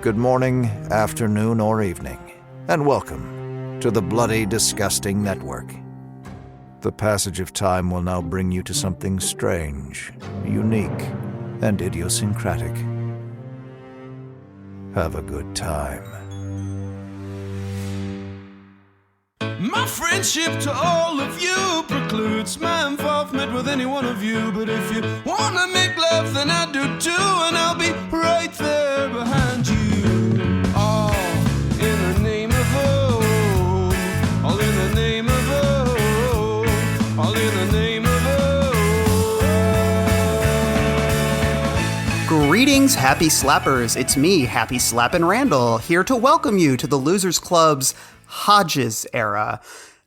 Good morning, afternoon, or evening, and welcome to the Bloody Disgusting Network. The passage of time will now bring you to something strange, unique, and idiosyncratic. Have a good time. My friendship to all of you precludes my involvement with any one of you. But if you wanna make love, then I do too, and I'll be right there behind you. All in the name of oh, all in the name of oh, all in the name of oh. Greetings, Happy Slappers. It's me, Happy Slappin' Randall, here to welcome you to the Losers Club's Hodges era.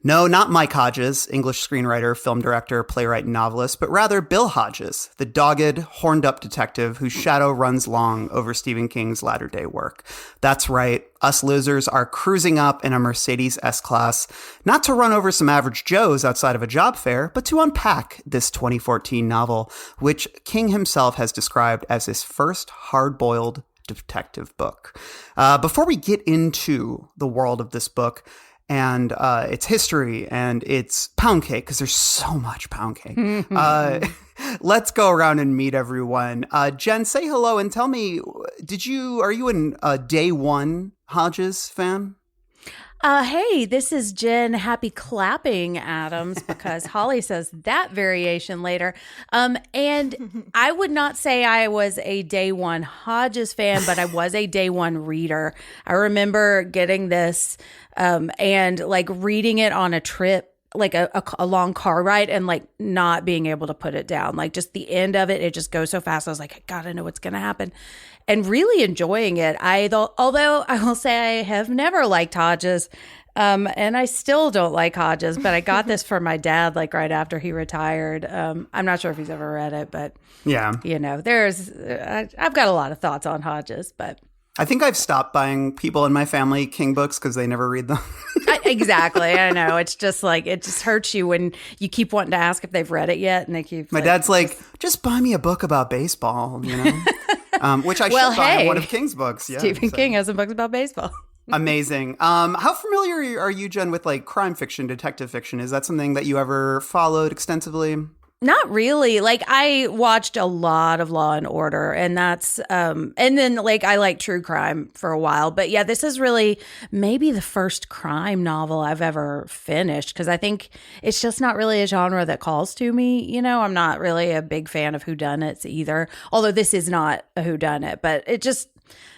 No, not Mike Hodges, English screenwriter, film director, playwright, and novelist, but rather Bill Hodges, the dogged, horned-up detective whose shadow runs long over Stephen King's latter-day work. That's right, us losers are cruising up in a Mercedes S-Class, not to run over some average Joes outside of a job fair, but to unpack this 2014 novel, which King himself has described as his first hard-boiled detective book. Before we get into the world of this book and its history and its pound cake, because there's so much pound cake, let's go around and meet everyone. Jen, say hello and tell me, are you a day one Hodges fan? Hey, this is Jen. Happy clapping, Adams, because Holly says that variation later. And I would not say I was a day one Hodges fan, but I was a day one reader. I remember getting this and like reading it on a trip, like a long car ride, and like not being able to put it down. Like just the end of it, it just goes so fast. I was like, I gotta know what's gonna happen. And really enjoying it. Although I will say I have never liked Hodges, and I still don't like Hodges, but I got this for my dad like right after he retired. I'm not sure if he's ever read it, but yeah, you know, I've got a lot of thoughts on Hodges, but I think I've stopped buying people in my family King books because they never read them. Exactly. I know. It's just like, it just hurts you when you keep wanting to ask if they've read it yet. And they keep. My dad's like, just buy me a book about baseball, you know? Which I should buy one of King's books. Yeah, Stephen King has some books about baseball. Amazing. How familiar are you, Jen, with like crime fiction, detective fiction? Is that something that you ever followed extensively? Not really. Like I watched a lot of Law and Order, and that's and then like I like true crime for a while. But yeah, this is really maybe the first crime novel I've ever finished, because I think it's just not really a genre that calls to me. You know, I'm not really a big fan of whodunits either. Although this is not a whodunit, but it just,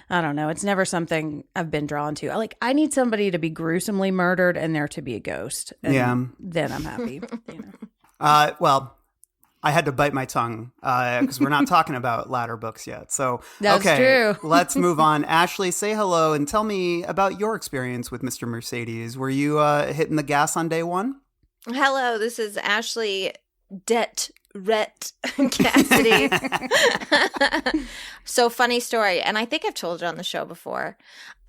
I don't know. It's never something I've been drawn to. I need somebody to be gruesomely murdered and there to be a ghost. And then I'm happy. You know. Well, I had to bite my tongue because we're not talking about latter books yet. So, that's true. Let's move on. Ashley, say hello and tell me about your experience with Mr. Mercedes. Were you hitting the gas on day one? Hello, this is Ashley Rhett Cassidy. So funny story, and I think I've told it on the show before.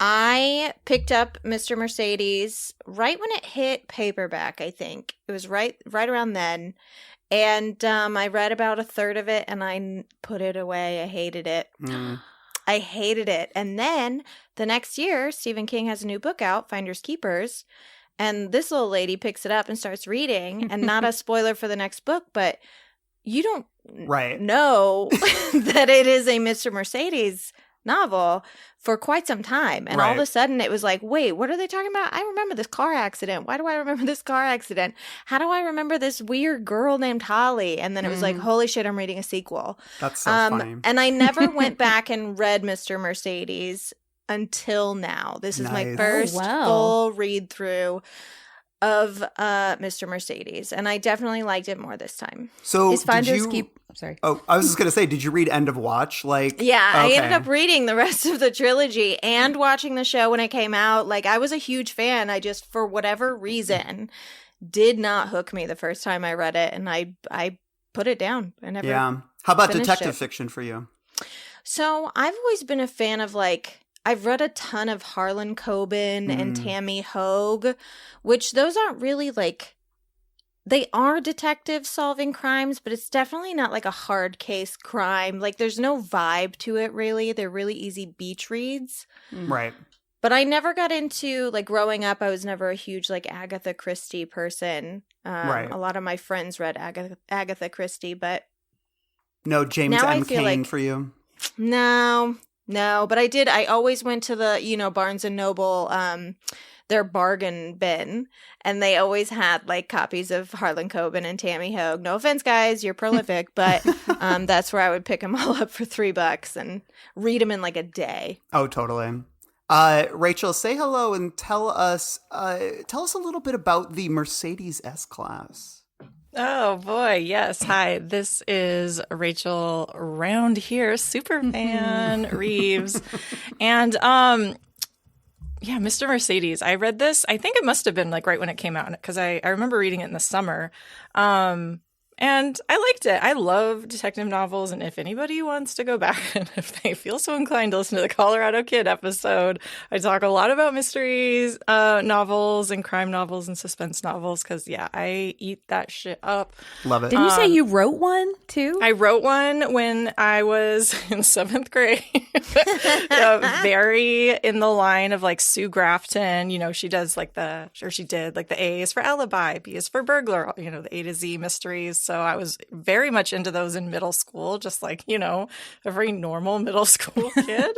I picked up Mr. Mercedes right when it hit paperback, I think. It was right around then. And I read about a third of it, and I put it away. I hated it. I hated it. And then the next year, Stephen King has a new book out, Finders Keepers. And this little lady picks it up and starts reading. And not a spoiler for the next book, but you don't know that it is a Mr. Mercedes novel for quite some time. And all of a sudden it was like, wait, what are they talking about? I remember this car accident. Why do I remember this car accident? How do I remember this weird girl named Holly? And then it was like, holy shit, I'm reading a sequel. That's so funny. And I never went back and read Mr. Mercedes until now. This is my first full read through of Mr. Mercedes, and I definitely liked it more this time. So is Finders Keep? Sorry. Oh, I was just gonna say, did you read End of Watch? I ended up reading the rest of the trilogy and watching the show when it came out. Like, I was a huge fan. I just, for whatever reason, did not hook me the first time I read it, and I put it down. I never. Yeah. How about detective fiction for you? So I've always been a fan of I've read a ton of Harlan Coben and Tammy Hogue, which those aren't really they are detectives solving crimes, but it's definitely not like a hard case crime. Like there's no vibe to it really. They're really easy beach reads. Right. But I never got into, like, growing up, I was never a huge, like, Agatha Christie person. Right. A lot of my friends read Agatha Christie, but No James now I M. feel Cain like- for you? no. But I always went to the, Barnes & Noble, their bargain bin, and they always had, like, copies of Harlan Coben and Tammy Hogue. No offense, guys, you're prolific, but that's where I would pick them all up for $3 and read them in, like, a day. Oh, totally. Rachel, say hello and tell us a little bit about the Mercedes S-Class. Oh boy, yes. Hi, this is Rachel around here, Superman Reeves. And yeah, Mr. Mercedes. I read this. I think it must have been like right when it came out because I remember reading it in the summer. And I liked it. I love detective novels. And if anybody wants to go back and if they feel so inclined to listen to the Colorado Kid episode, I talk a lot about mysteries, novels and crime novels and suspense novels because, yeah, I eat that shit up. Love it. Didn't you say you wrote one too? I wrote one when I was in 7th grade. Very in the line of like Sue Grafton. She does she did the A is for alibi, B is for burglar, the A to Z mysteries. So I was very much into those in middle school, just like, every normal middle school kid.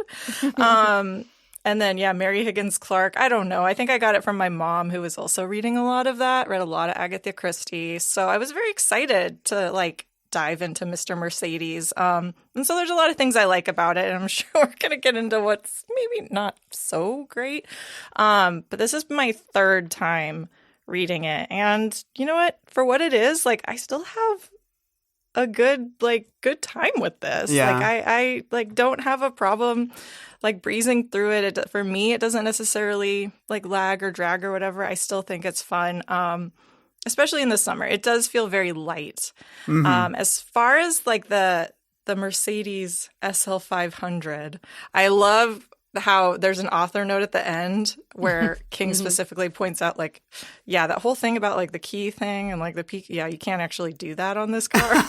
And then, yeah, Mary Higgins Clark. I don't know. I think I got it from my mom, who was also reading a lot of that, read a lot of Agatha Christie. So I was very excited to dive into Mr. Mercedes. And so there's a lot of things I like about it. And I'm sure we're going to get into what's maybe not so great. But this is my 3rd time reading it. And you know what? For what it is, I still have a good time with this. Yeah. I don't have a problem breezing through it. For me, it doesn't necessarily lag or drag or whatever. I still think it's fun. Especially in the summer. It does feel very light. Mm-hmm. As far as the Mercedes SL 500, I love how there's an author note at the end where King specifically points out that whole thing about the key thing and the peak. Yeah, you can't actually do that on this car,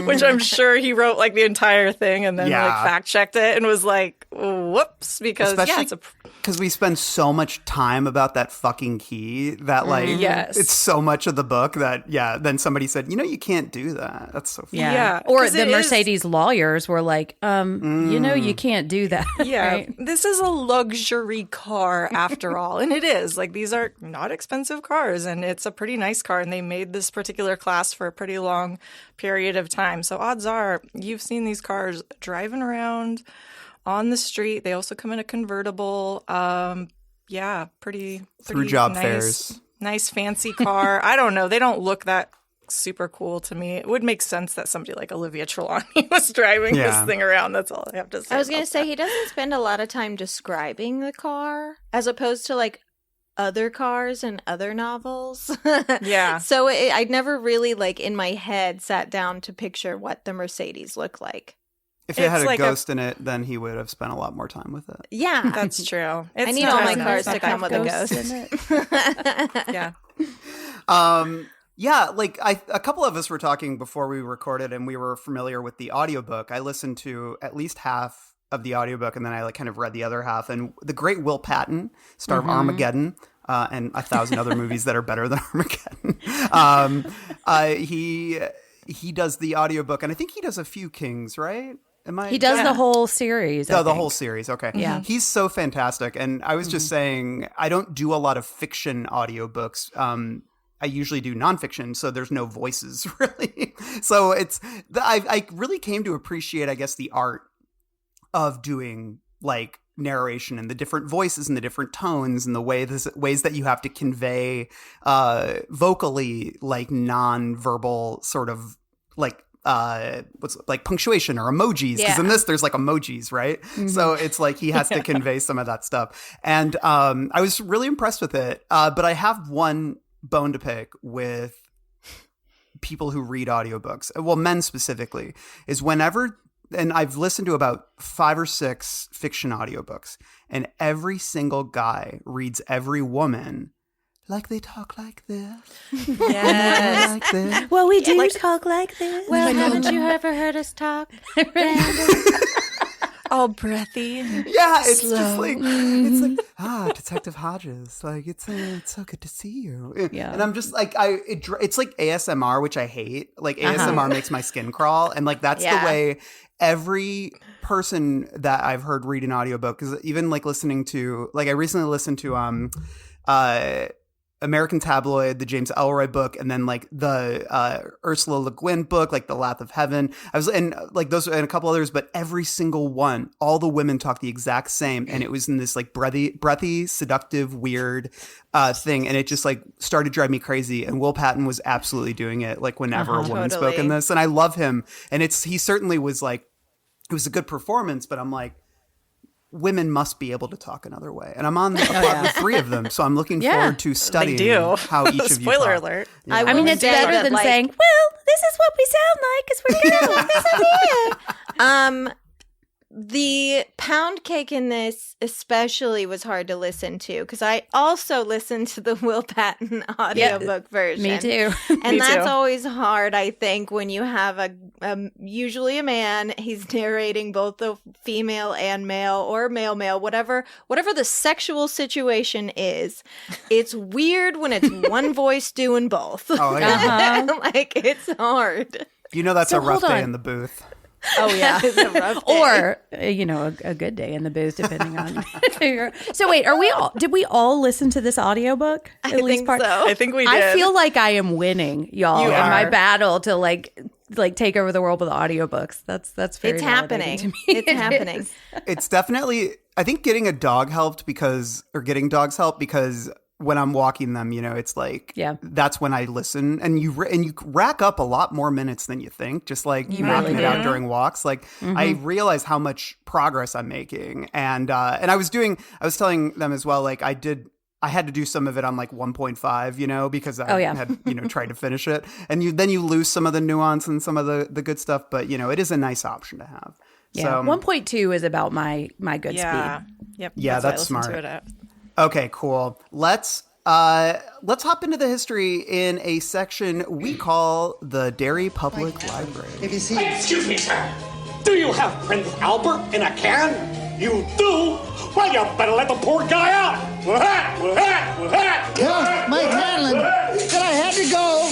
which I'm sure he wrote the entire thing and then fact checked it and was whoops, because Especially because we spend so much time about that fucking key that Yes. it's so much of the book that then somebody said, you can't do that. That's so funny. Yeah. Or 'Cause the it is- Mercedes lawyers were like, you can't do that. Yeah, right? This is a luxury car after all. And it is. These are not expensive cars. And it's a pretty nice car. And they made this particular class for a pretty long period of time. So odds are you've seen these cars driving around on the street. They also come in a convertible. Pretty Through job nice, fairs. Nice fancy car. I don't know. They don't look that super cool to me. It would make sense that somebody like Olivia Trelawney was driving this thing around. That's all I have to say. I was going to about say, that. he doesn't spend a lot of time describing the car as opposed to other cars and other novels. Yeah. So I'd never really in my head sat down to picture what the Mercedes looked like. If it had It's a like a- ghost in it, then he would have spent a lot more time with it. Yeah. That's true. I It's need not all my as cars nice. to come with a Ghosts ghost. in it. Yeah. A couple of us were talking before we recorded and we were familiar with the audiobook. I listened to at least half of the audiobook and then I kind of read the other half. And the great Will Patton, star of Armageddon, and 1,000 other movies that are better than Armageddon. He does the audiobook and I think he does a few Kings, right? He does the whole series. I Oh, the think. whole series. Okay. Yeah. He's so fantastic. And I was just saying, I don't do a lot of fiction audiobooks. I usually do nonfiction, so there's no voices really. So I really came to appreciate, I guess, the art of doing narration and the different voices and the different tones and the ways that you have to convey vocally non-verbal sort of what's punctuation or emojis, because in this there's emojis, right? So it's he has to convey some of that stuff, and I was really impressed with it, but I have one bone to pick with people who read audiobooks, well, men specifically, is whenever, and I've listened to about 5 or 6 fiction audiobooks, and every single guy reads every woman like they talk like this. Yes. Like this. Well, we do talk like this. Well, haven't you ever heard us talk? All breathy. Yeah, it's Slow. just like it's like Detective Hodges. Like it's so good to see you. Yeah. And I'm just like it's like ASMR, which I hate. Like ASMR makes my skin crawl, and like that's the way every person that I've heard read an audiobook, because even like listening to, like I recently listened to American Tabloid, the James Ellroy book, and then like the Ursula Le Guin book, like The Lath of Heaven. And like those and a couple others, but every single one, all the women talk the exact same, and it was in this like breathy, seductive, weird thing, and it just like started driving me crazy. And Will Patton was absolutely doing it, like whenever a woman spoke in this, and I love him. And he certainly was like, it was a good performance, but I'm like, women must be able to talk another way. And I'm on the 3 of them, so I'm looking forward to studying how each of you talk. Spoiler alert. Yeah. I mean, it's better than saying, well, this is what we sound like because we're girls. The pound cake in this especially was hard to listen to because I also listened to the Will Patton audiobook version. Me too. And that's always hard, I think, when you have usually a man, he's narrating both the female and male or male, whatever the sexual situation is. It's weird when it's one voice doing both. Oh, yeah. Like, it's hard. You know that's So a rough hold day on. in the booth. Oh, yeah. It's a rough day. Or, a good day in the booth, depending on. So wait, did we all listen to this audiobook? I think so. I think we did. I feel like I am winning, y'all, You in my are. battle to like take over the world with audiobooks. That's very It's validating happening. to me. It's It happening. is. It's definitely, I think getting dogs helped because when I'm walking them, it's like, that's when I listen, and you rack up a lot more minutes than you think, just like knocking it out during walks. Like I realize how much progress I'm making. And I was telling them as well, like I had to do some of it on like 1.5, because I had, tried to finish it. And then you lose some of the nuance and some of the good stuff, but it is a nice option to have. Yeah, So, 1.2 is about my good speed. Yep. Yeah, what I that's listened smart. to it at. Okay, cool. Let's hop into the history in a section we call the Derry Public Library. Excuse me, sir. Do you have Prince Albert in a can? You do? Well, you better let the poor guy out. Tell Mike Hanlon that I had to go,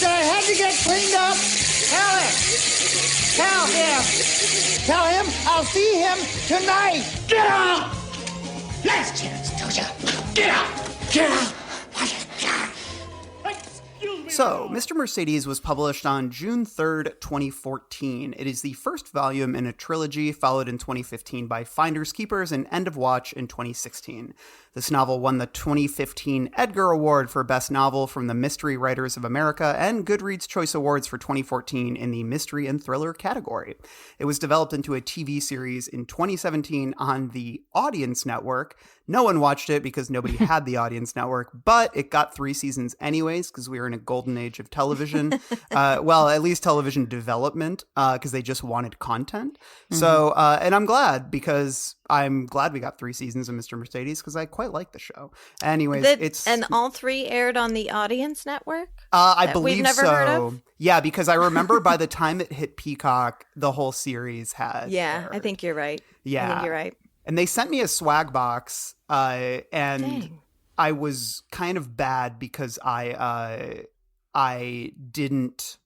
that I had to get cleaned up. Tell him I'll see him tonight. Get out! Last chance, told ya. Get out! Get out! Excuse me. So, Mr. Mercedes was published on June 3rd, 2014. It is the first volume in a trilogy, followed in 2015 by Finders Keepers and End of Watch in 2016. This novel won the 2015 Edgar Award for Best Novel from the Mystery Writers of America and Goodreads Choice Awards for 2014 in the Mystery and Thriller category. It was developed into a TV series in 2017 on the Audience Network. No one watched it because nobody had the Audience Network, but it got 3 seasons anyways because we were in a golden age of television. Well, at least television development, because they just wanted content. So, and I'm glad because I'm glad we got 3 seasons of Mr. Mercedes because I quite like the show. Anyways, And all 3 aired on the Audience Network? I that believe we've never so. heard of? Yeah, because I remember by the time it hit Peacock, the whole series had. Yeah, aired. I think you're right. Yeah. I think you're right. And they sent me a swag box, and Dang. I was kind of bad because I didn't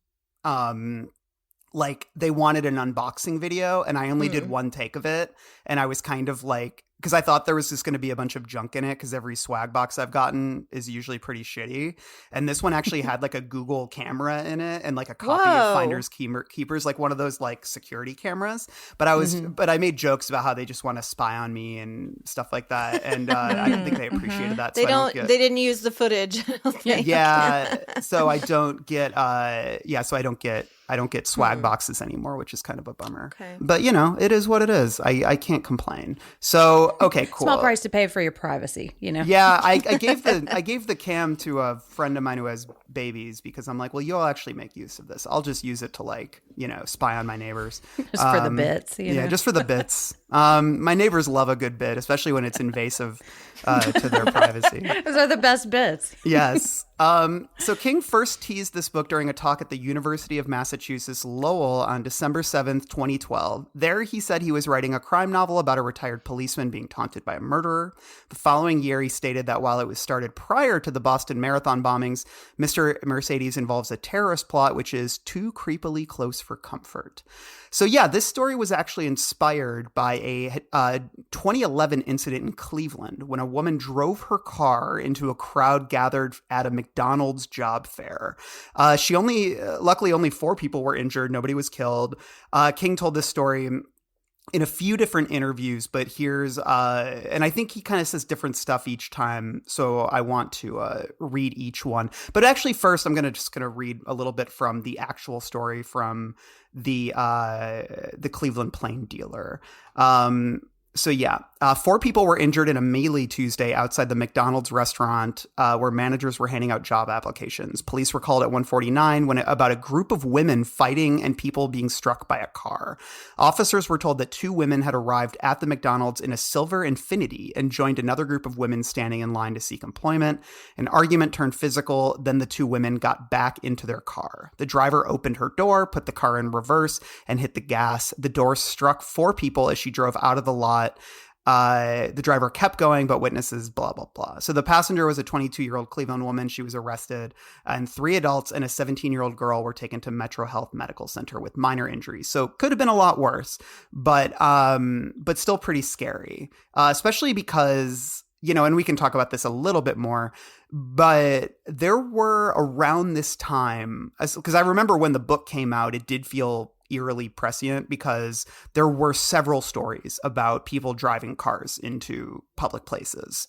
like they wanted an unboxing video, and I only did one take of it, and I was kind of like, because I thought there was just going to be a bunch of junk in it, because every swag box I've gotten is usually pretty shitty, and this one actually had like a Google camera in it and like a copy Whoa. of Finders Keepers, like one of those like security cameras. But I made jokes about how they just want to spy on me and stuff like that, and I don't think they appreciated that. They so They didn't use the footage. I don't think. Yeah, so I don't get I don't get swag boxes anymore, which is kind of a bummer. Okay. But it is what it is. I can't complain. So okay, cool. Small price to pay for your privacy, Yeah, I gave the cam to a friend of mine who has babies because I'm like, well, you'll actually make use of this. I'll just use it to like, spy on my neighbors. Just for the bits. Yeah, just for the bits. My neighbors love a good bit, especially when it's invasive to their privacy. Those are the best bits. Yes. So King first teased this book during a talk at the University of Massachusetts Lowell on December 7th, 2012. There he said he was writing a crime novel about a retired policeman being taunted by a murderer. The following year, he stated that while it was started prior to the Boston Marathon bombings, Mr. Mercedes involves a terrorist plot which is too creepily close for comfort. So yeah, this story was actually inspired by a 2011 incident in Cleveland when a woman drove her car into a crowd gathered at a McDonald's job fair. Luckily only 4 people were injured. Nobody was killed. King told this story in a few different interviews, but here's, and I think he kind of says different stuff each time. So I want to read each one. But actually first, I'm going to read a little bit from the actual story from the Cleveland Plain Dealer. So yeah, 4 people were injured in a melee Tuesday outside the McDonald's restaurant where managers were handing out job applications. Police were called at 1:49 when about a group of women fighting and people being struck by a car. Officers were told that 2 women had arrived at the McDonald's in a silver Infiniti and joined another group of women standing in line to seek employment. An argument turned physical. Then the 2 women got back into their car. The driver opened her door, put the car in reverse, and hit the gas. The door struck 4 people as she drove out of the lot. The driver kept going, but witnesses, blah, blah, blah. So the passenger was a 22-year-old Cleveland woman. She was arrested, and 3 adults and a 17-year-old girl were taken to Metro Health Medical Center with minor injuries. So could have been a lot worse, but still pretty scary, especially because, and we can talk about this a little bit more, but there were around this time, because I remember when the book came out, it did feel eerily prescient because there were several stories about people driving cars into public places,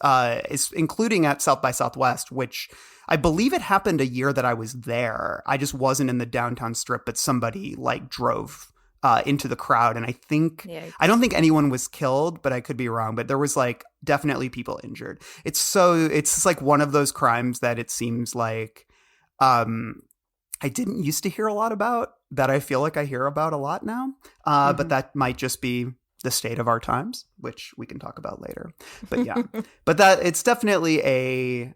including at South by Southwest, which I believe it happened a year that I was there. I just wasn't in the downtown strip, but somebody drove into the crowd. And I don't think anyone was killed, but I could be wrong. But there was definitely people injured. It's just one of those crimes that it seems like I didn't used to hear a lot about, that I feel like I hear about a lot now. But that might just be the state of our times, which we can talk about later. But yeah, but it's definitely a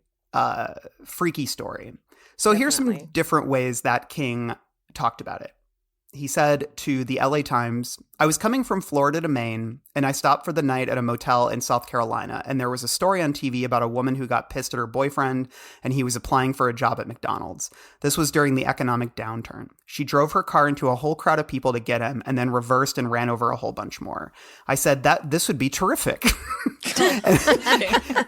freaky story. So here's some different ways that King talked about it. He said to the LA Times, "I was coming from Florida to Maine, and I stopped for the night at a motel in South Carolina, and there was a story on TV about a woman who got pissed at her boyfriend, and he was applying for a job at McDonald's. This was during the economic downturn. She drove her car into a whole crowd of people to get him, and then reversed and ran over a whole bunch more. I said that this would be terrific.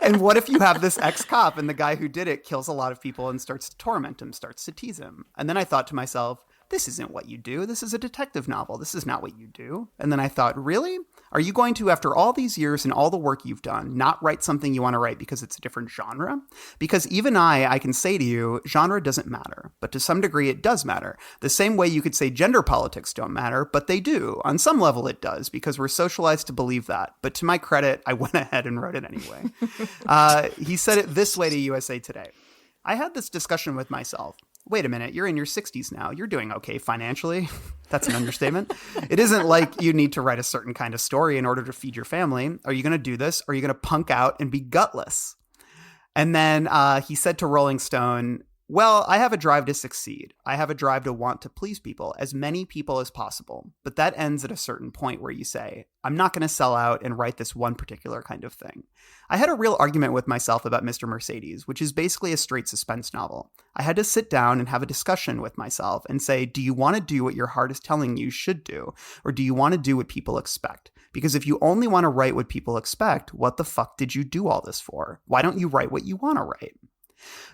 And what if you have this ex-cop, and the guy who did it kills a lot of people and starts to torment him, starts to tease him? And then I thought to myself, this isn't what you do. This is a detective novel. This is not what you do. And then I thought, really? Are you going to, after all these years and all the work you've done, not write something you want to write because it's a different genre? Because even I can say to you, genre doesn't matter. But to some degree, it does matter. The same way you could say gender politics don't matter, but they do. On some level, it does, because we're socialized to believe that. But to my credit, I went ahead and wrote it anyway. He said it this way to USA Today. I had this discussion with myself. Wait a minute, you're in your 60s now. You're doing okay financially. That's an understatement. It isn't like you need to write a certain kind of story in order to feed your family. Are you going to do this? Or are you going to punk out and be gutless? And then he said to Rolling Stone, well, I have a drive to succeed. I have a drive to want to please people, as many people as possible. But that ends at a certain point where you say, I'm not going to sell out and write this one particular kind of thing. I had a real argument with myself about Mr. Mercedes, which is basically a straight suspense novel. I had to sit down and have a discussion with myself and say, do you want to do what your heart is telling you should do? Or do you want to do what people expect? Because if you only want to write what people expect, what the fuck did you do all this for? Why don't you write what you want to write?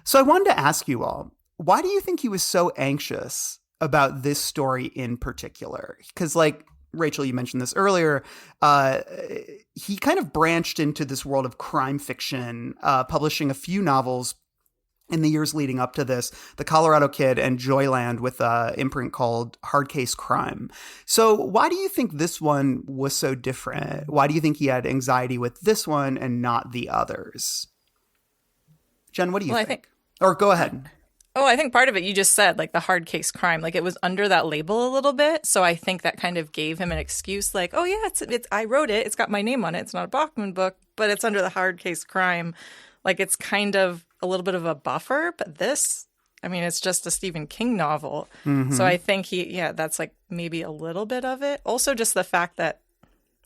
So I wanted to ask you all, why do you think he was so anxious about this story in particular? Because Rachel, you mentioned this earlier, he kind of branched into this world of crime fiction, publishing a few novels in the years leading up to this, The Colorado Kid and Joyland, with an imprint called Hard Case Crime. So why do you think this one was so different? Why do you think he had anxiety with this one and not the others? Jen, what do you think? Or go ahead. Oh, I think part of it you just said, like the hard case crime, like it was under that label a little bit. So I think that kind of gave him an excuse, like, oh yeah, it's I wrote it, it's got my name on it, it's not a Bachman book, but it's under the hard case crime. Like it's kind of a little bit of a buffer, but this, I mean, it's just a Stephen King novel. So I think that's like maybe a little bit of it. Also just the fact that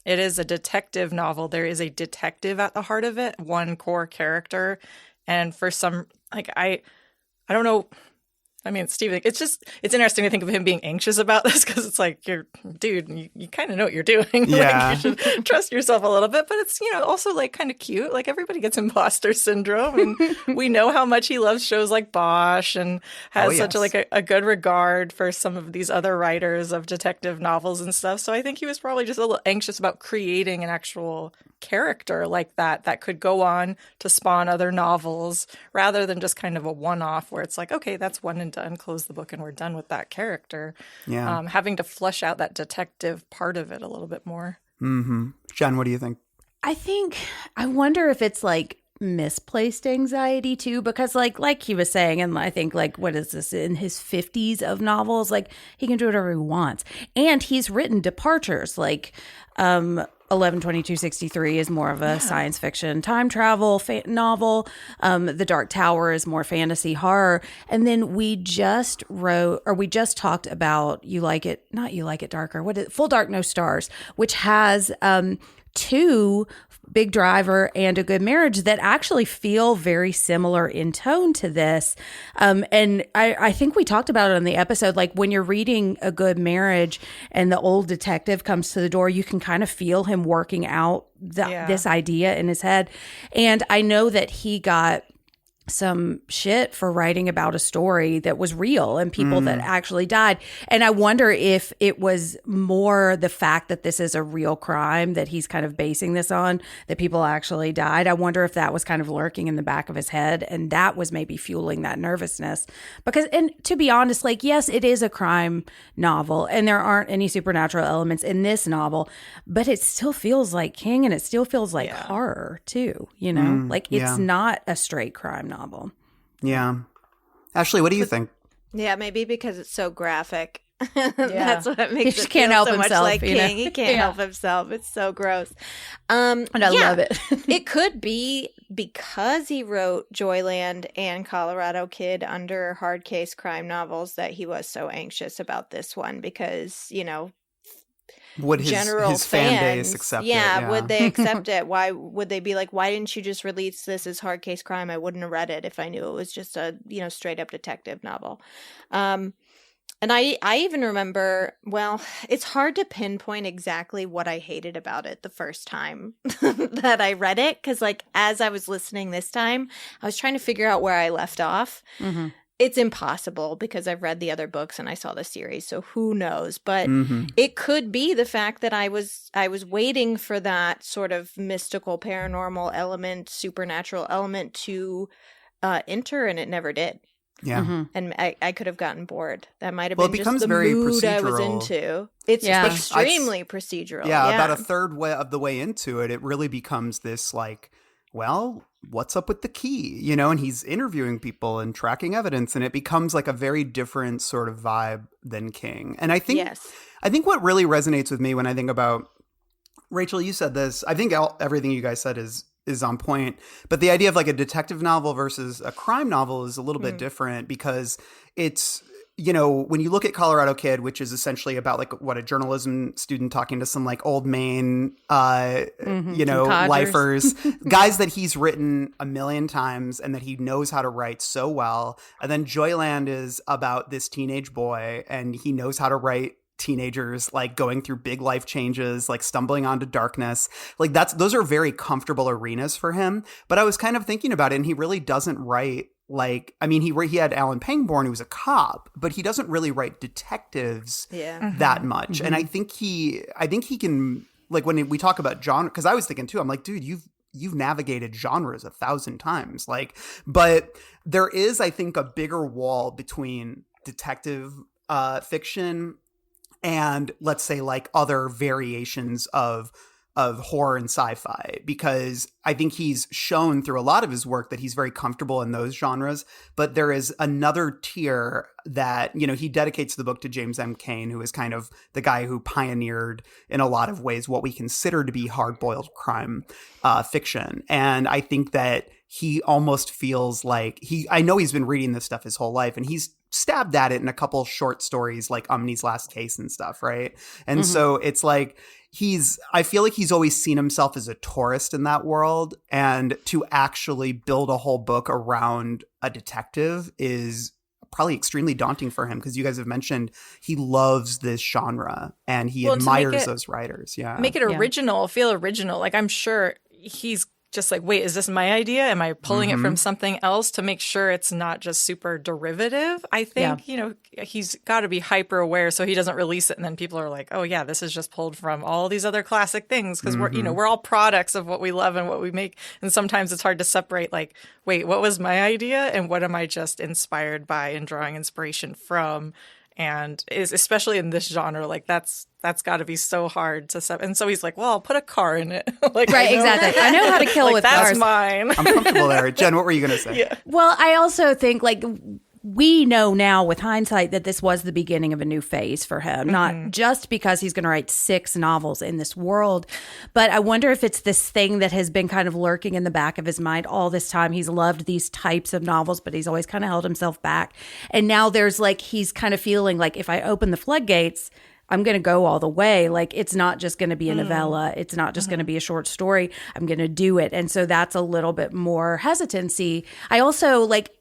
it is a detective novel. There is a detective at the heart of it, one core character. And for some, like, I don't know. I mean, Stephen, it's interesting to think of him being anxious about this because it's like, dude, you kind of know what you're doing. Yeah. Like, you should trust yourself a little bit. But it's, also like kind of cute. Like everybody gets imposter syndrome. And we know how much he loves shows like Bosch and has such a good regard for some of these other writers of detective novels and stuff. So I think he was probably just a little anxious about creating an actual character like that could go on to spawn other novels rather than just kind of a one-off where it's like, okay, that's one and done, close the book and we're done with that character. Yeah. Having to flesh out that detective part of it a little bit more. Jen, what do you think? I wonder if it's like misplaced anxiety too, because like he was saying, and I think like, what is this, in his 50s of novels, like he can do whatever he wants. And he's written departures, like 11/22/63 is more of a science fiction time travel novel. The Dark Tower is more fantasy horror. And then we just talked about Full Dark No Stars, which has two, Big Driver and A Good Marriage, that actually feel very similar in tone to this. And I think we talked about it on the episode, like when you're reading A Good Marriage and the old detective comes to the door, you can kind of feel him working out this idea in his head. And I know that he got some shit for writing about a story that was real and people that actually died. And I wonder if it was more the fact that this is a real crime that he's kind of basing this on, that people actually died. I wonder if that was kind of lurking in the back of his head and that was maybe fueling that nervousness. Because, and to be honest, like, yes, it is a crime novel and there aren't any supernatural elements in this novel, but it still feels like King and it still feels like horror too, like it's not a straight crime novel. Yeah. Ashley, what do you think? Yeah, maybe because it's so graphic. That's what makes he it can't feel help so himself, much like King. He can't help himself. It's so gross. And I love it. It could be because he wrote Joyland and Colorado Kid under hard case crime novels that he was so anxious about this one because, would his fan base accept it? Yeah, would they accept it? Why would they be like, why didn't you just release this as hard case crime? I wouldn't have read it if I knew it was just a, straight up detective novel. And I even remember, well, it's hard to pinpoint exactly what I hated about it the first time that I read it. Because like, as I was listening this time, I was trying to figure out where I left off. It's impossible because I've read the other books and I saw the series, so who knows? But it could be the fact that I was waiting for that sort of mystical, paranormal element, supernatural element to enter, and it never did. Yeah, and I could have gotten bored. That might have been just the very mood I was procedural. Into. It's extremely procedural. Yeah, about a third of the way into it, it really becomes this like, well, what's up with the key? And he's interviewing people and tracking evidence, and it becomes like a very different sort of vibe than King. And I think what really resonates with me when I think about, Rachel, you said this, I think everything you guys said is on point, but the idea of like a detective novel versus a crime novel is a little bit different because it's, when you look at Colorado Kid, which is essentially about like what a journalism student talking to some like old Maine, lifers, guys that he's written a million times and that he knows how to write so well. And then Joyland is about this teenage boy and he knows how to write teenagers like going through big life changes, like stumbling onto darkness. Like those are very comfortable arenas for him. But I was kind of thinking about it and he really doesn't write like, I mean, he had Alan Pangborn, who was a cop, but he doesn't really write detectives that much. And I think he can, like when we talk about genre, because I was thinking too, I'm like, dude, you've navigated genres 1,000 times. Like, but there is, I think, a bigger wall between detective fiction and let's say like other variations of of horror and sci-fi, because I think he's shown through a lot of his work that he's very comfortable in those genres. But there is another tier that, you know, he dedicates the book to James M. Cain, who is kind of the guy who pioneered in a lot of ways what we consider to be hard-boiled crime fiction. And I think that he almost feels like I know he's been reading this stuff his whole life, and he's stabbed at it in a couple short stories like Umney's Last Case and stuff, right? And so it's like I feel like he's always seen himself as a tourist in that world, and to actually build a whole book around a detective is probably extremely daunting for him, because you guys have mentioned he loves this genre and he admires those writers. Yeah. Make it original, feel original. Like, I'm sure he's just like, wait, is this my idea? Am I pulling it from something else, to make sure it's not just super derivative? I think, you know, he's got to be hyper aware so he doesn't release it. And then people are like, oh, yeah, this is just pulled from all these other classic things, because we're, you know, we're all products of what we love and what we make. And sometimes it's hard to separate, like, wait, what was my idea and what am I just inspired by and drawing inspiration from? And especially in this genre, like that's got to be so hard to set. And so he's like, well, I'll put a car in it. Like, right, exactly. I know how to kill like, with that's cars. mine. I'm comfortable there. Jen, what were you going to say? Yeah. Well, I also think, like, we know now with hindsight that this was the beginning of a new phase for him, not just because he's going to write 6 novels in this world, but I wonder if it's this thing that has been kind of lurking in the back of his mind all this time. He's loved these types of novels, but he's always kind of held himself back. And now there's like, he's kind of feeling like, if I open the floodgates, I'm going to go all the way. Like, it's not just going to be a novella. It's not just going to be a short story. I'm going to do it. And so that's a little bit more hesitancy. I also like,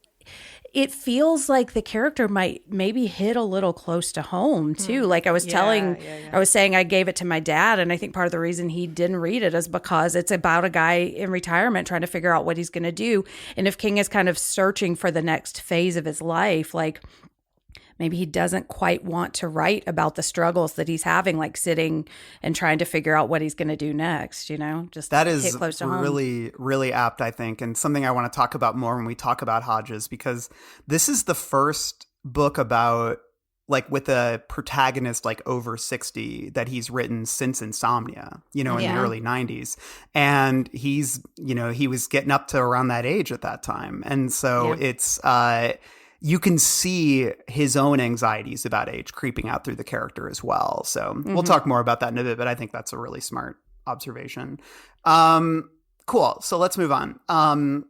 it feels like the character might maybe hit a little close to home too. Like I was I was saying I gave it to my dad, and I think part of the reason he didn't read it is because it's about a guy in retirement trying to figure out what he's going to do. And if King is kind of searching for the next phase of his life, like maybe he doesn't quite want to write about the struggles that he's having, like sitting and trying to figure out what he's going to do next, you know? Just that hit is close to home. really, really apt, I think, and something I want to talk about more when we talk about Hodges, because this is the first book about, like, with a protagonist like over 60 that he's written since Insomnia, you know, in the early 90s. And he's, you know, he was getting up to around that age at that time. And so it's, you can see his own anxieties about age creeping out through the character as well. So we'll talk more about that in a bit, but I think that's a really smart observation. Cool. So let's move on.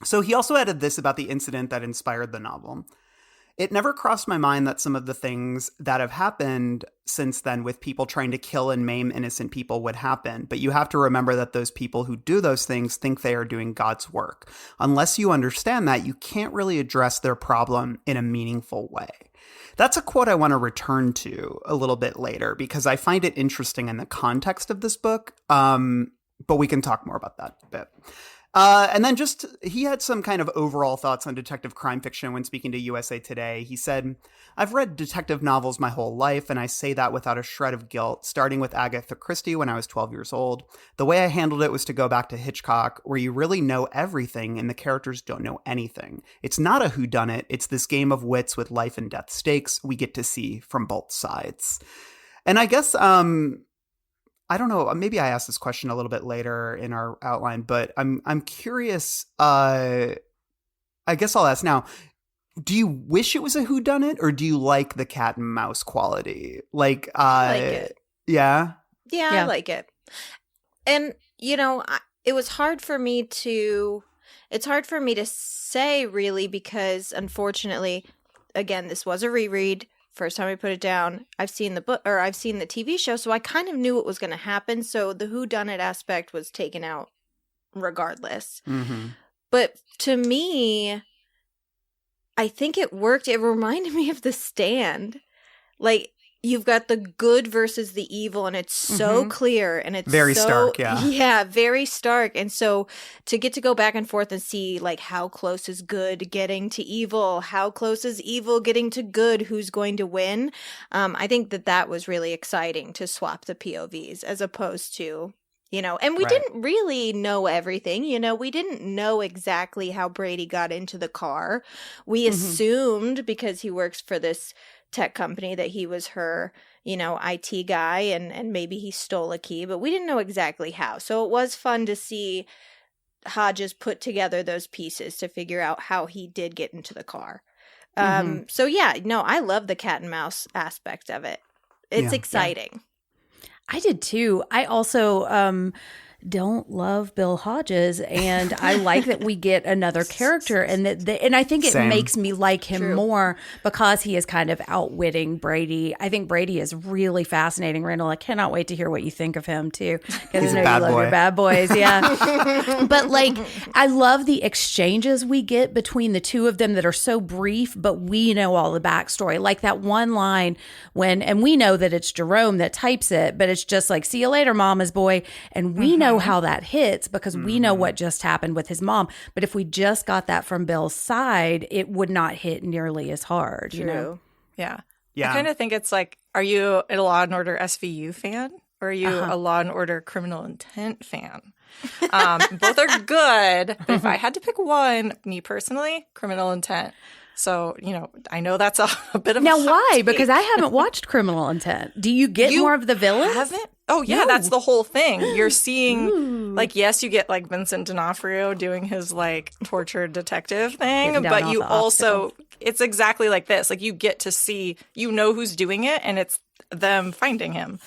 So he also added this about the incident that inspired the novel. It never crossed my mind that some of the things that have happened since then with people trying to kill and maim innocent people would happen. But you have to remember that those people who do those things think they are doing God's work. Unless you understand that, you can't really address their problem in a meaningful way. That's a quote I want to return to a little bit later, because I find it interesting in the context of this book. But we can talk more about that a bit. And then just, he had some kind of overall thoughts on detective crime fiction when speaking to USA Today. He said, I've read detective novels my whole life, and I say that without a shred of guilt, starting with Agatha Christie when I was 12 years old. The way I handled it was to go back to Hitchcock, where you really know everything and the characters don't know anything. It's not a whodunit. It's this game of wits with life and death stakes we get to see from both sides. And I guess, I don't know, maybe I asked this question a little bit later in our outline, but I'm curious. I guess I'll ask now. Do you wish it was a whodunit, or do you like the cat and mouse quality? Like, I like it. Yeah? Yeah, I like it. And, you know, it's hard for me to say, really, because unfortunately, again, this was a reread. First time I put it down, I've seen the book, or I've seen the TV show, so I kind of knew what was going to happen. So the whodunit aspect was taken out regardless. But to me, I think it worked. It reminded me of The Stand. Like, you've got the good versus the evil, and it's so clear, and it's very so stark. Yeah, very stark. And so to get to go back and forth and see, like, how close is good getting to evil, how close is evil getting to good, who's going to win, I think that was really exciting, to swap the POVs as opposed to, you know, and we didn't really know everything. You know, we didn't know exactly how Brady got into the car. We assumed, because he works for this tech company, that he was her, IT guy, and maybe he stole a key, but we didn't know exactly how. So it was fun to see Hodges put together those pieces to figure out how he did get into the car. So yeah, no, I love the cat and mouse aspect of it. It's exciting. I did too. I also don't love Bill Hodges, and I like that we get another character, and and I think it makes me like him more because he is kind of outwitting Brady. I think Brady is really fascinating, Randall. I cannot wait to hear what you think of him too, because I know you love your bad boys. Yeah. But like, I love the exchanges we get between the two of them that are so brief, but we know all the backstory. Like that one line and we know that it's Jerome that types it, but it's just like, "See you later, mama's boy," and we know how that hits because we know what just happened with his mom. But if we just got that from Bill's side, it would not hit nearly as hard. You know? Yeah. I kind of think it's like, are you a Law and Order SVU fan, or are you a Law and Order Criminal Intent fan? Both are good, but if I had to pick one, me personally, Criminal Intent. So, I know that's a bit of now, a why? take. Because I haven't watched Criminal Intent. Do you get more of the villains? Haven't? Oh, yeah, that's the whole thing. You're seeing, like, yes, you get, like, Vincent D'Onofrio doing his, like, tortured detective thing, but you also, it's exactly like this. Like, you get to see, who's doing it, and it's them finding him.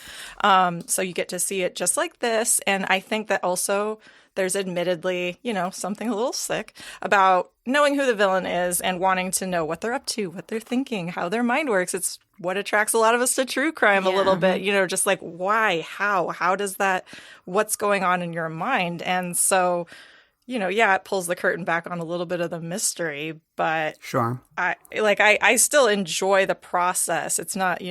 So you get to see it just like this, and I think that also there's admittedly, something a little sick about knowing who the villain is and wanting to know what they're up to, what they're thinking, how their mind works. It's what attracts a lot of us to true crime a little bit, just like why, how does that, what's going on in your mind? And so, it pulls the curtain back on a little bit of the mystery, but sure. I still enjoy the process. It's not,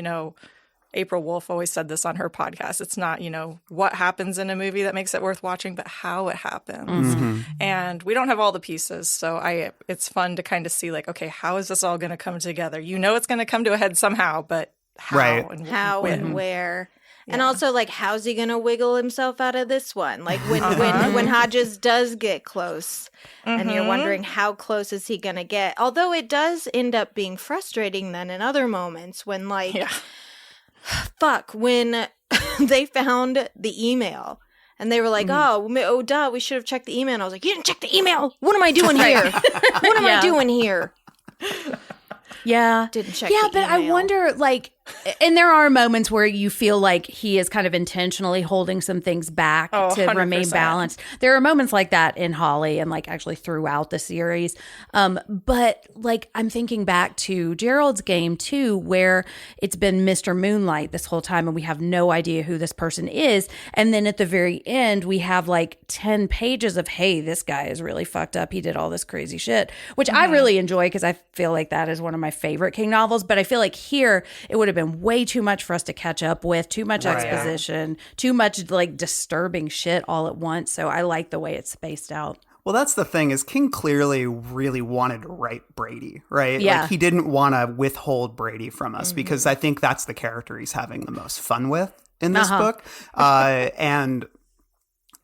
April Wolf always said this on her podcast. It's not, what happens in a movie that makes it worth watching, but how it happens. And we don't have all the pieces. So it's fun to kind of see like, okay, how is this all going to come together? It's going to come to a head somehow, but how and how and where. Yeah. And also, like, how's he going to wiggle himself out of this one? Like, when Hodges does get close, and you're wondering how close is he going to get? Although it does end up being frustrating then in other moments when, like... Yeah. When they found the email and they were like, oh, duh, we should have checked the email. And I was like, you didn't check the email. What am I doing here? What am I doing here? Yeah. Didn't check the email. Yeah, but I wonder, like, and there are moments where you feel like he is kind of intentionally holding some things back to 100%. Remain balanced. There are moments like that in Holly and like actually throughout the series. But like I'm thinking back to Gerald's game too, where it's been Mr. Moonlight this whole time and we have no idea who this person is. And then at the very end, we have like 10 pages of, hey, this guy is really fucked up. He did all this crazy shit, which I really enjoy because I feel like that is one of my favorite King novels. But I feel like here it would have been way too much for us to catch up with, too much exposition, too much like disturbing shit all at once. So I like the way it's spaced out. Well, that's the thing is King clearly really wanted to write Brady, right? Yeah. Like he didn't want to withhold Brady from us because I think that's the character he's having the most fun with in this book. And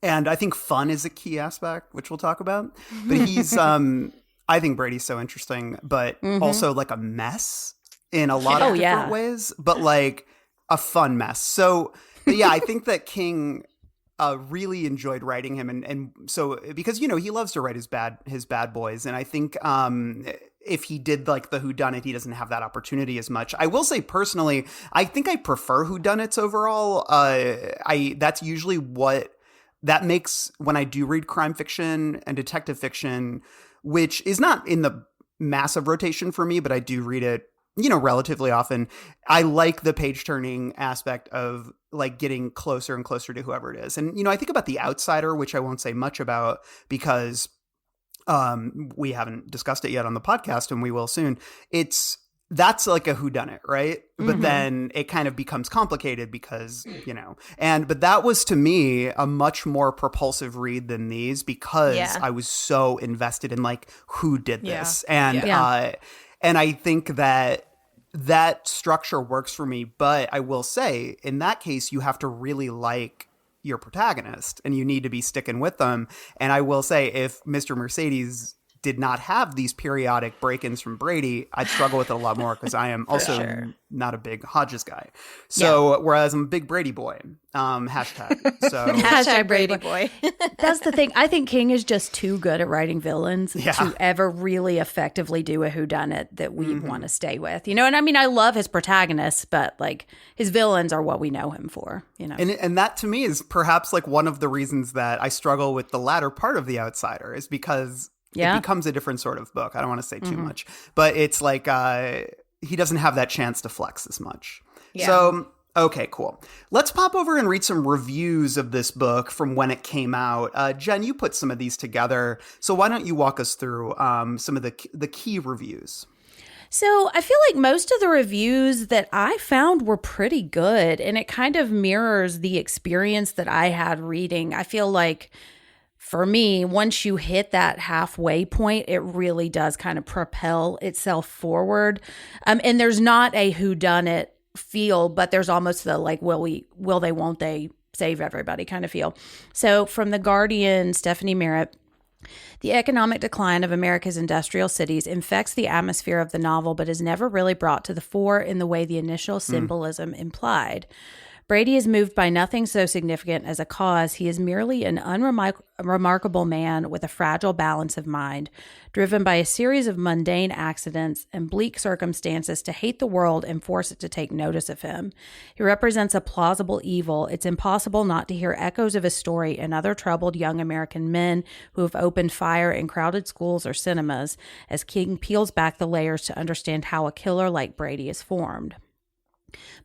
I think fun is a key aspect, which we'll talk about. But he's, I think Brady's so interesting, but also like a mess in a lot of different ways, but like a fun mess. So, yeah, I think that King really enjoyed writing him. And so, because, he loves to write his bad boys. And I think if he did like the whodunit, he doesn't have that opportunity as much. I will say personally, I think I prefer whodunits overall. That's usually what that makes when I do read crime fiction and detective fiction, which is not in the massive rotation for me, but I do read it relatively often. I like the page turning aspect of like getting closer and closer to whoever it is. And, I think about The Outsider, which I won't say much about because we haven't discussed it yet on the podcast and we will soon. That's like a whodunit, right? But then it kind of becomes complicated because, but that was to me a much more propulsive read than these because I was so invested in like who did this. And I think that structure works for me, but I will say in that case, you have to really like your protagonist and you need to be sticking with them. And I will say if Mr. Mercedes did not have these periodic break-ins from Brady, I'd struggle with it a lot more because I am also not a big Hodges guy. So whereas I'm a big Brady boy, hashtag. So Hashtag Brady boy. That's the thing. I think King is just too good at writing villains to ever really effectively do a whodunit that we want to stay with. You know, and I mean, I love his protagonists, but like his villains are what we know him for, you know. And that to me is perhaps like one of the reasons that I struggle with the latter part of The Outsider is because it becomes a different sort of book. I don't want to say too much, but it's like he doesn't have that chance to flex as much. Yeah. So, okay, cool. Let's pop over and read some reviews of this book from when it came out. Jen, you put some of these together. So why don't you walk us through some of the key reviews? So I feel like most of the reviews that I found were pretty good, and it kind of mirrors the experience that I had reading. I feel like for me, once you hit that halfway point, it really does kind of propel itself forward. And there's not a whodunit feel, but there's almost the like, will they, won't they save everybody kind of feel. So from The Guardian, Stephanie Merritt, the economic decline of America's industrial cities infects the atmosphere of the novel, but is never really brought to the fore in the way the initial symbolism implied. Brady is moved by nothing so significant as a cause. He is merely an unremarkable man with a fragile balance of mind, driven by a series of mundane accidents and bleak circumstances to hate the world and force it to take notice of him. He represents a plausible evil. It's impossible not to hear echoes of his story in other troubled young American men who have opened fire in crowded schools or cinemas, as King peels back the layers to understand how a killer like Brady is formed.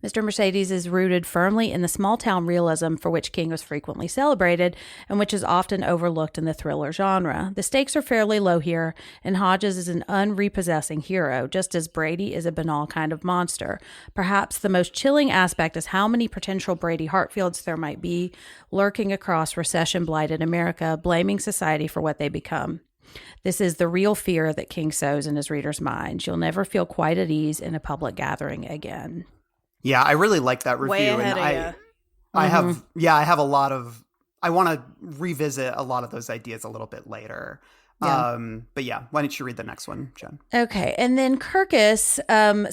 Mr. Mercedes is rooted firmly in the small-town realism for which King was frequently celebrated and which is often overlooked in the thriller genre. The stakes are fairly low here, and Hodges is an unrepossessing hero, just as Brady is a banal kind of monster. Perhaps the most chilling aspect is how many potential Brady Hartfields there might be lurking across recession-blighted America, blaming society for what they become. This is the real fear that King sows in his readers' minds. You'll never feel quite at ease in a public gathering again. Yeah, I really like that review. Way ahead of you. I have a lot of, I want to revisit a lot of those ideas a little bit later. Yeah. But yeah, why don't you read the next one, Jen? Okay. And then Kirkus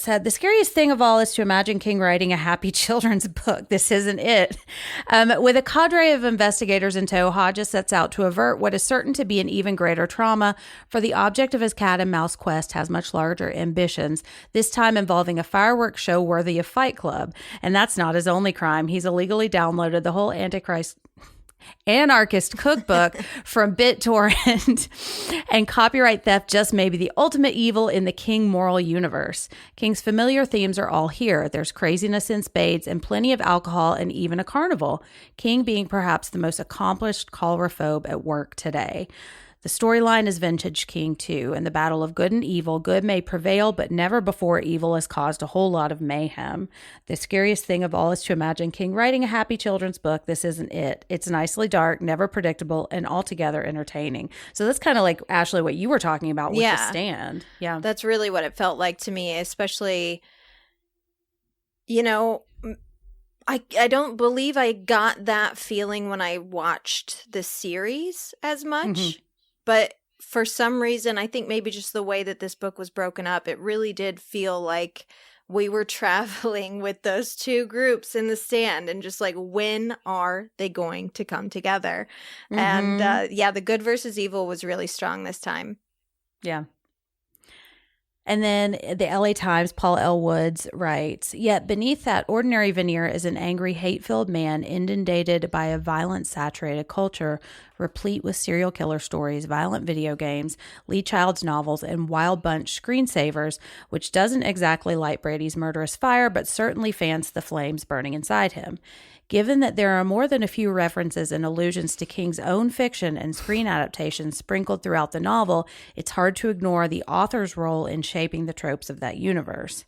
said, the scariest thing of all is to imagine King writing a happy children's book. This isn't it. With a cadre of investigators in tow, Hodges sets out to avert what is certain to be an even greater trauma, for the object of his cat and mouse quest has much larger ambitions, this time involving a fireworks show worthy of Fight Club. And that's not his only crime. He's illegally downloaded the whole anarchist cookbook from BitTorrent, and copyright theft just may be the ultimate evil in the King moral universe. King's familiar themes are all here. There's craziness in spades and plenty of alcohol and even a carnival. King being perhaps the most accomplished cholera-phobe at work today. The storyline is vintage King too. In the battle of good and evil, good may prevail, but never before evil has caused a whole lot of mayhem. The scariest thing of all is to imagine King writing a happy children's book. This isn't it. It's nicely dark, never predictable, and altogether entertaining. So that's kind of like, Ashley, what you were talking about with The Stand. Yeah. That's really what it felt like to me, especially, you know, I don't believe I got that feeling when I watched the series as much. Mm-hmm. But for some reason, I think maybe just the way that this book was broken up, it really did feel like we were traveling with those two groups in The Stand and just like, when are they going to come together? Mm-hmm. And the good versus evil was really strong this time. Yeah. And then the LA Times, Paul L. Woods writes, yet beneath that ordinary veneer is an angry, hate-filled man inundated by a violence-saturated culture, replete with serial killer stories, violent video games, Lee Child's novels, and Wild Bunch screensavers, which doesn't exactly light Brady's murderous fire, but certainly fans the flames burning inside him. Given that there are more than a few references and allusions to King's own fiction and screen adaptations sprinkled throughout the novel, it's hard to ignore the author's role in shaping the tropes of that universe.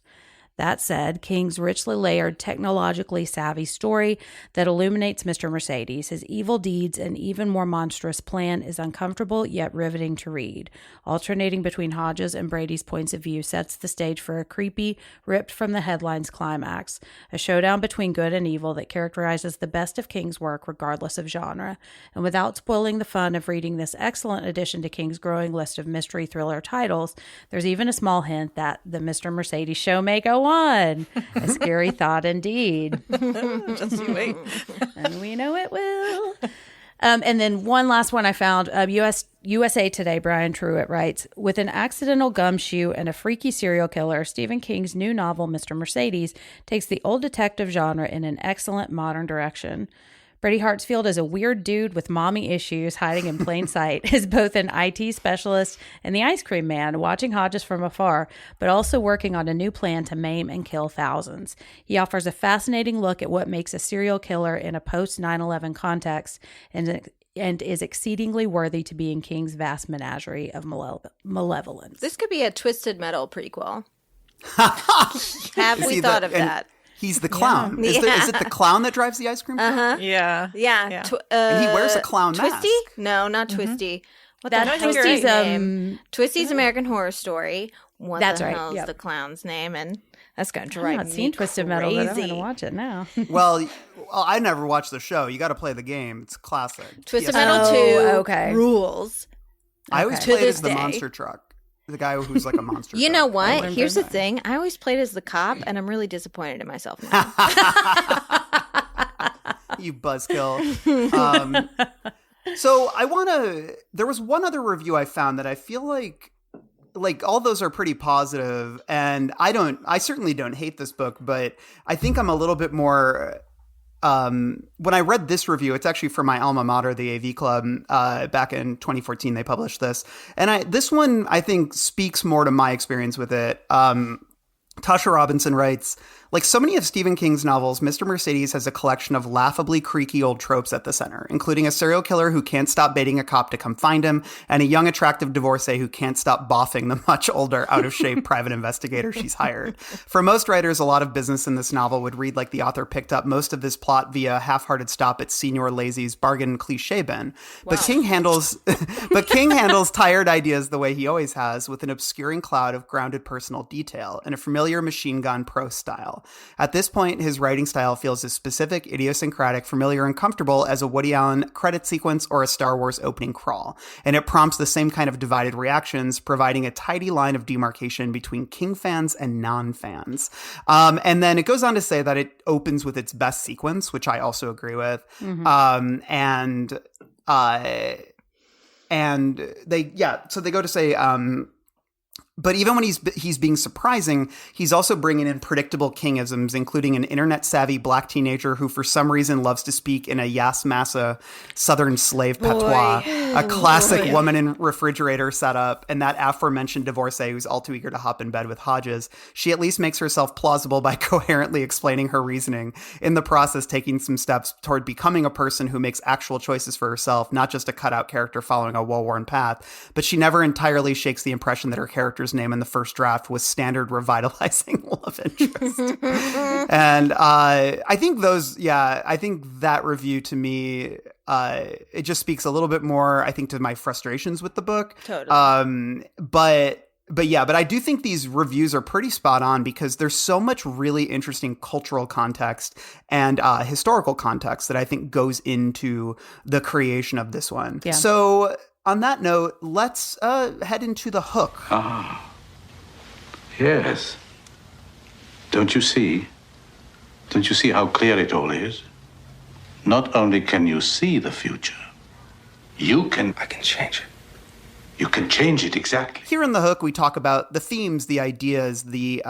That said, King's richly layered, technologically savvy story that illuminates Mr. Mercedes, his evil deeds, and even more monstrous plan is uncomfortable yet riveting to read. Alternating between Hodges and Brady's points of view sets the stage for a creepy, ripped from the headlines climax, a showdown between good and evil that characterizes the best of King's work regardless of genre. And without spoiling the fun of reading this excellent addition to King's growing list of mystery thriller titles, there's even a small hint that the Mr. Mercedes show may go on. A scary thought indeed. Just you wait. And we know it will. And then one last one I found. USA Today, Brian Truitt writes, with an accidental gumshoe and a freaky serial killer, Stephen King's new novel, Mr. Mercedes, takes the old detective genre in an excellent modern direction. Brady Hartsfield is a weird dude with mommy issues hiding in plain sight, is both an IT specialist and the ice cream man, watching Hodges from afar, but also working on a new plan to maim and kill thousands. He offers a fascinating look at what makes a serial killer in a post-9/11 context and is exceedingly worthy to be in King's vast menagerie of malevolence. This could be a Twisted Metal prequel. Have we thought of that? He's the clown. Is it the clown that drives the ice cream truck? Uh-huh. Yeah. And he wears a clown Twisty? mask. No, not Twisty. What That's the hell's Twisty's, his name? Twisty's American Horror Story. What That's the right, hell's yep. the clown's name? And that's going to drive I've me not seen Twisted Metal, but I'm going to watch it now. Well, I never watched the show. You got to play the game. It's classic. Twisted PS1. Metal 2 okay. rules. I always To played this as the day. monster truck. The guy who's like a monster You truck. know what? Here's the thing. I always played as the cop, and I'm really disappointed in myself now. You buzzkill. So there was one other review I found that I feel like all those are pretty positive, and I certainly don't hate this book, but I think I'm a little bit more, when I read this review, it's actually from my alma mater, the AV Club, back in 2014, they published this. And this one, I think, speaks more to my experience with it. Tasha Robinson writes, like so many of Stephen King's novels, Mr. Mercedes has a collection of laughably creaky old tropes at the center, including a serial killer who can't stop baiting a cop to come find him, and a young, attractive divorcee who can't stop boffing the much older, out-of-shape private investigator she's hired. For most writers, a lot of business in this novel would read like the author picked up most of this plot via a half-hearted stop at Senior Lazy's bargain cliché bin. Wow. But King handles tired ideas the way he always has, with an obscuring cloud of grounded personal detail and a familiar machine gun prose style. At this point, his writing style feels as specific, idiosyncratic, familiar, and comfortable as a Woody Allen credit sequence or a Star Wars opening crawl. And it prompts the same kind of divided reactions, providing a tidy line of demarcation between King fans and non-fans. And then it goes on to say that it opens with its best sequence, which I also agree with. Mm-hmm. So they go to say, but even when he's being surprising, he's also bringing in predictable Kingisms, including an internet-savvy black teenager who for some reason loves to speak in a Yas Massa Southern slave patois, a classic woman in refrigerator setup, and that aforementioned divorcee who's all too eager to hop in bed with Hodges. She at least makes herself plausible by coherently explaining her reasoning, in the process taking some steps toward becoming a person who makes actual choices for herself, not just a cutout character following a well-worn path. But she never entirely shakes the impression that her character's name in the first draft was standard revitalizing love interest. And I think that review to me, it just speaks a little bit more, I think, to my frustrations with the book. Totally. But I do think these reviews are pretty spot on because there's so much really interesting cultural context and historical context that I think goes into the creation of this one. Yeah. So on that note, let's head into the hook. Ah, yes. Don't you see? Don't you see how clear it all is? Not only can you see the future, I can change it. You can change it, exactly. Here in the hook, we talk about the themes, the ideas, the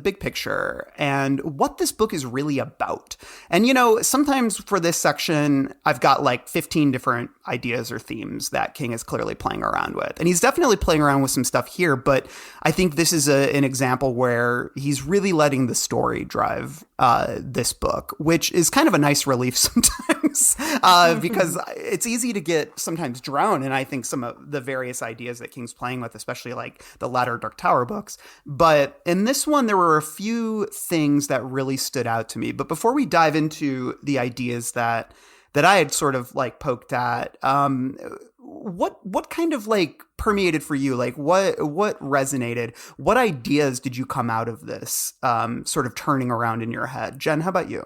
big picture, and what this book is really about. And, sometimes for this section, I've got like 15 different ideas or themes that King is clearly playing around with. And he's definitely playing around with some stuff here, but I think this is an example where he's really letting the story drive this book, which is kind of a nice relief sometimes because it's easy to get sometimes drowned in, I think, some of the various various ideas that King's playing with, especially like the latter Dark Tower books. But in this one, there were a few things that really stood out to me. But before we dive into the ideas that I had sort of like poked at, what kind of like permeated for you? Like what resonated? What ideas did you come out of this sort of turning around in your head? Jen, how about you?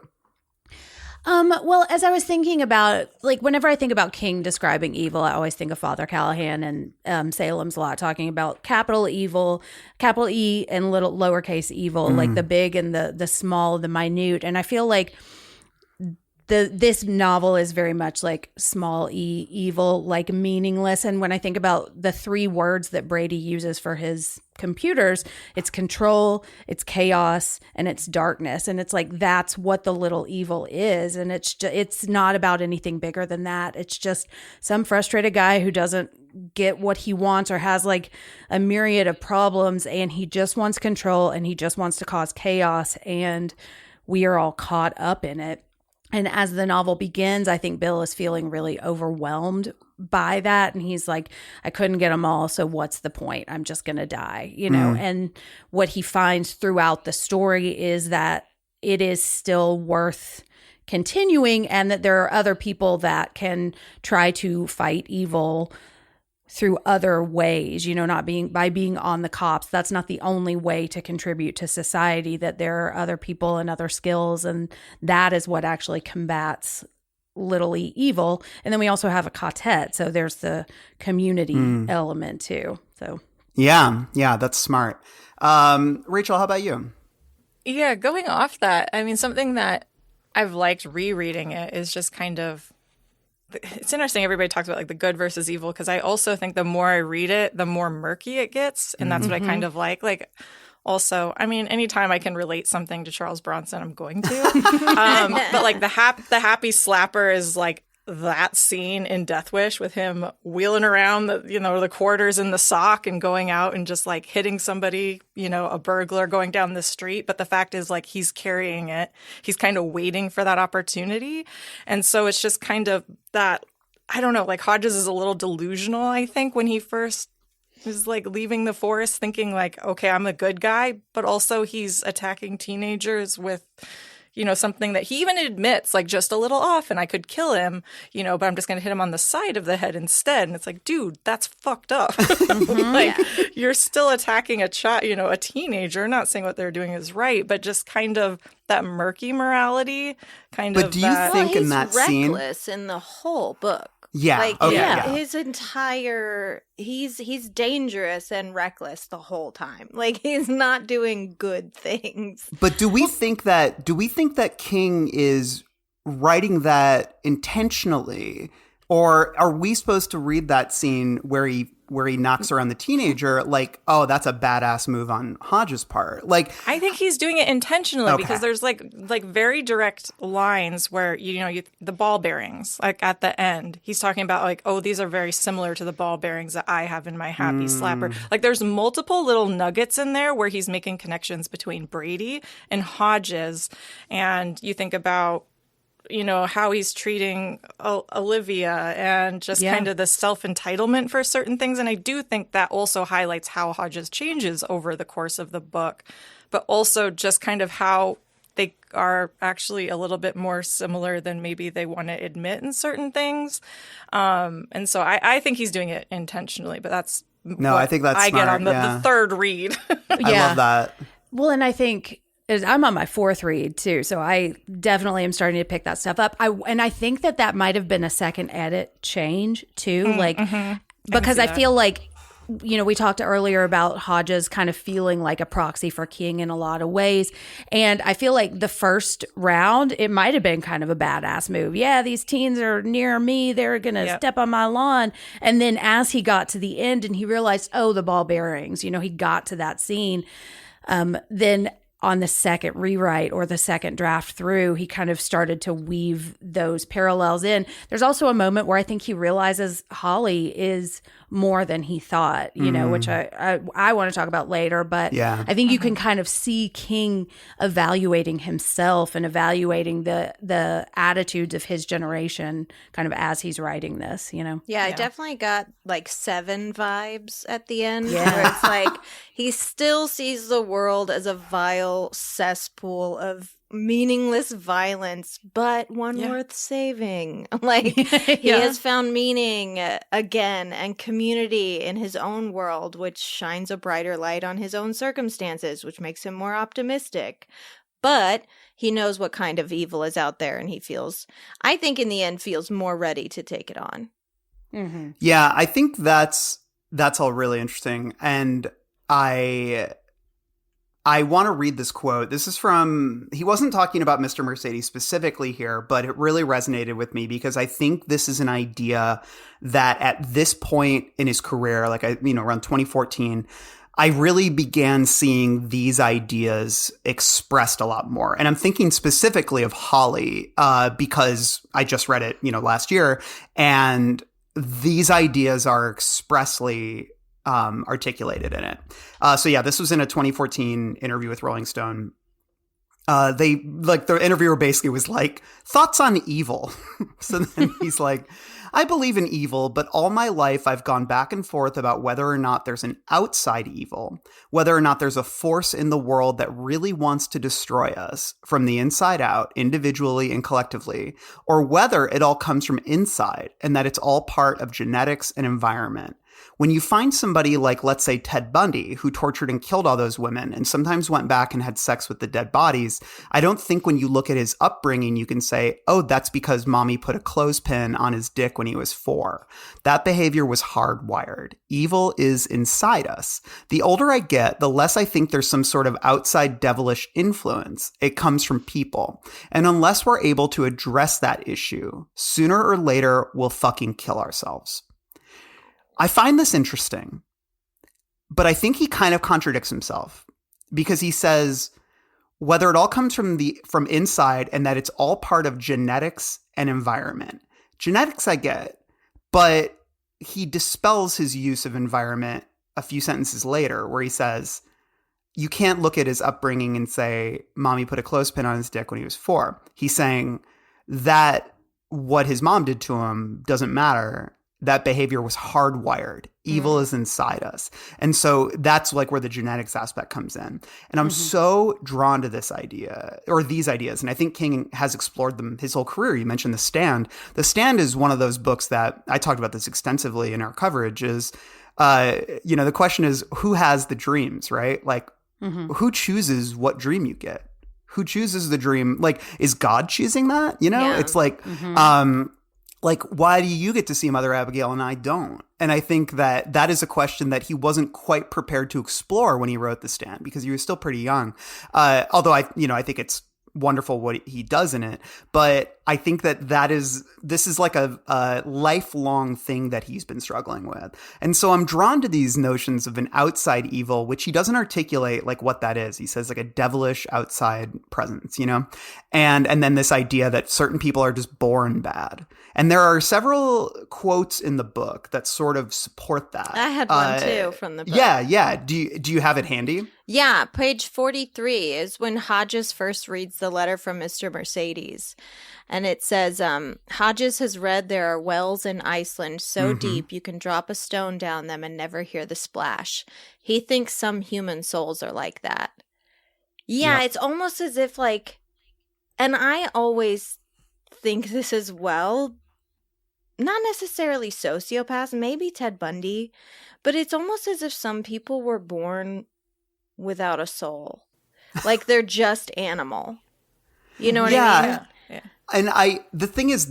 Well, as I was thinking about, like, whenever I think about King describing evil, I always think of Father Callahan and Salem's Lot, talking about capital evil, capital E and little lowercase evil, like the big and the small, the minute. And I feel like this novel is very much like small e evil, like meaningless. And when I think about the three words that Brady uses for his computers, it's control, it's chaos, and it's darkness. And it's like, that's what the little evil is. And it's not about anything bigger than that. It's just some frustrated guy who doesn't get what he wants or has like a myriad of problems, and he just wants control and he just wants to cause chaos, and we are all caught up in it. And as the novel begins, I think Bill is feeling really overwhelmed by that. And he's like, I couldn't get them all, so what's the point? I'm just going to die, you know? And what he finds throughout the story is that it is still worth continuing, and that there are other people that can try to fight evil through other ways, you know, not being by being on the cops. That's not the only way to contribute to society, that there are other people and other skills, and that is what actually combats little e evil. And then we also have a quartet, so there's the community element too. So yeah, that's smart. Rachel, how about you? Yeah, going off that, I mean, something that I've liked rereading it is just kind of, it's interesting. Everybody talks about like the good versus evil, because I also think the more I read it, the more murky it gets. And that's what I kind of like. Like, also, I mean, anytime I can relate something to Charles Bronson, I'm going to. But like the happy slapper is like that scene in Death Wish with him wheeling around the quarters in the sock and going out and just like hitting somebody, you know, a burglar going down the street. But the fact is, like, he's carrying it. He's kind of waiting for that opportunity. And so it's just kind of that, I don't know, like Hodges is a little delusional, I think, when he first was like leaving the forest thinking like, okay, I'm a good guy, but also he's attacking teenagers with, you know, something that he even admits, like, just a little off and I could kill him, you know, but I'm just going to hit him on the side of the head instead. And it's like, dude, that's fucked up. Like, you're still attacking a child, you know, a teenager. Not saying what they're doing is right, but just kind of that murky morality kind of. But do you think in that scene? He's reckless in the whole book. Yeah. Like, okay, his entire, he's dangerous and reckless the whole time. Like, he's not doing good things. But do we think that King is writing that intentionally, or are we supposed to read that scene where he knocks around the teenager like, oh, that's a badass move on Hodges' part? Like, I think he's doing it intentionally because there's like very direct lines where the ball bearings, like at the end, he's talking about like, oh, these are very similar to the ball bearings that I have in my happy slapper. Like, there's multiple little nuggets in there where he's making connections between Brady and Hodges, and you think about, you know, how he's treating Olivia and just kind of the self-entitlement for certain things. And I do think that also highlights how Hodges changes over the course of the book, but also just kind of how they are actually a little bit more similar than maybe they want to admit in certain things. And so I think he's doing it intentionally, but that's I think that's I smart. get on the third read. I love that. Well, and I think I'm on my fourth read too, so I definitely am starting to pick that stuff up. I think that might have been a second edit change too, because I feel like, you know, we talked earlier about Hodges kind of feeling like a proxy for King in a lot of ways, and I feel like the first round it might have been kind of a badass move. Yeah, these teens are near me; they're gonna step on my lawn. And then as he got to the end and he realized, oh, the ball bearings, you know, he got to that scene, then on the second rewrite or the second draft through, he kind of started to weave those parallels in. There's also a moment where I think he realizes Holly is more than he thought, which I want to talk about later. But Yeah. I think you can kind of see King evaluating himself and evaluating the attitudes of his generation kind of as he's writing this, Yeah, I definitely got like Seven vibes at the end, Yeah. where it's like he still sees the world as a vile cesspool of meaningless violence, but one worth saving. Like he has found meaning again and community in his own world, which shines a brighter light on his own circumstances, which makes him more optimistic. But he knows what kind of evil is out there, and he feels, I think in the end, feels more ready to take it on. Mm-hmm. Yeah, I think that's all really interesting. And I want to read this quote. This is from, he wasn't talking about Mr. Mercedes specifically here, but it really resonated with me because I think this is an idea that at this point in his career, like around 2014, I really began seeing these ideas expressed a lot more. And I'm thinking specifically of Holly, because I just read it, last year. And these ideas are expressly articulated in it. So yeah, this was in a 2014 interview with Rolling Stone. The interviewer basically was like, thoughts on evil. So then he's like, I believe in evil, but all my life I've gone back and forth about whether or not there's an outside evil, whether or not there's a force in the world that really wants to destroy us from the inside out, individually and collectively, or whether it all comes from inside and that it's all part of genetics and environment. When you find somebody like, let's say, Ted Bundy, who tortured and killed all those women and sometimes went back and had sex with the dead bodies, I don't think when you look at his upbringing, you can say, oh, that's because mommy put a clothespin on his dick when he was 4. That behavior was hardwired. Evil is inside us. The older I get, the less I think there's some sort of outside devilish influence. It comes from people. And unless we're able to address that issue, sooner or later, we'll fucking kill ourselves. I find this interesting, but I think he kind of contradicts himself because he says whether it all comes from inside and that it's all part of genetics and environment. Genetics I get, but he dispels his use of environment a few sentences later where he says, you can't look at his upbringing and say, mommy put a clothespin on his dick when he was 4. He's saying that what his mom did to him doesn't matter. That behavior was hardwired. Evil is inside us. And so that's like where the genetics aspect comes in. And I'm so drawn to this idea or these ideas. And I think King has explored them his whole career. You mentioned The Stand. The Stand is one of those books that I talked about this extensively in our coverage is, the question is who has the dreams, right? Like who chooses what dream you get? Who chooses the dream? Like, is God choosing that? Yeah. It's like, like, why do you get to see Mother Abigail and I don't? And I think that is a question that he wasn't quite prepared to explore when he wrote The Stand because he was still pretty young. Although I think it's wonderful what he does in it. But I think this is like a lifelong thing that he's been struggling with. And so I'm drawn to these notions of an outside evil, which he doesn't articulate like what that is. He says like a devilish outside presence, and then this idea that certain people are just born bad. And there are several quotes in the book that sort of support that. I had one too from the book. Yeah. Do you have it handy? Yeah, page 43 is when Hodges first reads the letter from Mr. Mercedes. And it says, Hodges has read there are wells in Iceland so deep you can drop a stone down them and never hear the splash. He thinks some human souls are like that. Yeah, it's almost as if like, and I always think this as well, not necessarily sociopaths, maybe Ted Bundy, but it's almost as if some people were born without a soul. Like they're just animal. You know what I mean? Yeah. And the thing is,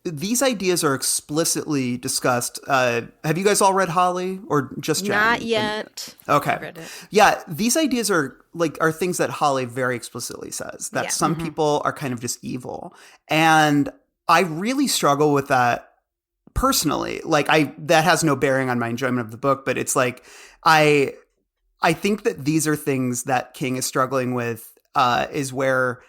these ideas are explicitly discussed. Have you guys all read Holly or just Jen? Not yet. Okay. I read it. Yeah, these ideas are things that Holly very explicitly says that some people are kind of just evil. And I really struggle with that personally. Like that has no bearing on my enjoyment of the book, but it's like I think that these are things that King is struggling with, is where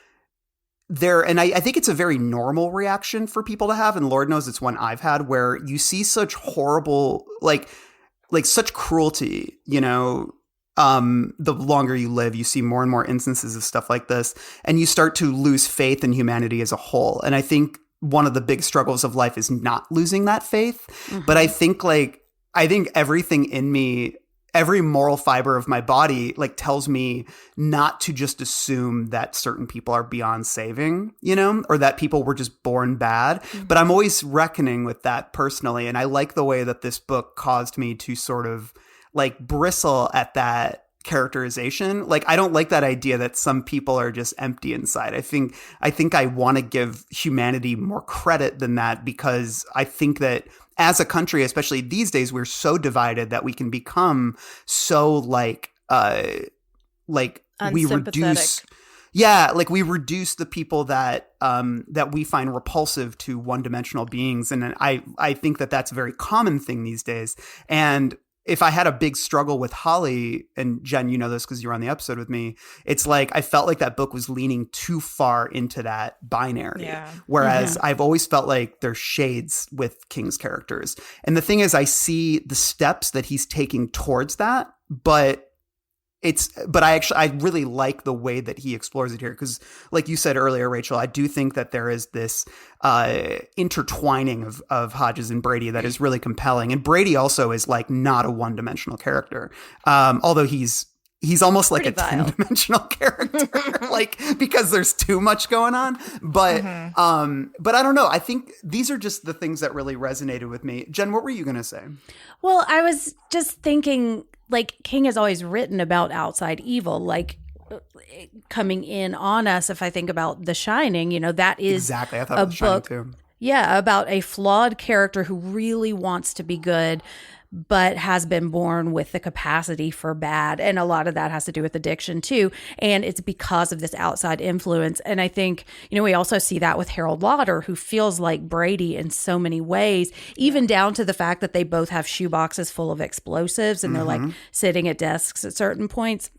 I think it's a very normal reaction for people to have, and Lord knows it's one I've had, where you see such horrible, like such cruelty, the longer you live, you see more and more instances of stuff like this, and you start to lose faith in humanity as a whole. And I think one of the big struggles of life is not losing that faith. Mm-hmm. But I think everything in me, every moral fiber of my body, tells me not to just assume that certain people are beyond saving, or that people were just born bad. Mm-hmm. But I'm always reckoning with that personally. And I like the way that this book caused me to sort of bristle at that characterization. I don't like that idea that some people are just empty inside. I think I want to give humanity more credit than that, because I think that as a country, especially these days, we're so divided that we can become so we reduce. Yeah, we reduce the people that we find repulsive to one-dimensional beings, and I think that that's a very common thing these days. And if I had a big struggle with Holly, and Jen, you know this because you were on the episode with me, it's I felt like that book was leaning too far into that binary. Yeah. Whereas I've always felt like there's shades with King's characters. And the thing is, I see the steps that he's taking towards that, but I really like the way that he explores it here, because like you said earlier, Rachel, I do think that there is this intertwining of Hodges and Brady that is really compelling. And Brady also is not a one-dimensional character, although he's almost like a 10-dimensional character, because there's too much going on. But but I don't know. I think these are just the things that really resonated with me. Jen, what were you going to say? Well, I was just thinking, King has always written about outside evil, coming in on us. If I think about The Shining, that is exactly. I thought about The Shining too. Yeah, about a flawed character who really wants to be good, but has been born with the capacity for bad. And a lot of that has to do with addiction too. And it's because of this outside influence. And I think, we also see that with Harold Lauder, who feels like Brady in so many ways, even down to the fact that they both have shoeboxes full of explosives and they're sitting at desks at certain points.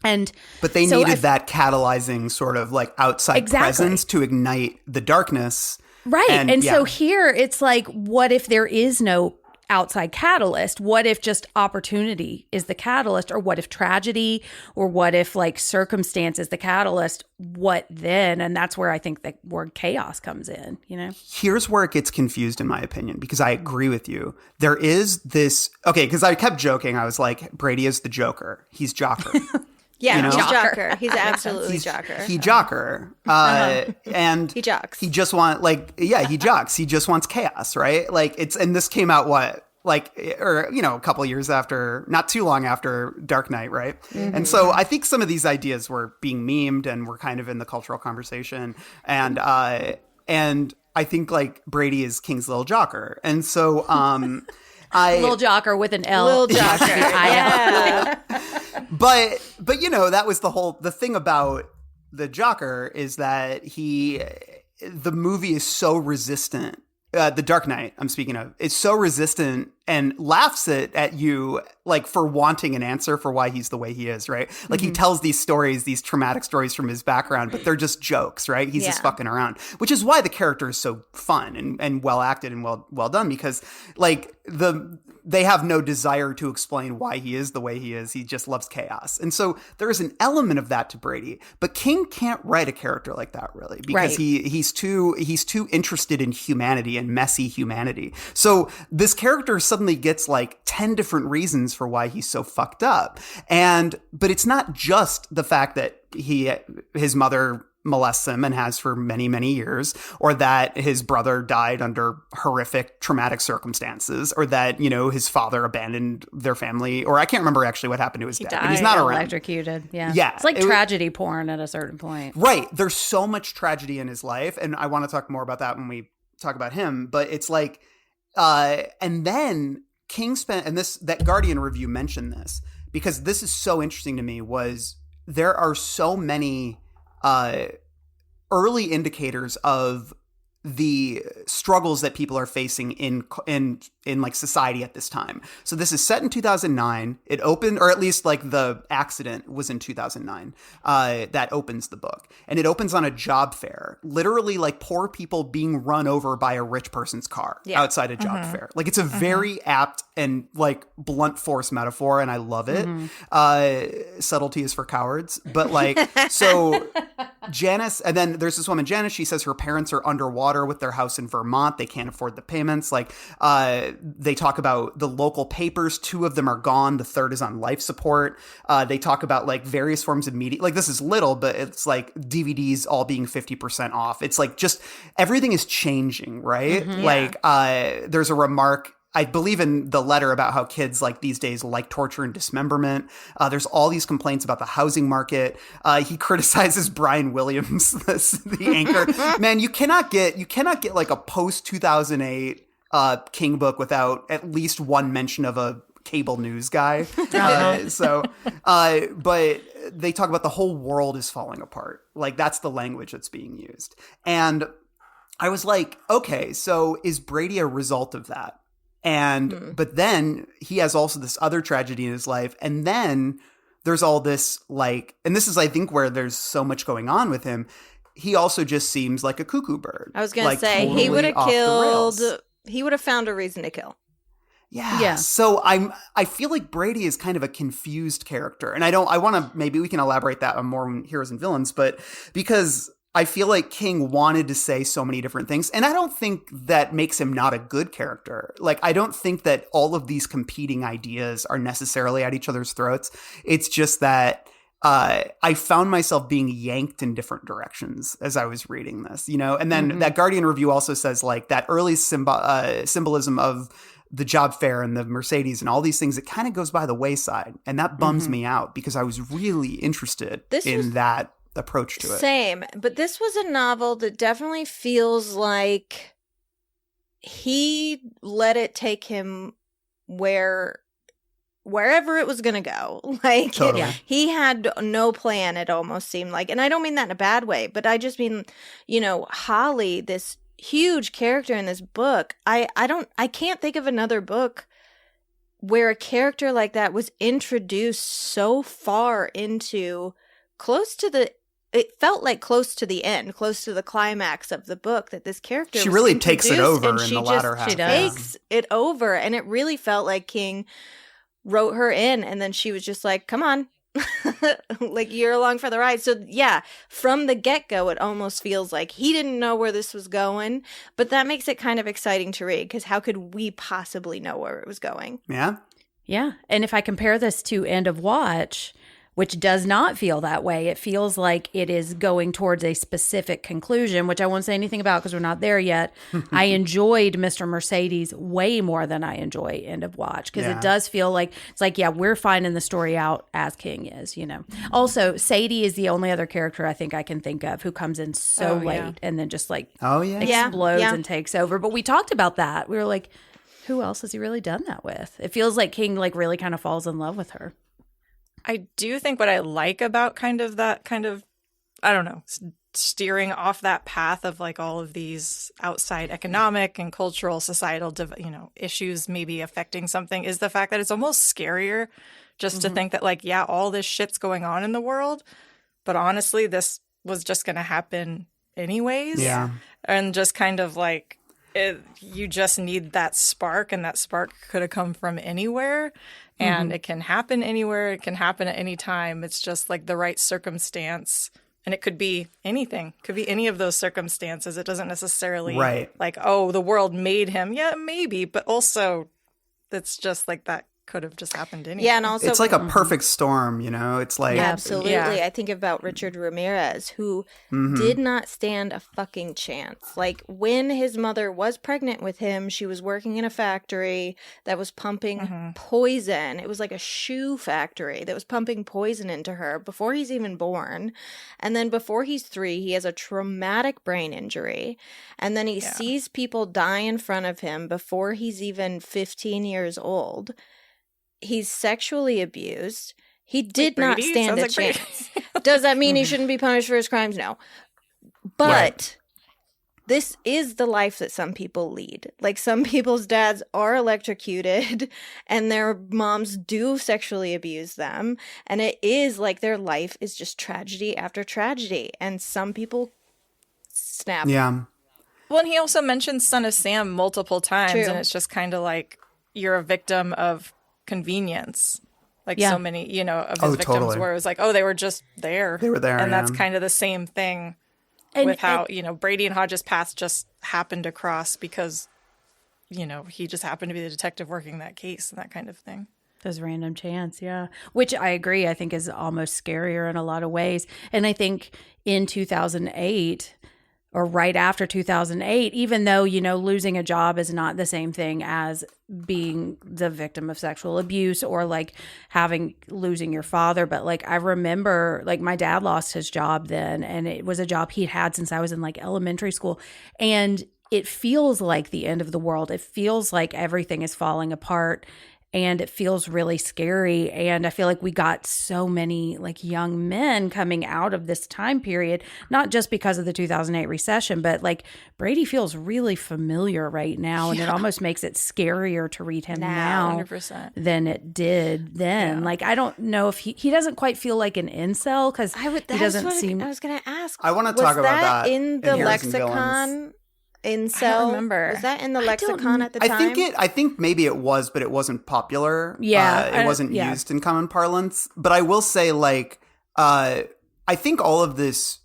But they needed that catalyzing sort of outside presence to ignite the darkness. Right. And so here it's what if there is no outside catalyst? What if just opportunity is the catalyst? Or what if tragedy? Or what if circumstance is the catalyst? What then? And that's where I think the word chaos comes in, Here's where it gets confused, in my opinion, because I agree with you. There is this, because I kept joking. I was like, Brady is the Joker. He's Jocker. Yeah, he's Jocker. He's absolutely Jocker. He Jocker. And he jocks. He just wants he jocks. He just wants chaos, right? And this came out a couple years after, not too long after Dark Knight, right? Mm-hmm. And so I think some of these ideas were being memed and were kind of in the cultural conversation. And I think Brady is King's little Jocker. And so Little Jocker with an L. Little Jocker. Yeah. But that was the thing about the Jocker, is that the movie is so resistant. The Dark Knight, I'm speaking of, is so resistant and laughs at you for wanting an answer for why he's the way he is, right? He tells these stories, these traumatic stories from his background, but they're just jokes, right? He's just fucking around, which is why the character is so fun and well acted and well done, because they have no desire to explain why he is the way he is. He just loves chaos. And so there is an element of that to Brady, but King can't write a character like that, really, because he's too interested in humanity and messy humanity. So this character suddenly gets 10 different reasons for why he's so fucked up. But it's not just the fact that his mother molests him and has for many, many years, or that his brother died under horrific traumatic circumstances, or that, his father abandoned their family, or I can't remember actually what happened to his dad, but he's not around. Electrocuted. Yeah. It's tragedy porn at a certain point. Right. There's so much tragedy in his life. And I want to talk more about that when we talk about him, but it's and then King spent, and that Guardian review mentioned this, because this is so interesting to me, was there are so many early indicators of the struggles that people are facing in in like society at this time. So this is set in 2009. It opened, or at least like the accident was in 2009. That opens the book, and it opens on a job fair. Literally, like poor people being run over by a rich person's car outside a job fair. Like it's a very apt and like blunt force metaphor, and I love it. Subtlety is for cowards, but like so. Janice, and then there's this woman, Janice, she says her parents are underwater with their house in Vermont. They can't afford the payments. Like, they talk about the local papers. 2 of them are gone. The 3rd is on life support. They talk about like various forms of media. Like this is little, but it's like DVDs all being 50% off. It's like just everything is changing, right? Like, there's a remark, I believe in the letter, about how kids like these days like torture and dismemberment. There's all these complaints about the housing market. He criticizes Brian Williams, the anchor. Man, you cannot get like a post 2008 King book without at least one mention of a cable news guy. But they talk about the whole world is falling apart. Like that's the language that's being used. And I was like, okay, so is Brady a result of that? And but then he has also this other tragedy in his life, and then there's all this like, and this is I think where there's so much going on with him. He also just seems like a cuckoo bird. I was gonna like, say totally he would have killed. rails. He would have found a reason to kill. Yeah. So I feel like Brady is kind of a confused character, and I want to, maybe we can elaborate that on more in Heroes and Villains, but because I feel like King wanted to say so many different things, and I don't think that makes him not a good character. Like, I don't think that all of these competing ideas are necessarily at each other's throats. It's just that I found myself being yanked in different directions as I was reading this, you know? And then that Guardian review also says, like, that early symbolism of the job fair and the Mercedes and all these things, it kind of goes by the wayside. And that bums me out because I was really interested in that approach to it. Same, but this was a novel that definitely feels like he let it take him wherever it was going to go. Like Totally. he had no plan, it almost seemed like. And I don't mean that in a bad way, but I just mean, you know, Holly, this huge character in this book. I can't think of another book where a character like that was introduced so far into it felt like close to the end, close to the climax of the book, that this character she was really takes it over in the latter half. She takes it over, and it really felt like King wrote her in, and then she was just like, come on. Like, you're along for the ride. So yeah, from the get-go, it almost feels like he didn't know where this was going, but that makes it kind of exciting to read, because how could we possibly know where it was going? Yeah. And if I compare this to End of Watch, which does not feel that way. It feels like it is going towards a specific conclusion, which I won't say anything about because we're not there yet. I enjoyed Mr. Mercedes way more than I enjoy End of Watch, because it does feel like, it's like, yeah, we're finding the story out as King is, you know. Also, Sadie is the only other character I think I can think of who comes in so late and then just like explodes and takes over. But we talked about that. We were like, who else has he really done that with? It feels like King like really kind of falls in love with her. I do think what I like about kind of that kind of, I don't know, steering off that path of like all of these outside economic and cultural, societal, issues maybe affecting something, is the fact that it's almost scarier just to think that like, yeah, all this shit's going on in the world, but honestly, this was just going to happen anyways. Yeah. And just kind of like, you just need that spark, and that spark could have come from anywhere. And it can happen anywhere. It can happen at any time. It's just like the right circumstance. And it could be anything. It could be any of those circumstances. It doesn't necessarily like, oh, the world made him. Yeah, maybe. But also, it's just like that could have just happened anyway. Yeah, and also it's like a perfect storm, you know? It's like... Absolutely. Yeah. I think about Richard Ramirez, who did not stand a fucking chance. Like, when his mother was pregnant with him, she was working in a factory that was pumping poison. It was like a shoe factory that was pumping poison into her before he's even born. And then before he's 3, he has a traumatic brain injury. And then he sees people die in front of him before he's even 15 years old. He's sexually abused. He did not stand a chance. Does that mean he shouldn't be punished for his crimes? No. But this is the life that some people lead. Like, some people's dads are electrocuted and their moms do sexually abuse them. And it is like their life is just tragedy after tragedy. And some people snap. Yeah. Well, and he also mentions Son of Sam multiple times, True. and it's just kind of like you're a victim of convenience. Like so many, of his victims totally. where it was like, oh, they were just there. They were there, And that's yeah. kind of the same thing with how, Brady and Hodges' paths just happened to cross because, he just happened to be the detective working that case and that kind of thing. Those random chance, yeah. Which I agree, I think is almost scarier in a lot of ways. And I think in 2008 or right after 2008, even though, losing a job is not the same thing as being the victim of sexual abuse or like losing your father. But like, I remember like my dad lost his job then, and it was a job he'd had since I was in like elementary school. And it feels like the end of the world. It feels like everything is falling apart. And it feels really scary. And I feel like we got so many like young men coming out of this time period, not just because of the 2008 recession, but like Brady feels really familiar right now. And it almost makes it scarier to read him now 100%. than it did then. Yeah. Like, I don't know if he doesn't quite feel like an incel because he doesn't seem. I was going to ask. I want to talk about that in the Heroes and Villains. lexicon. Incel. I don't remember. Was that in the lexicon at the time? I think maybe it was, but it wasn't popular. Yeah. It wasn't used in common parlance. But I will say, like, I think all of this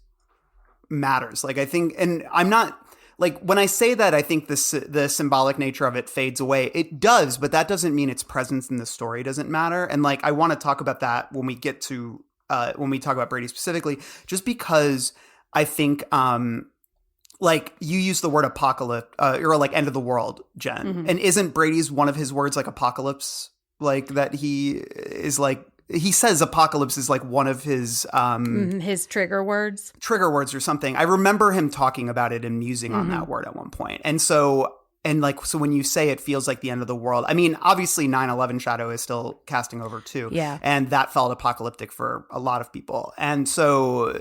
matters. Like, I think, and I'm not, like, when I say that, I think the symbolic nature of it fades away. It does, but that doesn't mean its presence in the story doesn't matter. And, like, I want to talk about that when we get to, when we talk about Brady specifically, just because I think, like, you use the word apocalypse, or like end of the world, Jen. Mm-hmm. And isn't Brady's one of his words like apocalypse? Like that he is like, he says apocalypse is like one of his his trigger words or something. I remember him talking about it and musing on that word at one point. And so when you say it feels like the end of the world, I mean, obviously 9/11 shadow is still casting over too. Yeah. And that felt apocalyptic for a lot of people. And so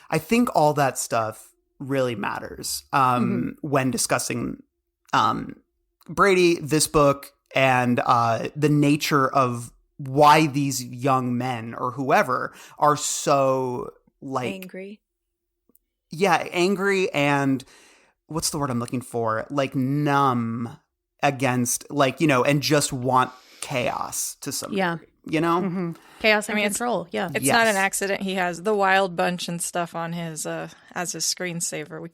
I think all that stuff really matters when discussing Brady, this book, and the nature of why these young men or whoever are so like angry. Yeah, angry and what's the word I'm looking for? Like numb against like, and just want chaos to some degree, chaos and control. It's not an accident he has the Wild Bunch and stuff on his as his screensaver.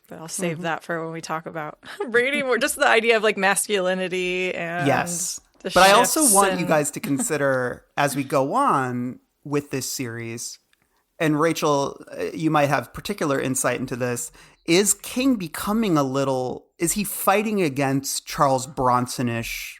But I'll save that for when we talk about Brady. More just the idea of like masculinity and But I also want you guys to consider as we go on with this series, and Rachel, you might have particular insight into this. Is King becoming is he fighting against Charles Bronson-ish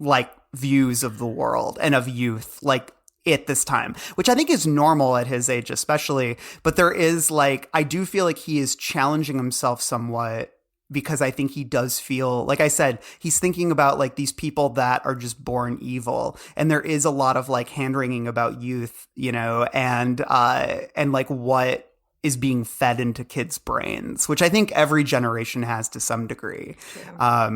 like views of the world and of youth like at this time, which I think is normal at his age especially, but there is like, I do feel like he is challenging himself somewhat because I think he does feel, like I said, he's thinking about like these people that are just born evil, and there is a lot of like hand-wringing about youth, and like what is being fed into kids' brains, which I think every generation has to some degree. But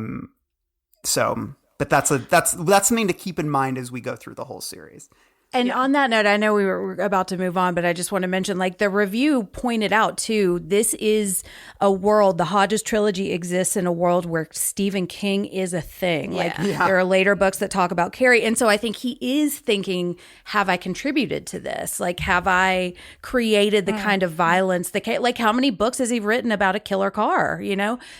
that's something to keep in mind as we go through the whole series. And on that note, I know we were about to move on, but I just want to mention, like the review pointed out too, this is a world, the Hodges trilogy exists in a world where Stephen King is a thing. There are later books that talk about Carrie. And so I think he is thinking, have I contributed to this? Like, have I created the kind of violence like how many books has he written about a killer car,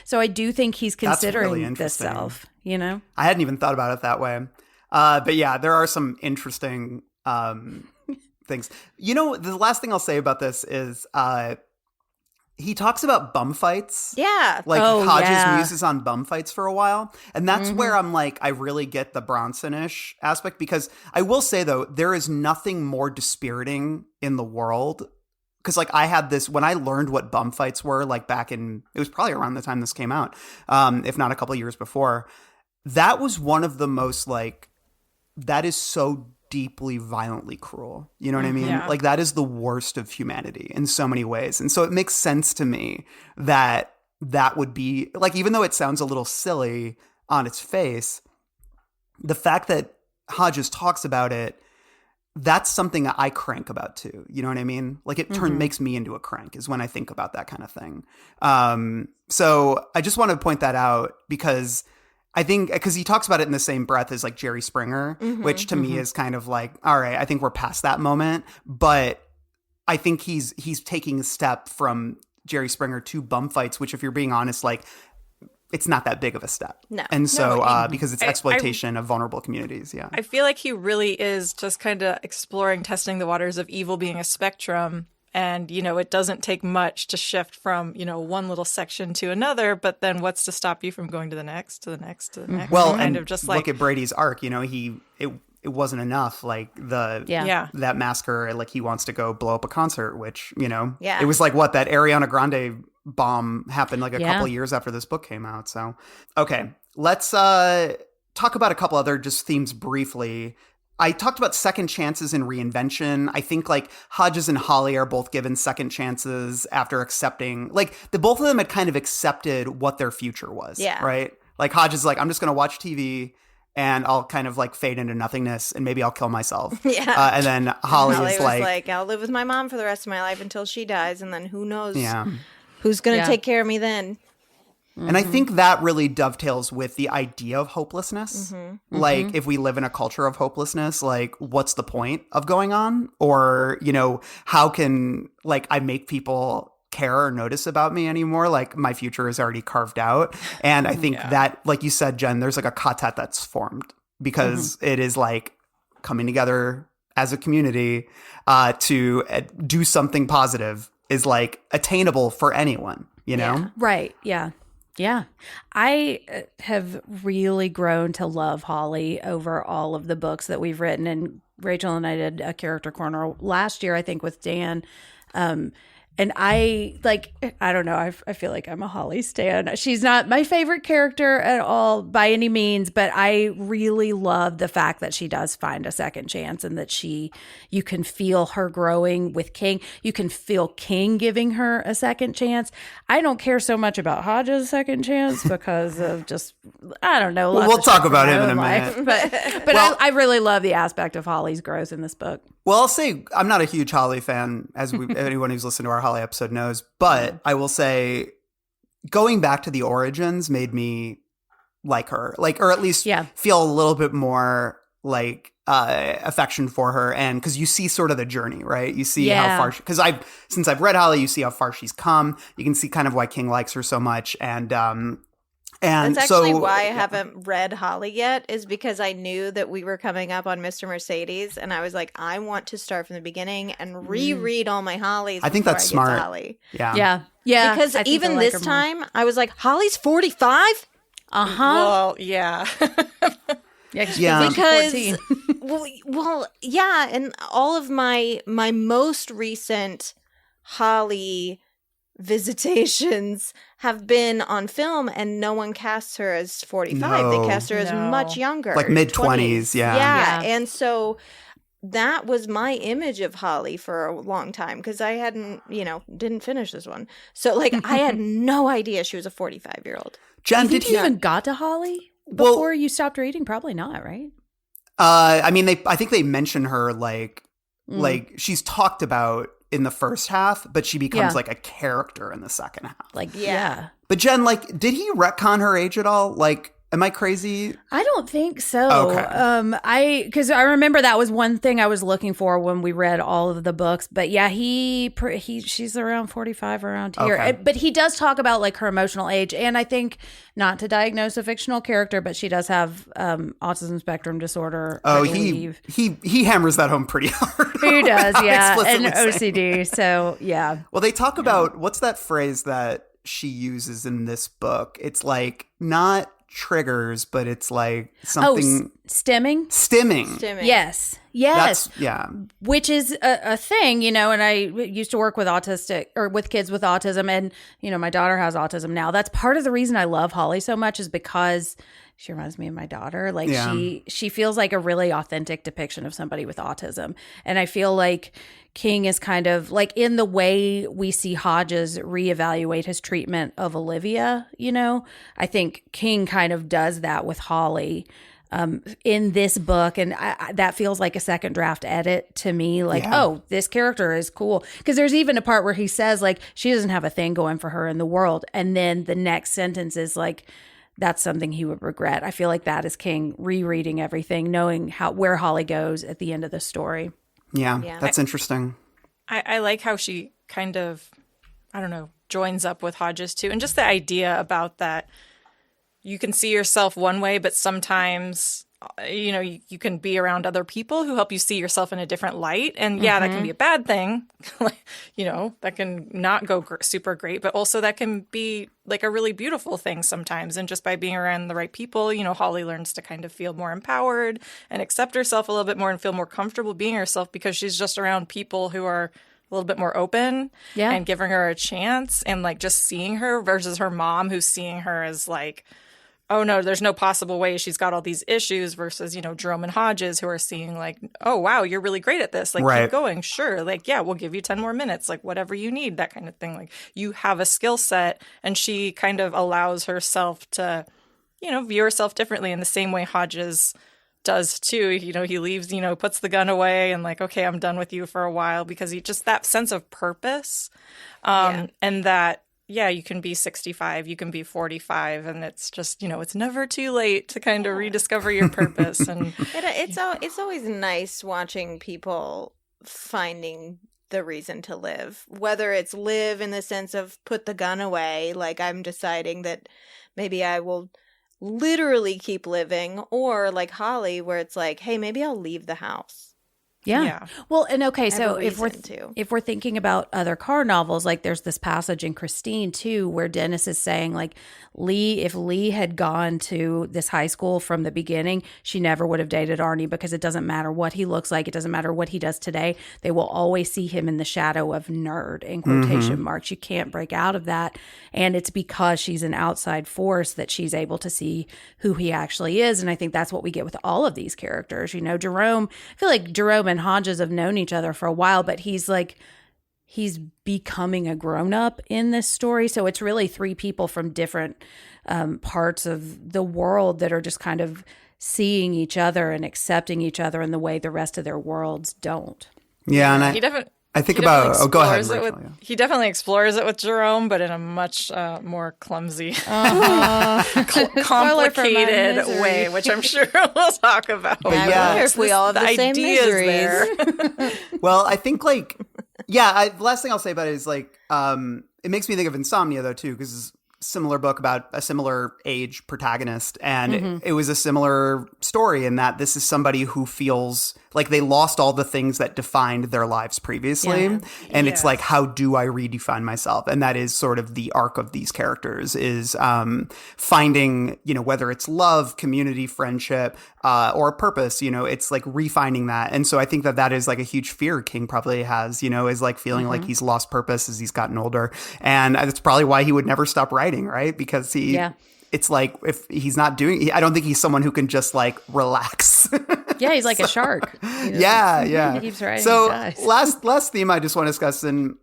So I do think he's considering really this self, I hadn't even thought about it that way. But yeah, there are some interesting things. The last thing I'll say about this is he talks about bum fights. Yeah. Like Hodges muses on bum fights for a while. And that's where I'm like, I really get the Bronson-ish aspect, because I will say though, there is nothing more dispiriting in the world. Because like I had this, when I learned what bum fights were, like back in, it was probably around the time this came out, if not a couple of years before, that was one of the most like, that is so deeply violently cruel. You know what I mean? Yeah. Like that is the worst of humanity in so many ways. And so it makes sense to me that that would be like, even though it sounds a little silly on its face, the fact that Hodges talks about it, that's something that I crank about too. You know what I mean? Like it makes me into a crank is when I think about that kind of thing. So I just want to point that out because I think, because he talks about it in the same breath as like Jerry Springer, which to me is kind of like, all right, I think we're past that moment. But I think he's taking a step from Jerry Springer to bum fights, which if you're being honest, like it's not that big of a step. No. And so because it's exploitation of vulnerable communities. Yeah. I feel like he really is just kind of exploring, testing the waters of evil being a spectrum. And, you know, it doesn't take much to shift from, you know, one little section to another. But then what's to stop you from going to the next, to the next, to the next? Well, kind and of just like, look at Brady's arc. You know, it wasn't enough. Like that massacre, like he wants to go blow up a concert, which, you know, it was like what, that Ariana Grande bomb happened like a couple years after this book came out. So, okay, let's talk about a couple other just themes briefly. I talked about second chances and reinvention. I think like Hodges and Holly are both given second chances after accepting, like the both of them had kind of accepted what their future was. Yeah. Right. Like Hodges is like, I'm just going to watch TV and I'll kind of like fade into nothingness and maybe I'll kill myself. Yeah. And then Holly is was like, I'll live with my mom for the rest of my life until she dies. And then who knows who's going to take care of me then. And I think that really dovetails with the idea of hopelessness. Like, if we live in a culture of hopelessness, like, what's the point of going on? Or, you know, how can, like, I make people care or notice about me anymore? Like, my future is already carved out. And I think that, like you said, Jen, there's like a katet that's formed because it is like coming together as a community to do something positive is like attainable for anyone, you know? Yeah. Right. Yeah. Yeah. I have really grown to love Holly over all of the books that we've written. And Rachel and I did a character corner last year, I think, with Dan. And I don't know. I feel like I'm a Holly stan. She's not my favorite character at all by any means, but I really love the fact that she does find a second chance and that you can feel her growing with King. You can feel King giving her a second chance. I don't care so much about Hodges' second chance because of just, I don't know. We'll talk about him in a minute. But well, I really love the aspect of Holly's growth in this book. Well, I'll say I'm not a huge Holly fan, as anyone who's listened to our Holly episode knows, but I will say going back to the origins made me like her, like, or at least feel a little bit more like affection for her. And because you see sort of the journey, right? You see how far, because since I've read Holly, you see how far she's come. You can see kind of why King likes her so much. And that's actually why I haven't read Holly yet, is because I knew that we were coming up on Mr. Mercedes, and I was like, I want to start from the beginning and reread all my Hollies. I think that's smart. Holly. Yeah. Because even this time, I was like, Holly's 45? Well, yeah. Because well, yeah, and all of my most recent Holly visitations have been on film, and no one casts her as 45. No. They cast her as much younger, like mid-20s. Yeah, and so that was my image of Holly for a long time, because I didn't finish this one, so like I had no idea she was a 45-year-old. Jen, did you even got to Holly before you stopped reading? Probably not, right? I mean, I think they mention her like she's talked about in the first half, but she becomes like a character in the second half. Like, yeah. But Jen, like, did he retcon her age at all? Like, am I crazy? I don't think so. Okay. Because I remember that was one thing I was looking for when we read all of the books. But yeah, she's around 45 around here. Okay. But he does talk about like her emotional age, and I think not to diagnose a fictional character, but she does have autism spectrum disorder. Oh, he hammers that home pretty hard. He does, yeah, and Explicitly OCD. So yeah. Well, they talk about what's that phrase that she uses in this book? It's like not triggers, but it's like something stimming. Yes. That's, Which is a thing, you know, and I used to work with with kids with autism, and, you know, my daughter has autism now. That's part of the reason I love Holly so much, is because she reminds me of my daughter. Like Yeah. she feels like a really authentic depiction of somebody with autism. And I feel like King is kind of like in the way we see Hodges reevaluate his treatment of Olivia, you know, I think King kind of does that with Holly in this book. And that feels like a second draft edit to me. Like, oh, this character is cool. Because there's even a part where he says like, she doesn't have a thing going for her in the world. And then the next sentence is like, that's something he would regret. I feel like that is King rereading everything, knowing where Holly goes at the end of the story. Yeah. That's interesting. I like how she kind of, I don't know, joins up with Hodges too. And just the idea about that you can see yourself one way, but sometimes, you know, you can be around other people who help you see yourself in a different light. And yeah, that can be a bad thing. You know, that can not go super great, but also that can be like a really beautiful thing sometimes. And just by being around the right people, you know, Holly learns to kind of feel more empowered and accept herself a little bit more and feel more comfortable being herself because she's just around people who are a little bit more open and giving her a chance, and like just seeing her versus her mom who's seeing her as like, oh no, there's no possible way she's got all these issues, versus, you know, Jerome and Hodges who are seeing like, oh wow, you're really great at this. Like keep going. Sure. Like, yeah, we'll give you 10 more minutes, like whatever you need, that kind of thing. Like you have a skill set, and she kind of allows herself to, you know, view herself differently in the same way Hodges does too. You know, he leaves, you know, puts the gun away and like, okay, I'm done with you for a while, because he just that sense of purpose and that, yeah, you can be 65, you can be 45, and it's just, you know, it's never too late to kind of rediscover your purpose. And it's always nice watching people finding the reason to live, whether it's live in the sense of put the gun away, like I'm deciding that maybe I will literally keep living, or like Holly, where it's like, hey, maybe I'll leave the house. Yeah. Well, and okay, so if we're thinking about other Carr novels, like there's this passage in Christine too, where Dennis is saying like if Lee had gone to this high school from the beginning, she never would have dated Arnie, because it doesn't matter what he looks like. It doesn't matter what he does today. They will always see him in the shadow of nerd in quotation marks. You can't break out of that. And it's because she's an outside force that she's able to see who he actually is. And I think that's what we get with all of these characters. You know, Jerome, I feel like Jerome and Hodges have known each other for a while, but he's becoming a grown-up in this story. So it's really three people from different parts of the world that are just kind of seeing each other and accepting each other in the way the rest of their worlds don't. Yeah, and I think about. Oh, go ahead. Rachel, He definitely explores it with Jerome, but in a much more clumsy, complicated way, which I'm sure we'll talk about. But I wonder if we all have the same miseries. There. Well, I think like, the last thing I'll say about it is like, it makes me think of Insomnia though too, because it's a similar book about a similar age protagonist, and it was a similar story in that this is somebody who feels like they lost all the things that defined their lives previously. Yeah. And it's like, how do I redefine myself? And that is sort of the arc of these characters is finding, you know, whether it's love, community, friendship, or a purpose, you know, it's like refining that. And so I think that is like a huge fear King probably has, you know, is like feeling like he's lost purpose as he's gotten older. And that's probably why he would never stop writing, right? Because it's like if he's not doing, I don't think he's someone who can just like relax. Yeah, he's like a shark. He keeps writing. So last theme I just want to discuss, and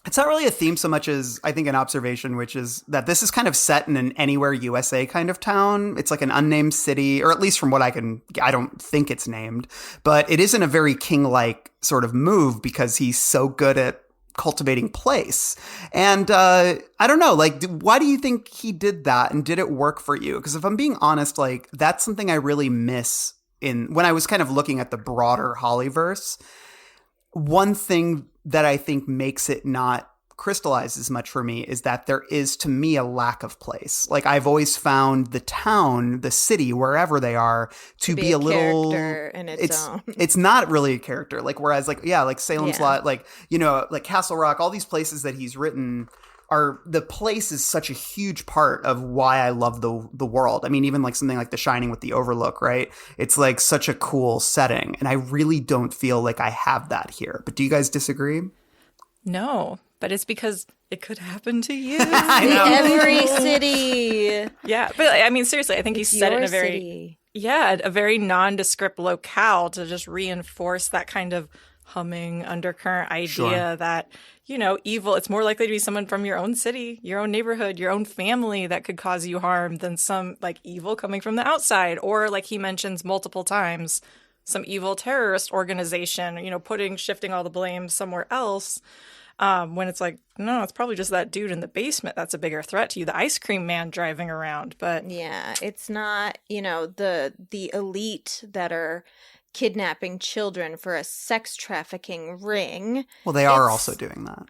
it's not really a theme so much as I think an observation, which is that this is kind of set in an Anywhere USA kind of town. It's like an unnamed city, or at least from what I don't think it's named, but it isn't a very King-like sort of move because he's so good at cultivating place. And I don't know, like, why do you think he did that? And did it work for you? Because if I'm being honest, like, that's something I really miss when I was kind of looking at the broader Hollyverse. One thing that I think makes it not crystallize as much for me is that there is, to me, a lack of place. Like, I've always found the town, the city, wherever they are, to be a little character in its own. It's not really a character. Like, whereas, like, like Salem's Lot, like, you know, like Castle Rock, all these places that he's written the place is such a huge part of why I love the world. I mean, even like something like The Shining with the Overlook, right? It's like such a cool setting. And I really don't feel like I have that here. But do you guys disagree? No, but it's because it could happen to you. I know. Every city. Yeah, but I mean, seriously, I think he said it in a very city. a very nondescript locale to just reinforce that kind of humming undercurrent idea that, you know, evil, it's more likely to be someone from your own city, your own neighborhood, your own family that could cause you harm than some like evil coming from the outside. Or like he mentions multiple times, some evil terrorist organization, you know, shifting all the blame somewhere else. When it's like, no, it's probably just that dude in the basement that's a bigger threat to you, the ice cream man driving around. But yeah, it's not, you know, the elite that are kidnapping children for a sex trafficking ring. Well, they are also doing that.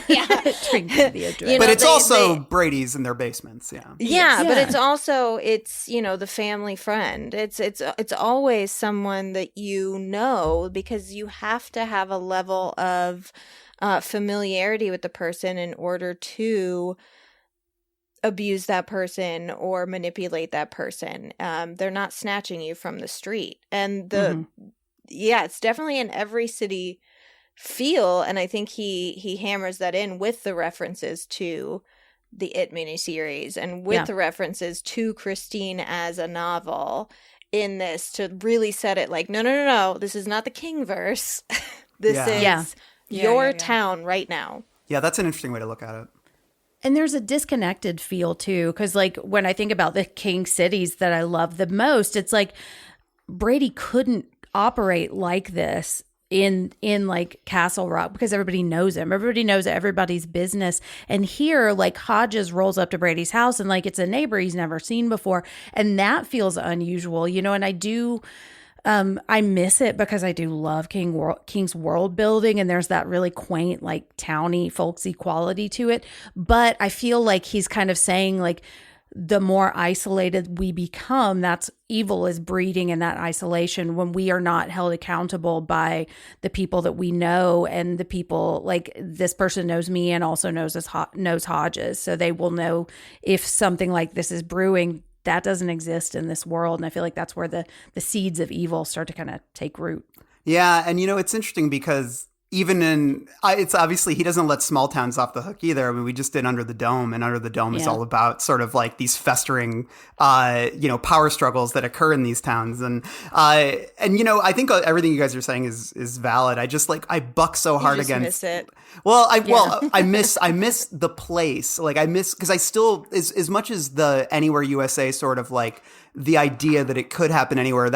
You But know, it's also Brady's in their basements, yeah. Yeah, but it's also, it's, you know, the family friend. It's always someone that you know, because you have to have a level of familiarity with the person in order to abuse that person or manipulate that person. They're not snatching you from the street. And it's definitely in every city feel. And I think he hammers that in with the references to the It miniseries and with the references to Christine as a novel in this to really set it like, no, this is not the King verse. This is your town right now. Yeah, that's an interesting way to look at it. And there's a disconnected feel too, because like when I think about the King cities that I love the most, it's like Brady couldn't operate like this in like Castle Rock because everybody knows him. Everybody knows everybody's business. And here, like Hodges rolls up to Brady's house and like it's a neighbor he's never seen before, and that feels unusual, you know. And I do. I miss it because I do love King's world building, and there's that really quaint, like towny, folksy quality to it. But I feel like he's kind of saying like the more isolated we become, that's evil is breeding in that isolation when we are not held accountable by the people that we know, and the people like this person knows me and also knows Hodges, so they will know if something like this is brewing. That doesn't exist in this world. And I feel like that's where the seeds of evil start to kind of take root. Yeah. And, you know, it's interesting because even it's obviously he doesn't let small towns off the hook either. I mean, we just did Under the Dome, and Under the Dome is all about sort of like these festering, power struggles that occur in these towns. And, you know, I think everything you guys are saying is valid. I just I buck so hard against miss it. Well, I miss the place. Like because I still, as much as the Anywhere USA sort of like the idea that it could happen anywhere,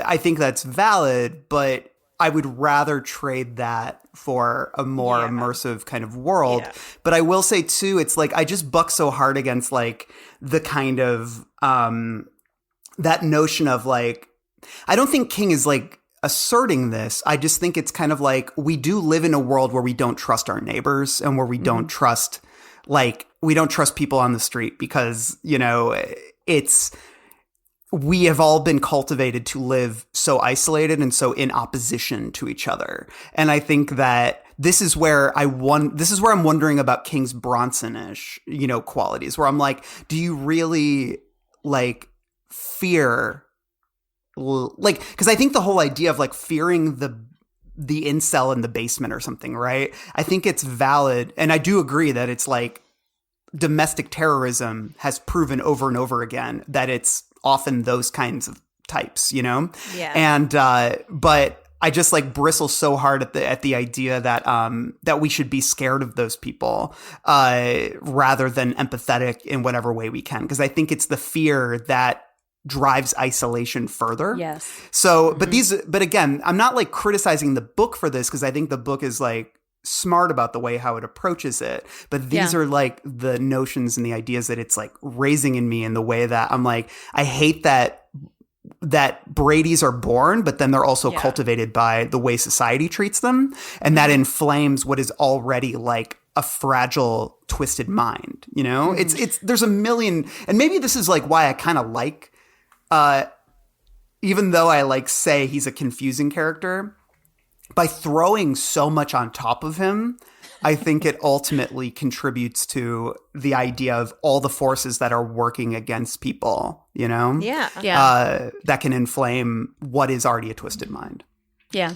I think that's valid, but I would rather trade that for a more immersive kind of world. Yeah. But I will say too, it's like I just buck so hard against like the kind of that notion of like, I don't think King is like asserting this. I just think it's kind of like we do live in a world where we don't trust our neighbors and where we don't trust people on the street because, you know, we have all been cultivated to live so isolated and so in opposition to each other. And I think that this is where I'm wondering about King's Bronson-ish, you know, qualities where I'm like, do you really like fear, like, because I think the whole idea of like fearing the incel in the basement or something, right? I think it's valid. And I do agree that it's like domestic terrorism has proven over and over again that it's often those kinds of types, you know? Yeah. And, but I just like bristle so hard at the idea that we should be scared of those people, rather than empathetic in whatever way we can. Cause I think it's the fear that drives isolation further. Yes. So, but again, I'm not like criticizing the book for this. Cause I think the book is like smart about the way how it approaches it, but these are like the notions and the ideas that it's like raising in me in the way that I'm like, I hate that Brady's are born, but then they're also cultivated by the way society treats them, and that inflames what is already like a fragile, twisted mind. You know, it's there's a million, and maybe this is like why I kind of like, even though I like say he's a confusing character. By throwing so much on top of him, I think it ultimately contributes to the idea of all the forces that are working against people, you know? Yeah. That can inflame what is already a twisted mind. Yeah.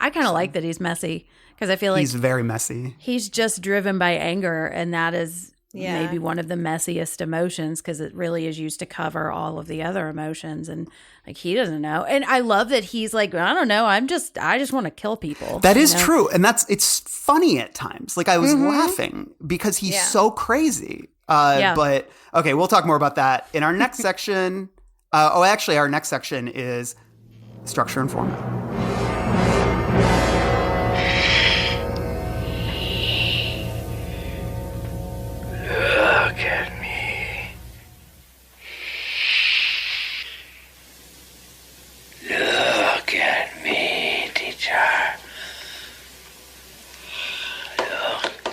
I kind of like that he's messy because I feel like he's very messy. He's just driven by anger, and that is Yeah. maybe one of the messiest emotions because it really is used to cover all of the other emotions. And like he doesn't know. And I love that he's like, I don't know. I just want to kill people. That you is know? true. And it's funny at times. Like I was laughing because he's so crazy. But okay, we'll talk more about that in our next section. Actually, our next section is structure and format. Look at me. Look at me, teacher.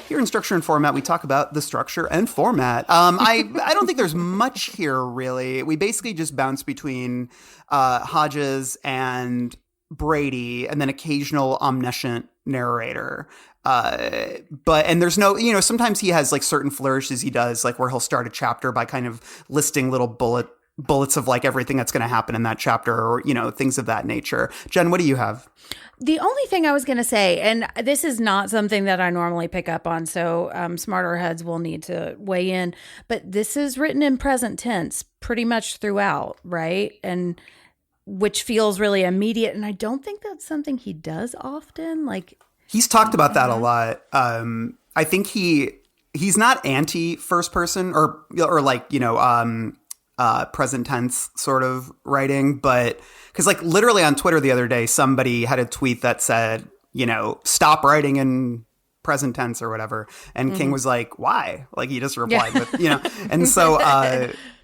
Here in structure and format, we talk about the structure and format. I don't think there's much here, really. We basically just bounce between Hodges and Brady and then occasional omniscient narrator. And there's no, sometimes he has like certain flourishes he does, like where he'll start a chapter by kind of listing little bullets of like everything that's going to happen in that chapter or, things of that nature. Jen, what do you have? The only thing I was going to say, and this is not something that I normally pick up on, so smarter heads will need to weigh in, but this is written in present tense pretty much throughout, right? And which feels really immediate. And I don't think that's something he does often. Like he's talked about that a lot. I think he's not anti first person or like, present tense sort of writing, but because like literally on Twitter the other day, somebody had a tweet that said, stop writing in present tense or whatever. And King was like, why? Like he just replied with, and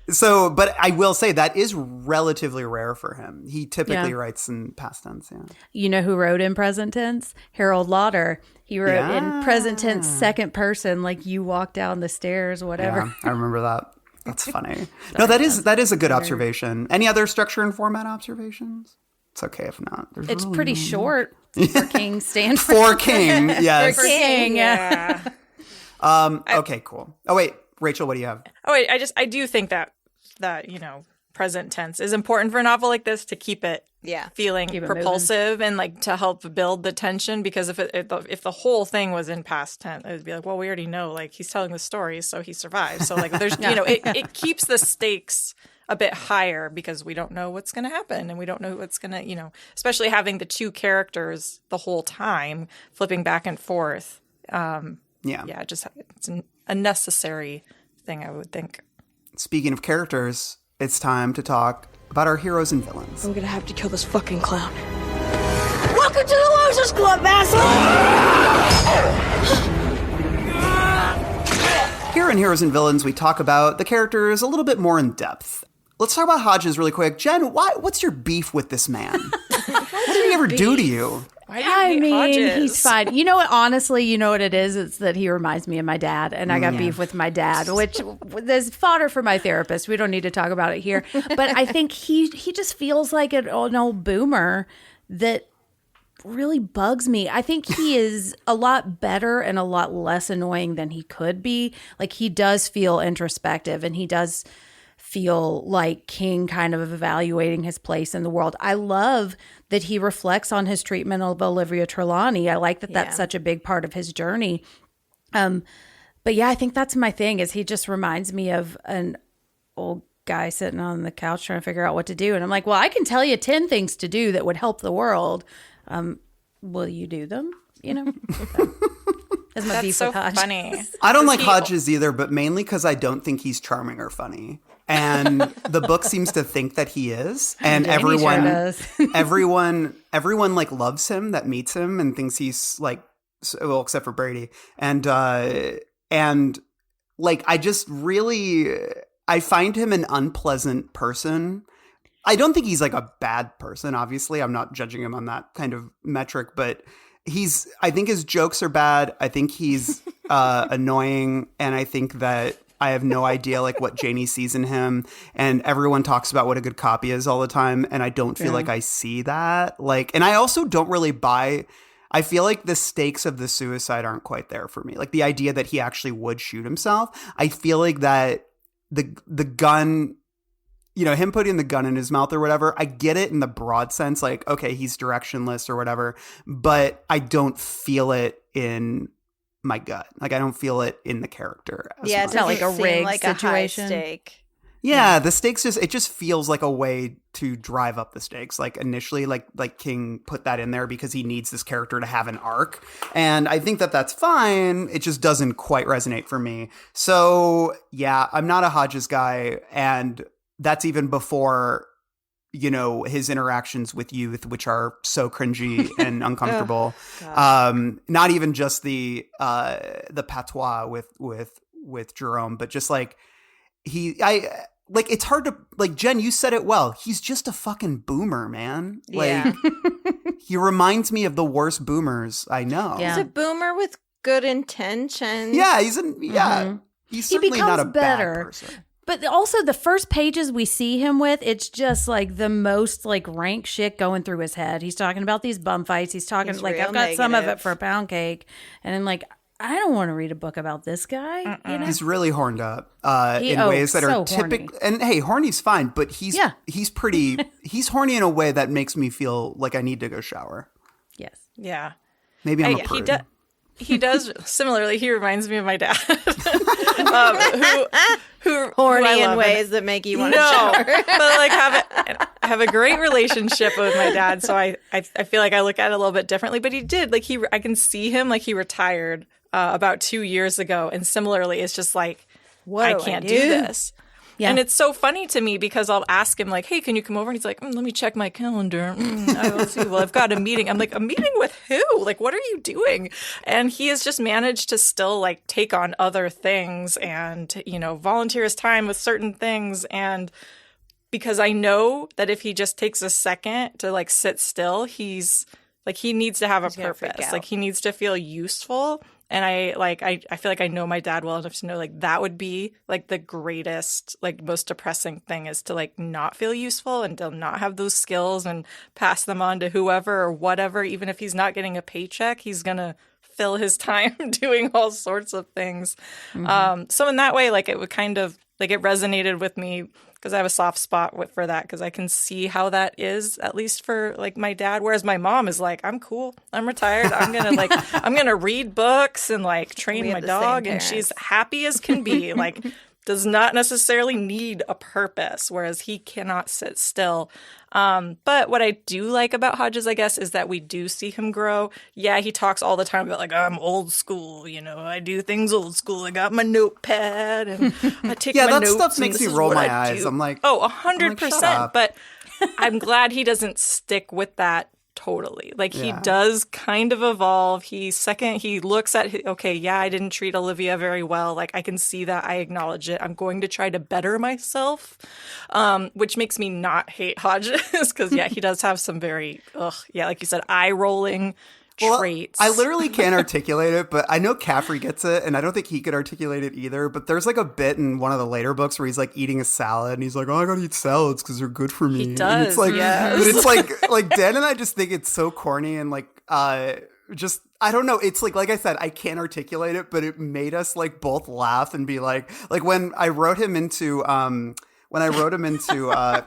so, but I will say that is relatively rare for him. He typically writes in past tense. Yeah. You know who wrote in present tense? Harold Lauder. He wrote in present tense, second person, like you walk down the stairs, whatever. Yeah, I remember that. That's funny. No, that is a good observation. Any other structure and format observations? It's okay if not. It's really pretty short for King Stanford. For King, yes. For King, yeah. Okay, cool. Oh wait, Rachel, what do you have? Oh wait, I do think that present tense is important for a novel like this to keep it feeling propulsive and like to help build the tension, because if the whole thing was in past tense, it would be like, well, we already know, like he's telling the story, so he survives. So like there's it keeps the stakes a bit higher because we don't know what's going to happen and we don't know what's going to, especially having the two characters the whole time flipping back and forth. Just it's a necessary thing, I would think. Speaking of characters, it's time to talk about our heroes and villains. I'm gonna have to kill this fucking clown. Welcome to the Losers Club, asshole! Here in Heroes and Villains, we talk about the characters a little bit more in depth. Let's talk about Hodges really quick. Jen, what's your beef with this man? What did he ever do to you? I mean, he's fine. You know what? Honestly, you know what it is? It's that he reminds me of my dad, and I got beef with my dad, which there's fodder for my therapist. We don't need to talk about it here. But I think he just feels like an old boomer that really bugs me. I think he is a lot better and a lot less annoying than he could be. Like he does feel introspective, and he does feel like King kind of evaluating his place in the world. I love that he reflects on his treatment of Olivia Trelawney. I like that that's such a big part of his journey. But yeah, I think that's my thing, is he just reminds me of an old guy sitting on the couch trying to figure out what to do. And I'm like, well, I can tell you 10 things to do that would help the world. Will you do them? That's my beef with Hodges. Funny. I don't like Hodges either, but mainly because I don't think he's charming or funny. And the book seems to think that he is, and everyone like loves him that meets him and thinks he's like, well, except for Brady, and like I find him an unpleasant person. I don't think he's like a bad person. Obviously, I'm not judging him on that kind of metric, but I think his jokes are bad. I think he's annoying, and I think that I have no idea like what Janie sees in him, and everyone talks about what a good cop he is all the time, and I don't feel like I see that. Like, and I also don't really buy. I feel like the stakes of the suicide aren't quite there for me. Like the idea that he actually would shoot himself. I feel like that the gun you know, him putting the gun in his mouth or whatever, I get it in the broad sense, like, okay, he's directionless or whatever, but I don't feel it in my gut. Like, I don't feel it in the character. Yeah, it's not like a rigged like situation. A high stake. Yeah, the stakes it just feels like a way to drive up the stakes. Like initially, like King put that in there because he needs this character to have an arc. And I think that that's fine. It just doesn't quite resonate for me. So yeah, I'm not a Hodges guy. And that's even before, you know, his interactions with youth, which are so cringy and uncomfortable. Not even just the patois with Jerome, but just like like, it's hard to, like, Jen, you said it well. He's just a fucking boomer, man. Like, he reminds me of the worst boomers I know. He's a boomer with good intentions. Yeah, he's certainly not a bad person. But also the first pages we see him with, it's just like the most like rank shit going through his head. He's talking about these bum fights. He's talking like, I've got some of it for a pound cake. And I'm like, I don't want to read a book about this guy. You know? He's really horned up in ways that are typical. And hey, horny's fine, but he's horny in a way that makes me feel like I need to go shower. Yes. Yeah. Maybe I'm a prude. He does. Similarly, he reminds me of my dad, who horny in ways that make you want to shower. But like have a great relationship with my dad, so I feel like I look at it a little bit differently. But he did I can see him like he retired about 2 years ago, and similarly, it's just like I can't do this. Yeah. And it's so funny to me because I'll ask him like, hey, can you come over? And he's like, let me check my calendar. Let's see. Well, I've got a meeting. I'm like, a meeting with who? Like, what are you doing? And he has just managed to still like take on other things and, you know, volunteer his time with certain things. And because I know that if he just takes a second to like sit still, he's like, he needs to have a purpose. Like he needs to feel useful. And I feel like I know my dad well enough to know like that would be like the greatest, like most depressing thing is to like not feel useful and to not have those skills and pass them on to whoever or whatever. Even if he's not getting a paycheck, he's going to fill his time doing all sorts of things. Mm-hmm. So in that way, like it would kind of like it resonated with me because I have a soft spot for that because I can see how that is, at least for like my dad. Whereas my mom is like, I'm cool. I'm retired. I'm going to read books and like train my dog. And she's happy as can be. Like does not necessarily need a purpose, whereas he cannot sit still. But what I do like about Hodges, I guess, is that we do see him grow. Yeah, he talks all the time about like, I'm old school, you know, I do things old school. I got my notepad and I take my notes. Yeah, that stuff makes me roll my eyes. I'm like, 100%. But I'm glad he doesn't stick with that totally. Like he does kind of evolve. He looks at, okay, yeah, I didn't treat Olivia very well. Like I can see that. I acknowledge it. I'm going to try to better myself, which makes me not hate Hodges because he does have some very, like you said, eye-rolling traits. I literally can't articulate it, but I know Caffrey gets it, and I don't think he could articulate it either. But there's like a bit in one of the later books where he's like eating a salad, and he's like, "Oh, I gotta eat salads because they're good for me." He does, and it's like, yes. But it's like Dan and I just think it's so corny and like just I don't know. It's like I said, I can't articulate it, but it made us like both laugh and be like when I wrote him into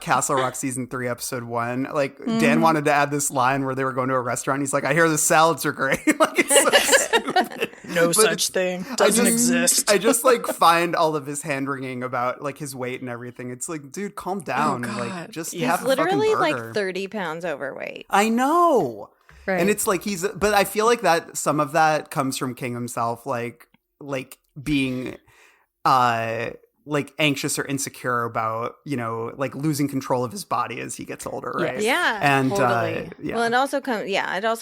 Castle Rock season 3 episode 1, like Dan wanted to add this line where they were going to a restaurant. He's like, I hear the salads are great. Like it's so stupid. No such thing. Doesn't exist. I just like find all of his hand wringing about like his weight and everything. It's like, dude, calm down. Like just have a literally fucking burger. like 30 pounds overweight. I know. Right. And it's like but I feel like that some of that comes from King himself, like being like anxious or insecure about, you know, like losing control of his body as he gets older, right? Yeah, and totally. Well, it also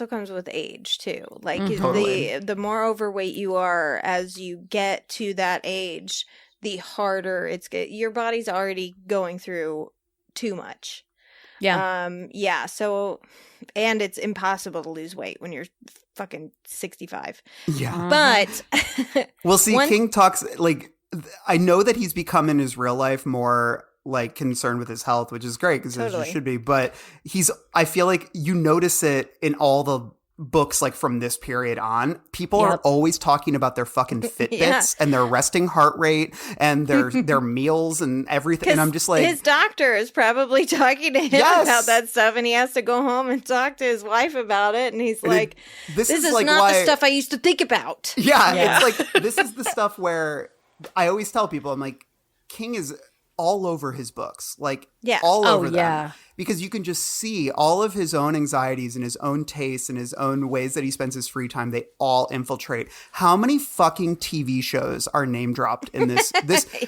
comes with age too. Like totally. the more overweight you are as you get to that age, the harder your body's already going through too much. Yeah. So, and it's impossible to lose weight when you're fucking 65. Yeah. But well, see, King talks like, I know that he's become in his real life more like concerned with his health, which is great because as he should be. But I feel like you notice it in all the books like from this period on, people are always talking about their fucking Fitbits and their resting heart rate and their meals and everything. And I'm just like, his doctor is probably talking to him about that stuff, and he has to go home and talk to his wife about it. And he's like, this is like not the stuff I used to think about. Yeah, it's like, this is the stuff where I always tell people, I'm like, King is all over his books, like all over them. Because you can just see all of his own anxieties and his own tastes and his own ways that he spends his free time. They all infiltrate. How many fucking TV shows are name dropped in this?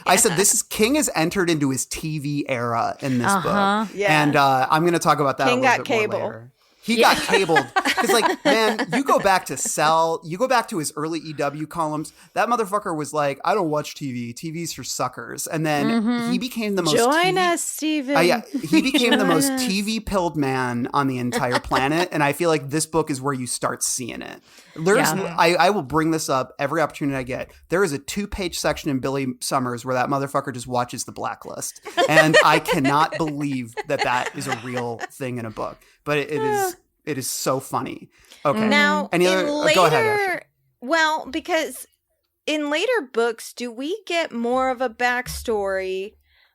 I said, King has entered into his TV era in this book. Yeah. And I'm going to talk about that King a little got bit more cable. later. He got cabled. Because, like, man, you go back to Cell, you go back to his early EW columns, that motherfucker was like, I don't watch TV. TV's for suckers. And then he became the most Join us, Steven. He became the most TV-pilled man on the entire planet. And I feel like this book is where you start seeing it. I will bring this up every opportunity I get. There is a 2-page section in Billy Summers where that motherfucker just watches The Blacklist. And I cannot believe that is a real thing in a book. But it is so funny. Okay. Now, go ahead, well, because in later books, do we get more of a backstory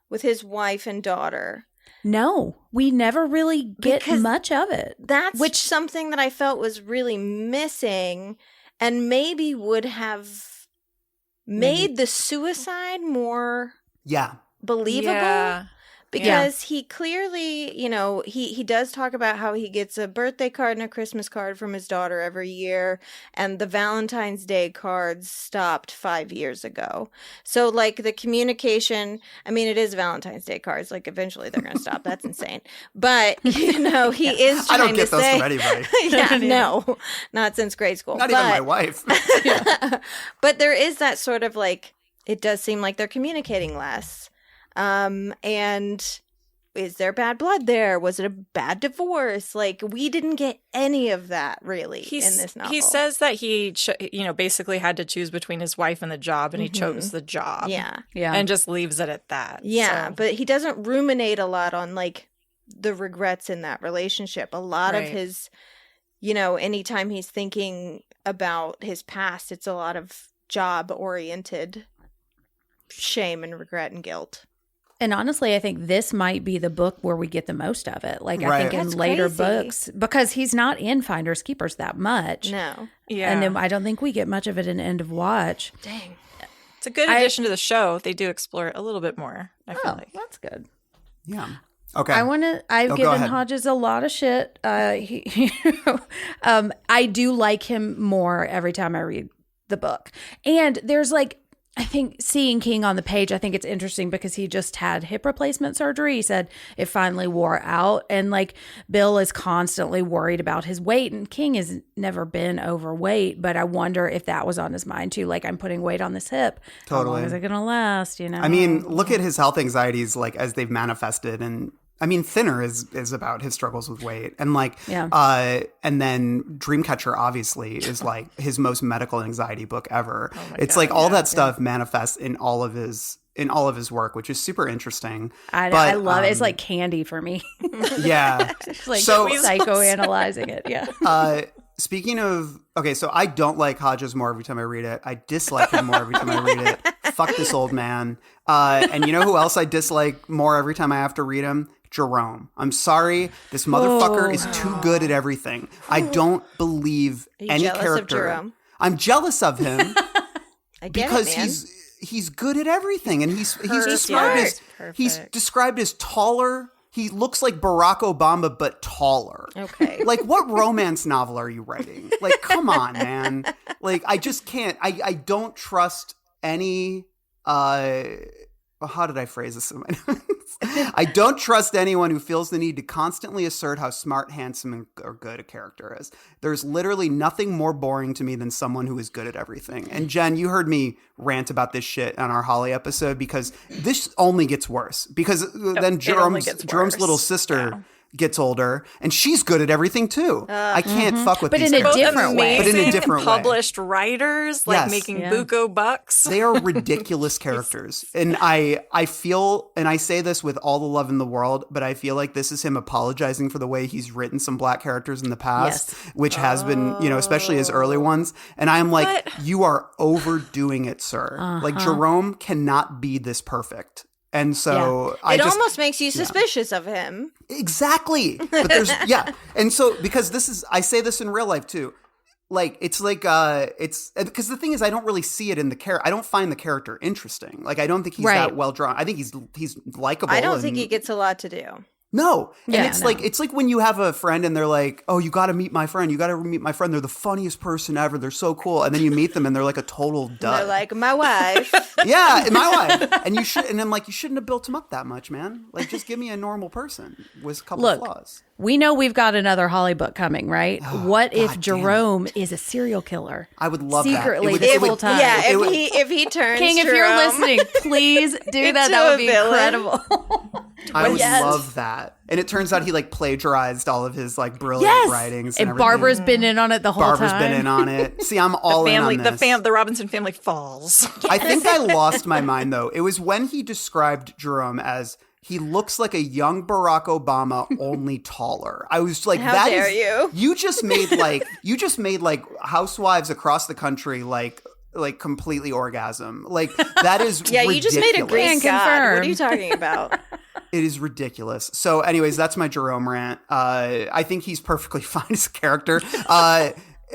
with his wife and daughter? No, we never really get much of it. That's something that I felt was really missing, and maybe would have made the suicide more believable. Yeah. Because he clearly, he does talk about how he gets a birthday card and a Christmas card from his daughter every year. And the Valentine's Day cards stopped 5 years ago. So, like, the communication, I mean, it is Valentine's Day cards. Like, eventually they're going to stop. That's insane. But, he is trying I don't get to those say, from anybody. no, not since grade school. Not even my wife. But there is that sort of, like, it does seem like they're communicating less. And is there bad blood there? Was it a bad divorce? Like, we didn't get any of that really in this novel. He says that he, basically had to choose between his wife and the job, and he chose the job. Yeah. And just leaves it at that. Yeah. So. But he doesn't ruminate a lot on, like, the regrets in that relationship. A lot of his, anytime he's thinking about his past, it's a lot of job oriented shame and regret and guilt. And honestly, I think this might be the book where we get the most of it. Like, I think in That's later crazy. books, because he's not in Finders Keepers that much. No. Yeah. And then I don't think we get much of it in End of Watch. Dang. It's a good addition to the show. They do explore it a little bit more, I feel like. That's good. Yeah. Okay. I've given Hodges a lot of shit. I do like him more every time I read the book. And there's like, I think seeing King on the page, I think it's interesting because he just had hip replacement surgery. He said it finally wore out. And like, Bill is constantly worried about his weight, and King has never been overweight, but I wonder if that was on his mind too. Like, I'm putting weight on this hip. Totally. How long is it going to last? I mean, look at his health anxieties, like, as they've manifested. And I mean, Thinner is about his struggles with weight, and like, and then Dreamcatcher obviously is like his most medical anxiety book ever. It's like all that stuff manifests in all of his work, which is super interesting. I love it. It's like candy for me. Yeah, like psychoanalyzing it. Yeah. Speaking of, okay, so I don't like Hodges more every time I read it. I dislike him more every time I read it. Fuck this old man. And you know who else I dislike more every time I have to read him? Jerome. I'm sorry. This motherfucker is too good at everything. I don't believe any character. Of Jerome? I'm jealous of him I get because it, man. he's good at everything, and he's described as taller. He looks like Barack Obama, but taller. Okay. Like, what romance novel are you writing? Like, come on, man. Like, I just can't. I don't trust any. How did I phrase this in my notes? I don't trust anyone who feels the need to constantly assert how smart, handsome, or good a character is. There's literally nothing more boring to me than someone who is good at everything. And Jen, you heard me rant about this shit on our Holly episode because this only gets worse. Because then Jerome's little sister gets older, and she's good at everything too. I can't fuck with But these in a characters. different way. But in a different way. Published writers, like Yes. making Yeah. buco bucks. They are ridiculous characters. And I feel, and I say this with all the love in the world, but I feel like this is him apologizing for the way he's written some black characters in the past, which has been, especially his early ones. And I'm like, you are overdoing it, sir. Like Jerome cannot be this perfect. And so It almost makes you suspicious of him. Exactly. But there's, And so, because I say this in real life too. Like, it's because the thing is, I don't really see it in the character. I don't find the character interesting. Like, I don't think he's that well drawn. I think he's likable. I don't think he gets a lot to do. No. And it's like when you have a friend and they're like, oh, you got to meet my friend. You got to meet my friend. They're the funniest person ever. They're so cool. And then you meet them and they're like a total dud. They're like, my wife. Yeah, my wife. And I'm like, you shouldn't have built him up that much, man. Like, just give me a normal person with a couple of flaws. We know we've got another Holly book coming, right? What if Jerome is a serial killer? I would love secretly that. the whole time. Yeah, if he turns King, if Jerome you're listening, please do that. That would be incredible. I would love that. And it turns out he like plagiarized all of his like brilliant writings. And Barbara's been in on it the whole time. Barbara's been in on it. See, I'm all in on this. The Robinson family falls. I think I lost my mind though. It was when he described Jerome as he looks like a young Barack Obama, only taller. I was like, How dare you? You just made like housewives across the country like completely orgasm. Like that is you just made a Greek god. Confirmed. What are you talking about? It is ridiculous. So anyways, that's my Jerome rant. I think he's perfectly fine as a character.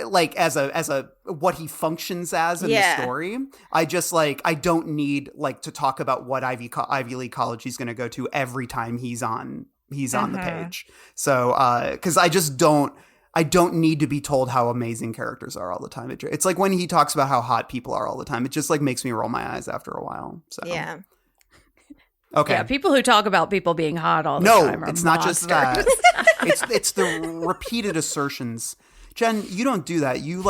Like as a what he functions as in the story. I just I don't need to talk about what Ivy League college he's going to go to every time he's on the page. So because I don't need to be told how amazing characters are all the time. It's like when he talks about how hot people are all the time. It just makes me roll my eyes after a while. So yeah. Okay. Yeah, people who talk about people being hot all the time are it's not just that. monsters. it's the repeated assertions. Jen, you don't do that. You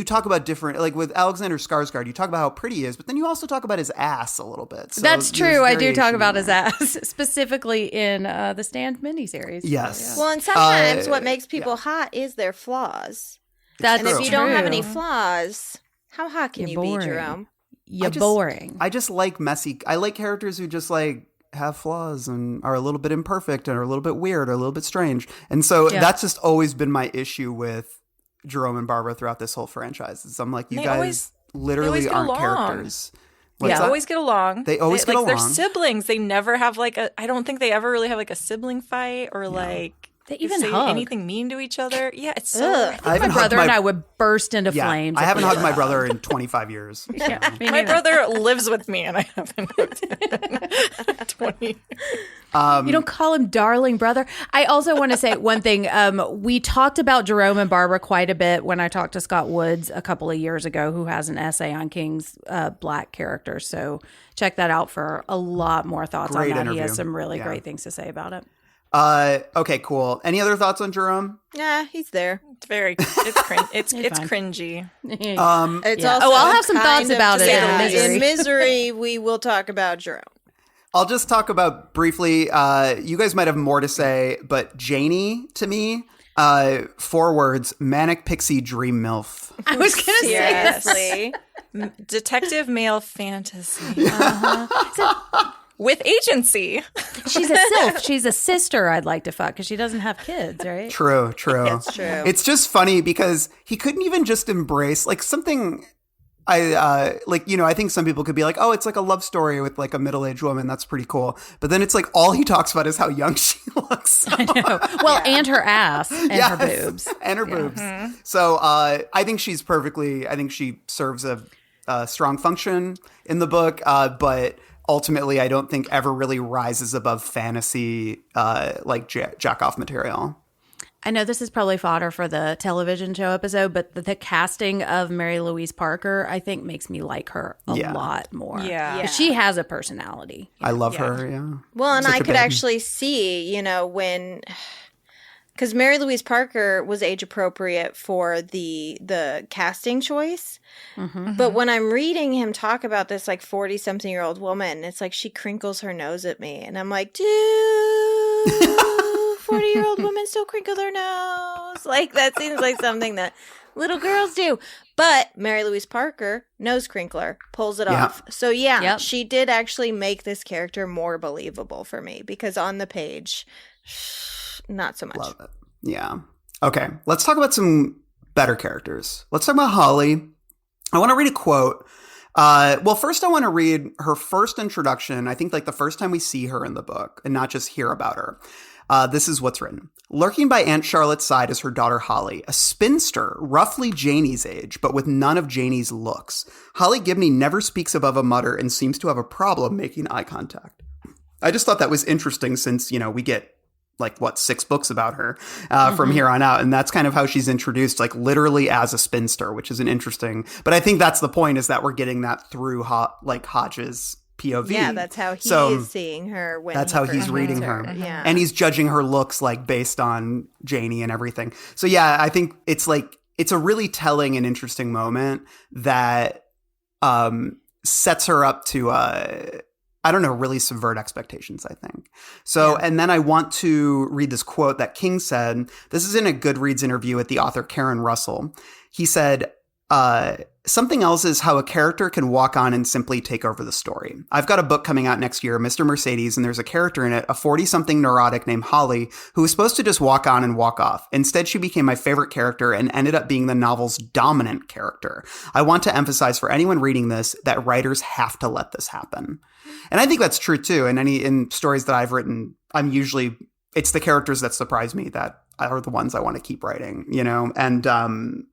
talk about different, like with Alexander Skarsgård, you talk about how pretty he is, but then you also talk about his ass a little bit. So that's true. I do talk about his ass, specifically in the Stand miniseries. Yes. Well, and sometimes what makes people hot is their flaws. That's and if you don't have any flaws, how hot can you be, Jerome? You're boring. I just like messy. I like characters who just have flaws and are a little bit imperfect and are a little bit weird or a little bit strange. And so that's just always been my issue with Jerome and Barbara throughout this whole franchise. Is I'm like, you guys literally aren't characters. They always get along. They always get along. They're siblings. They never have I don't think they ever really have a sibling fight or they even say hug. anything mean to each other. Yeah, it's so. I think my brother and I would burst into flames. I haven't hugged my brother in 25 years. Yeah, my brother lives with me, and I haven't hugged him in 20. You don't call him darling brother. I also want to say one thing. We talked about Jerome and Barbara quite a bit when I talked to Scott Woods a couple of years ago, who has an essay on King's black characters. So check that out for a lot more thoughts on that. He has some really great things to say about it. Okay, cool. Any other thoughts on Jerome? Yeah, he's there. It's cringy. It's also I'll have some thoughts about it in Misery. In Misery, we will talk about Jerome. I'll just talk about briefly, you guys might have more to say, but Janie, to me, 4 words, manic pixie dream MILF. I was going to say Seriously. Detective male fantasy. With agency. She's a sylph. She's a sister I'd like to fuck because she doesn't have kids, right? True. That's true. It's just funny because he couldn't even just embrace something. I think some people could be like, oh, it's like a love story with a middle-aged woman. That's pretty cool. But then it's all he talks about is how young she looks. I know. Well, and her ass and her boobs. And her boobs. So I think she serves a strong function in the book. But ultimately, I don't think ever really rises above fantasy jack-off material. I know this is probably fodder for the television show episode, but the casting of Mary Louise Parker, I think, makes me like her a lot more. Yeah. She has a personality. I love her, yeah. Well, and I could actually see, when... Because Mary Louise Parker was age appropriate for the casting choice. Mm-hmm. But when I'm reading him talk about this 40-something-year-old woman, it's she crinkles her nose at me. And I'm like, dude... 40-year-old women still crinkle their nose? Like, that seems like something that little girls do. But Mary Louise Parker, nose crinkler, pulls it off. So yeah, she did actually make this character more believable for me, because on the page, not so much. Love it. Yeah. Okay, let's talk about some better characters. Let's talk about Holly. I want to read a quote. Well, first I want to read her first introduction. I think like the first time we see her in the book and not just hear about her. This is what's written. Lurking by Aunt Charlotte's side is her daughter Holly, a spinster, roughly Janie's age, but with none of Janie's looks. Holly Gibney never speaks above a mutter and seems to have a problem making eye contact. I just thought that was interesting since, we get 6 books about her from here on out. And that's kind of how she's introduced, like literally as a spinster, which is an interesting, but I think that's the point, is that we're getting that through Hodges' POV. Yeah, that's how he is seeing her. That's how he's reading her. Yeah. And he's judging her looks based on Janie and everything. So yeah, I think it's a really telling and interesting moment that sets her up to, really subvert expectations, I think. So, and then I want to read this quote that King said. This is in a Goodreads interview with the author Karen Russell. He said, something else is how a character can walk on and simply take over the story. I've got a book coming out next year, Mr. Mercedes, and there's a character in it, a 40-something neurotic named Holly, who was supposed to just walk on and walk off. Instead, she became my favorite character and ended up being the novel's dominant character. I want to emphasize for anyone reading this that writers have to let this happen. And I think that's true too. And in stories that I've written, it's the characters that surprise me that are the ones I want to keep writing, and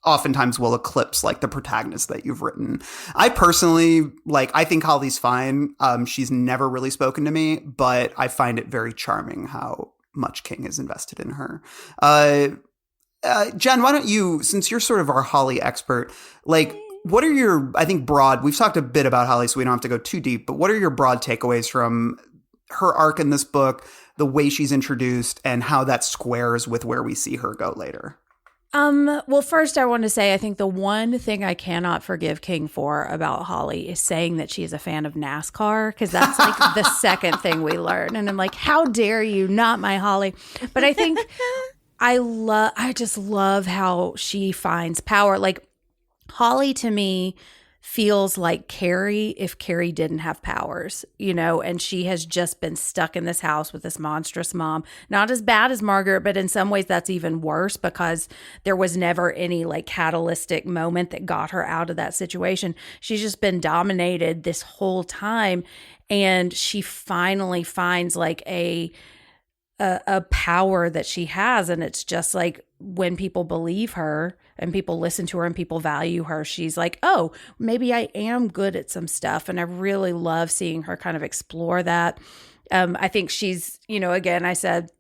oftentimes will eclipse the protagonist that you've written. I personally, I think Holly's fine. She's never really spoken to me, but I find it very charming how much King is invested in her. Jen, why don't you, since you're sort of our Holly expert, what are your, I think we've talked a bit about Holly, so we don't have to go too deep, but what are your broad takeaways from her arc in this book, the way she's introduced, and how that squares with where we see her go later? Well, first I want to say, I think the one thing I cannot forgive King for about Holly is saying that she is a fan of NASCAR, because that's the second thing we learn. And I'm like, how dare you, not my Holly. But I think I just love how she finds power. Holly to me feels like Carrie if Carrie didn't have powers, and she has just been stuck in this house with this monstrous mom. Not as bad as Margaret, but in some ways that's even worse, because there was never any catalytic moment that got her out of that situation. She's just been dominated this whole time, and she finally finds a power that she has, and it's just when people believe her and people listen to her and people value her, she's like, oh, maybe I am good at some stuff. And I really love seeing her kind of explore that. I think she's, again, I said,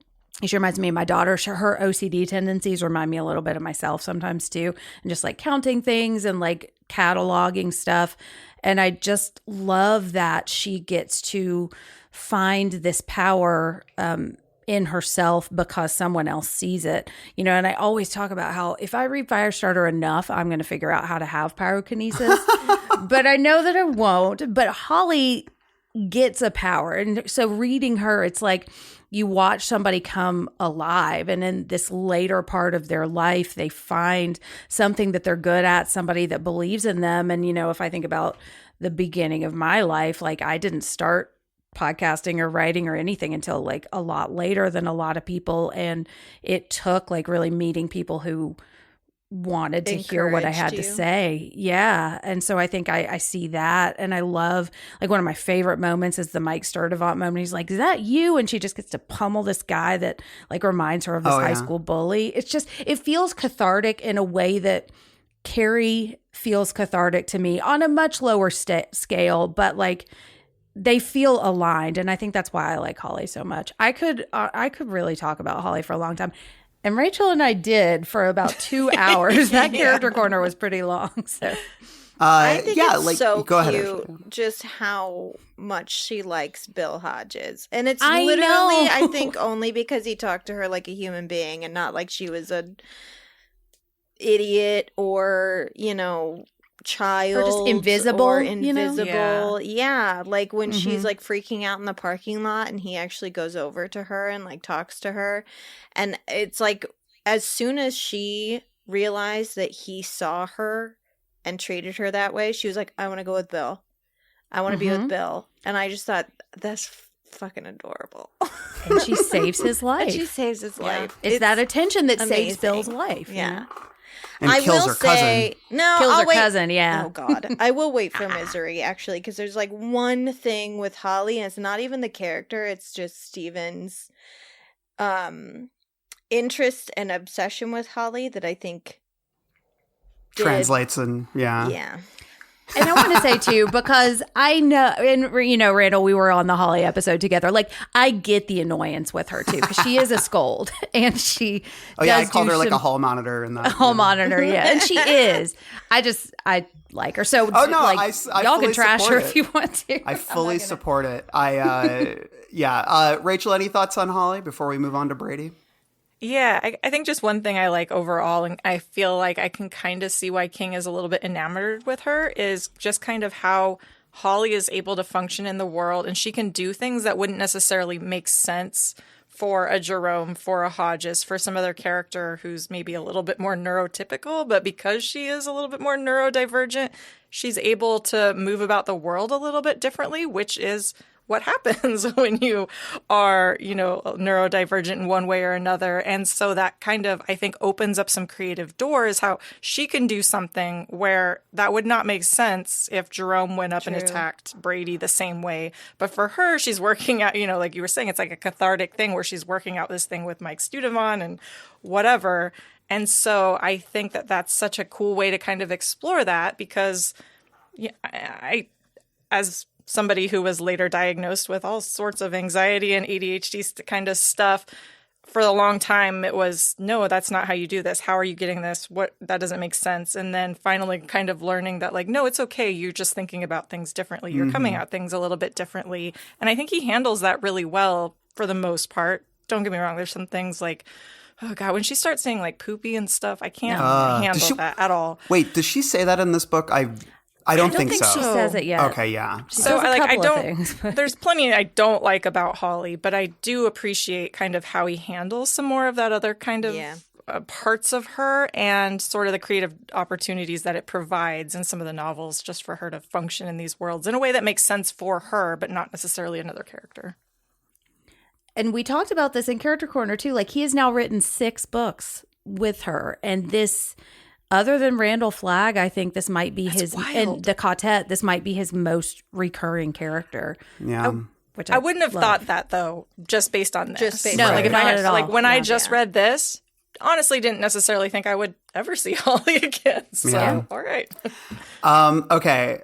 she reminds me of my daughter. Her OCD tendencies remind me a little bit of myself sometimes too. And just counting things and cataloging stuff. And I just love that she gets to find this power, in herself because someone else sees it, and I always talk about how if I read Firestarter enough, I'm going to figure out how to have pyrokinesis, but I know that I won't. But Holly gets a power. And so reading her, it's you watch somebody come alive, and in this later part of their life, they find something that they're good at, somebody that believes in them. And, if I think about the beginning of my life, I didn't start podcasting or writing or anything until a lot later than a lot of people, and it took really meeting people who wanted to hear what I had to say. Yeah. And so I think I see that, and I love one of my favorite moments is the Mike Sturdivant moment. He's like, is that you? And she just gets to pummel this guy that reminds her of this high school bully. It's just, it feels cathartic in a way that Carrie feels cathartic to me on a much lower scale, but they feel aligned, and I think that's why I like Holly so much. I could really talk about Holly for a long time, and Rachel and I did for about 2 hours. That character corner was pretty long. So I think it's so go cute ahead, just how much she likes Bill Hodges, and it's literally I think only because he talked to her like a human being and not like she was an idiot or child or just invisible, or you know? invisible. Yeah, like when she's like freaking out in the parking lot and he actually goes over to her and like talks to her, and it's like as soon as she realized that he saw her and treated her that way, she was like, I want to go with Bill. I want to be with Bill. And I just thought, that's fucking adorable. And she saves his life. And she saves his life. It's that attention that amazing. saves Bill's life. Yeah. You know? And I kills will her say, cousin. no, Kills I'll her wait. cousin, yeah. Oh, God. I will wait for Misery, actually, because there's like one thing with Holly, and it's not even the character, it's just Steven's interest and obsession with Holly that I think Translates and yeah. And I want to say too, because I know, and you know, Randall, we were on the Holly episode together. Like, I get the annoyance with her too, because she is a scold, and she. I called her like a hall monitor in that. Hall monitor, yeah, and she is. I like her. So, oh no, like, I y'all fully can trash her support if you want to. I fully support it. Rachel, any thoughts on Holly before we move on to Brady? Yeah, I think just one thing I like overall, and I feel like I can kind of see why King is a little bit enamored with her, is just kind of how Holly is able to function in the world, and she can do things that wouldn't necessarily make sense for a Jerome, for a Hodges, for some other character who's maybe a little bit more neurotypical, but because she is a little bit more neurodivergent, she's able to move about the world a little bit differently, which is what happens when you are, you know, neurodivergent in one way or another. And so that kind of, I think, opens up some creative doors, how she can do something where that would not make sense if Jerome went up and attacked Brady the same way. But for her, she's working out, you know, like you were saying, it's like a cathartic thing where she's working out this thing with Mike Studevant and whatever. And so I think that that's such a cool way to kind of explore that, because I as somebody who was later diagnosed with all sorts of anxiety and ADHD kind of stuff, for a long time it was, no, that's not how you do this. How are you getting this? That doesn't make sense. And then finally kind of learning that, like, no, it's okay. You're just thinking about things differently. You're coming at things a little bit differently. And I think he handles that really well for the most part. Don't get me wrong. There's some things like, oh God, when she starts saying like poopy and stuff, I can't handle that at all. Wait, does she say that in this book? I don't think so. She says it yet. Okay, yeah. So I don't. There's plenty I don't like about Holly, but I do appreciate kind of how he handles some more of that other kind of parts of her, and sort of the creative opportunities that it provides in some of the novels, just for her to function in these worlds in a way that makes sense for her, but not necessarily another character. And we talked about this in Character Corner too. Like, he has now written 6 books with her, and this. Other than Randall Flagg, I think this might be and the quartet, this might be his most recurring character. Yeah. Which I wouldn't have thought that, though, just based on this. Like, if I, like when I just read this, honestly didn't necessarily think I would ever see Holly again. So, all right. Okay.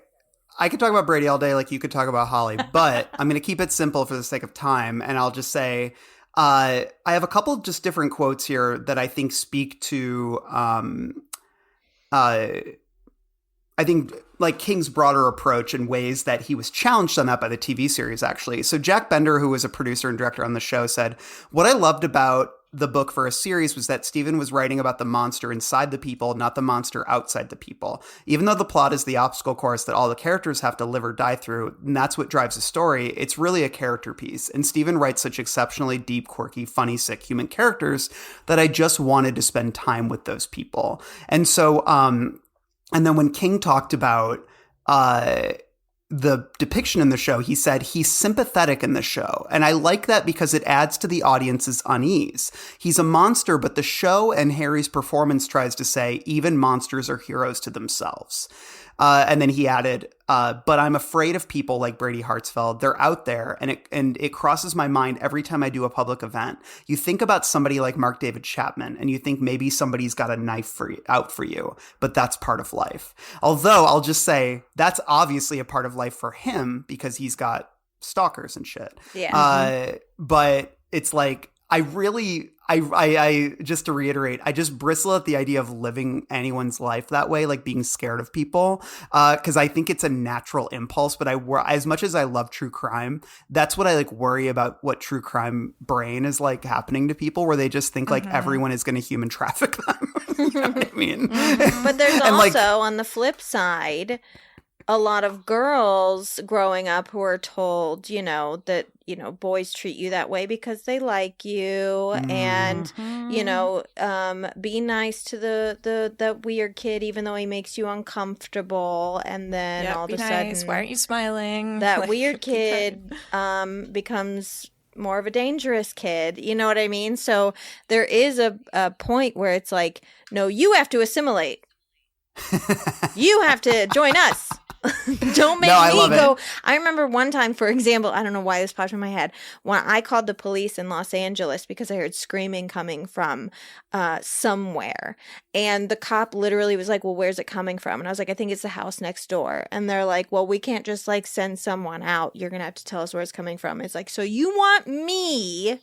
I could talk about Brady all day like you could talk about Holly, but I'm going to keep it simple for the sake of time, and I'll just say I have a couple just different quotes here that I think speak to I think like King's broader approach in ways that he was challenged on that by the TV series, actually. So Jack Bender, who was a producer and director on the show, said, "What I loved about the book for a series was that Stephen was writing about the monster inside the people, not the monster outside the people. Even though the plot is the obstacle course that all the characters have to live or die through, and that's what drives the story, it's really a character piece. And Stephen writes such exceptionally deep, quirky, funny, sick human characters that I just wanted to spend time with those people." And so, and then when King talked about the depiction in the show, he said he's sympathetic in the show. And I like that because it adds to the audience's unease. He's a monster, but the show and Harry's performance tries to say even monsters are heroes to themselves. And then he added, but I'm afraid of people like Brady Hartsfeld. They're out there, and it crosses my mind every time I do a public event. You think about somebody like Mark David Chapman, and you think maybe somebody's got a knife out for you, but that's part of life. Although I'll just say that's obviously a part of life for him because he's got stalkers and shit. Yeah. But it's like, I really, I just to reiterate, I just bristle at the idea of living anyone's life that way, like being scared of people, because I think it's a natural impulse. But as much as I love true crime, that's what I like worry about. What true crime brain is like happening to people, where they just think like everyone is going to human traffic them. You know what I mean? But there's And, also like, on the flip side, a lot of girls growing up who are told, that, boys treat you that way because they like you and, be nice to the weird kid even though he makes you uncomfortable. And then all of a sudden, why aren't you smiling? that Like, weird kid becomes more of a dangerous kid. You know what I mean? So there is a point where it's like, no, you have to assimilate. You have to join us. Don't make me go. I remember one time, for example, I don't know why this popped in my head, when I called the police in Los Angeles because I heard screaming coming from somewhere. And the cop literally was like, well, where's it coming from? And I was like, I think it's the house next door. And they're like, well, we can't just like send someone out. You're going to have to tell us where it's coming from. It's like, so you want me,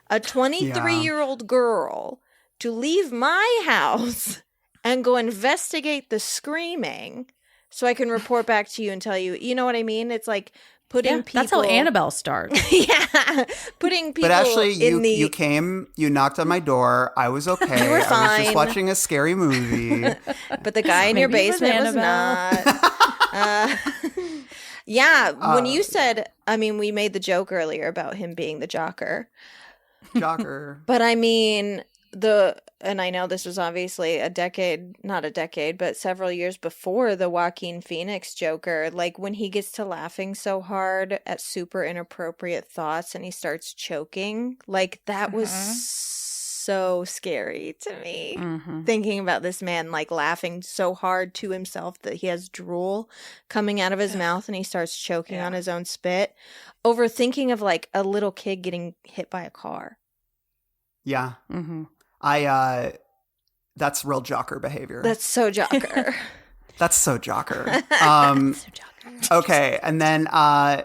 a 23-year-old girl, to leave my house and go investigate the screaming so I can report back to you and tell you, you know what I mean? It's like putting people... That's how Annabelle starts. Yeah. Putting people But actually, you came, you knocked on my door. I was okay. You were I was just watching a scary movie. But the guy in your basement was not. When you said, I mean, we made the joke earlier about him being the jocker. Jocker. But I mean... and I know this was obviously not a decade, but several years before the Joaquin Phoenix Joker, like when he gets to laughing so hard at super inappropriate thoughts and he starts choking, like that was so scary to me. Thinking about this man like laughing so hard to himself that he has drool coming out of his mouth and he starts choking on his own spit, over thinking of like a little kid getting hit by a car. Yeah. That's real jocker behavior. That's so jocker. That's so jocker. Okay. And then,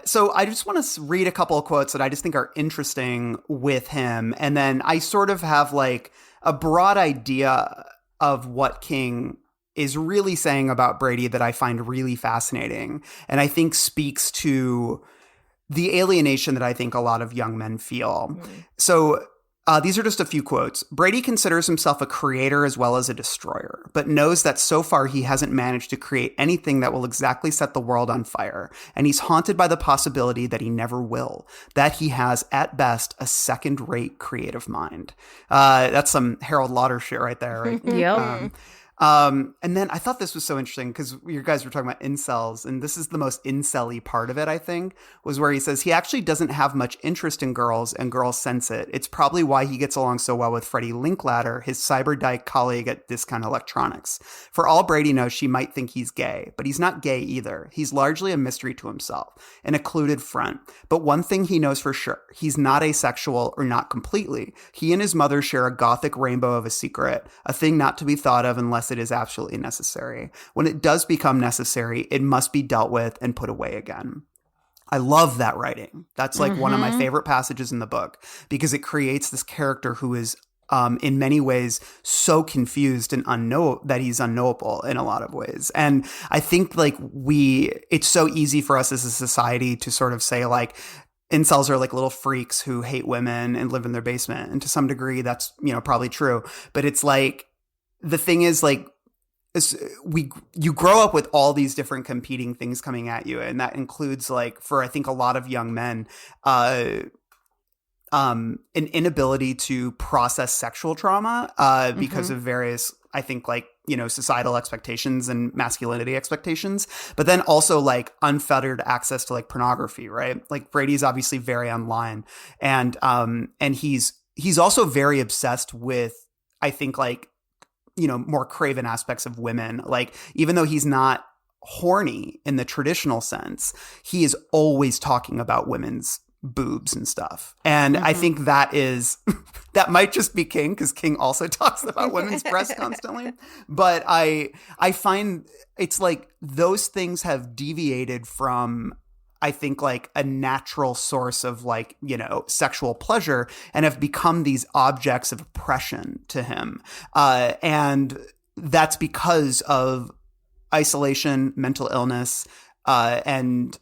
so I just want to read a couple of quotes that I just think are interesting with him. And then I sort of have like a broad idea of what King is really saying about Brady that I find really fascinating. And I think speaks to the alienation that I think a lot of young men feel. So, these are just a few quotes. Brady considers himself a creator as well as a destroyer, but knows that so far he hasn't managed to create anything that will exactly set the world on fire. And he's haunted by the possibility that he never will, that he has, at best, a second-rate creative mind. That's some Harold Lauder shit right there, right? Yep. And then I thought this was so interesting because you guys were talking about incels, and this is the most incel-y part of it, I think, was where he says he actually doesn't have much interest in girls, and girls sense it. It's probably why he gets along so well with Freddie Linklater, his cyberdyke colleague at Discount Electronics. For all Brady knows, she might think he's gay, but he's not gay either. He's largely a mystery to himself, an occluded front. But one thing he knows for sure, he's not asexual or not completely. He and his mother share a gothic rainbow of a secret, a thing not to be thought of unless it is absolutely necessary. When it does become necessary, it must be dealt with and put away again. I love that writing. That's like one of my favorite passages in the book because it creates this character who is in many ways so confused and that he's unknowable in a lot of ways. And I think like it's so easy for us as a society to sort of say like, incels are like little freaks who hate women and live in their basement. And to some degree, that's, probably true. But it's like, the thing is like, you grow up with all these different competing things coming at you. And that includes like, for I think a lot of young men, an inability to process sexual trauma because of various, I think like, societal expectations and masculinity expectations, but then also like unfettered access to like pornography, right? Like Brady's obviously very online and he's also very obsessed with, I think like, more craven aspects of women. Like, even though he's not horny in the traditional sense, he is always talking about women's boobs and stuff. And I think that might just be King, because King also talks about women's breasts constantly. But I find it's like those things have deviated from, I think, like a natural source of like, sexual pleasure and have become these objects of oppression to him. And that's because of isolation, mental illness, and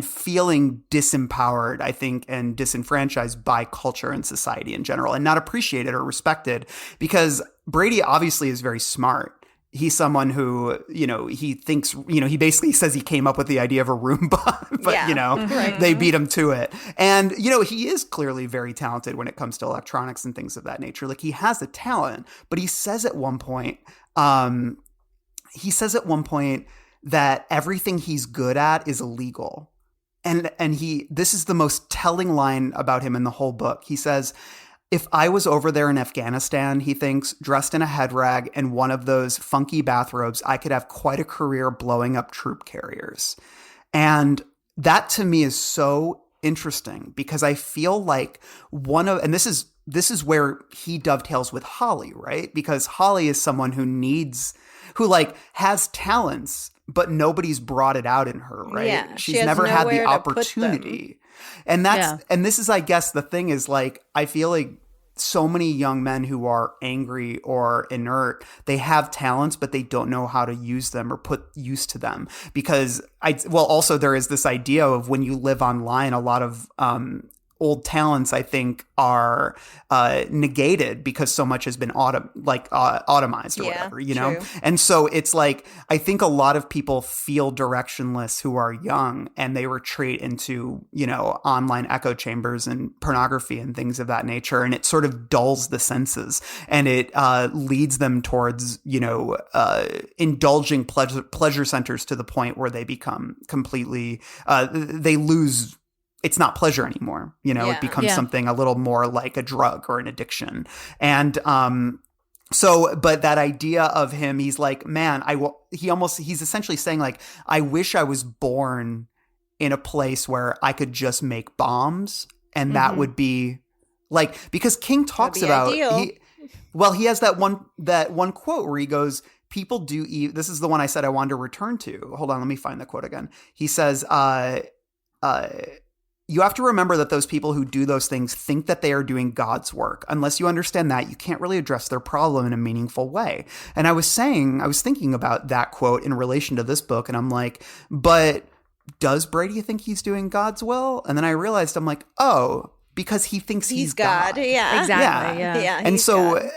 feeling disempowered, I think, and disenfranchised by culture and society in general, and not appreciated or respected, because Brady obviously is very smart. He's someone who, he thinks, he basically says he came up with the idea of a Roomba, but, they beat him to it. And, he is clearly very talented when it comes to electronics and things of that nature. Like, he has a talent, but he says at one point, that everything he's good at is illegal. And this is the most telling line about him in the whole book. He says, if I was over there in Afghanistan, he thinks, dressed in a head rag and one of those funky bathrobes, I could have quite a career blowing up troop carriers. And that to me is so interesting, because I feel like this is where he dovetails with Holly, right? Because Holly is someone who like has talents, but nobody's brought it out in her, right? Yeah, She's never had the opportunity. And and this is, I guess, the thing is, like, I feel like so many young men who are angry or inert, they have talents, but they don't know how to use them or put use to them, because also there is this idea of when you live online, a lot of, old talents, I think, are negated because so much has been automized or whatever, know? And so it's like, I think a lot of people feel directionless who are young, and they retreat into, online echo chambers and pornography and things of that nature. And it sort of dulls the senses, and it leads them towards, indulging pleasure centers to the point where they become completely, they lose. It's not pleasure anymore. It becomes something a little more like a drug or an addiction. And but that idea of him, he's like, man, he's essentially saying, like, I wish I was born in a place where I could just make bombs. And that would be like, because King talks about, he has that one quote where he goes, people do eat. This is the one I said I wanted to return to. Hold on. Let me find the quote again. He says, you have to remember that those people who do those things think that they are doing God's work. Unless you understand that, you can't really address their problem in a meaningful way. And I was thinking about that quote in relation to this book, and I'm like, but does Brady think he's doing God's will? And then I realized, I'm like, oh, because he thinks he's God. Yeah, exactly. Yeah. And so, God.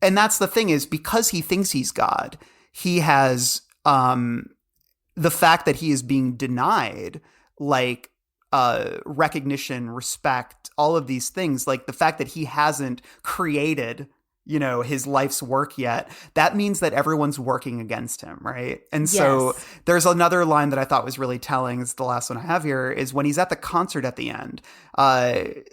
And that's the thing, is because he thinks he's God, he has, the fact that he is being denied, like, recognition, respect, all of these things, like the fact that he hasn't created, his life's work yet, that means that everyone's working against him, right? And so there's another line that I thought was really telling, is the last one I have here, is when he's at the concert at the end,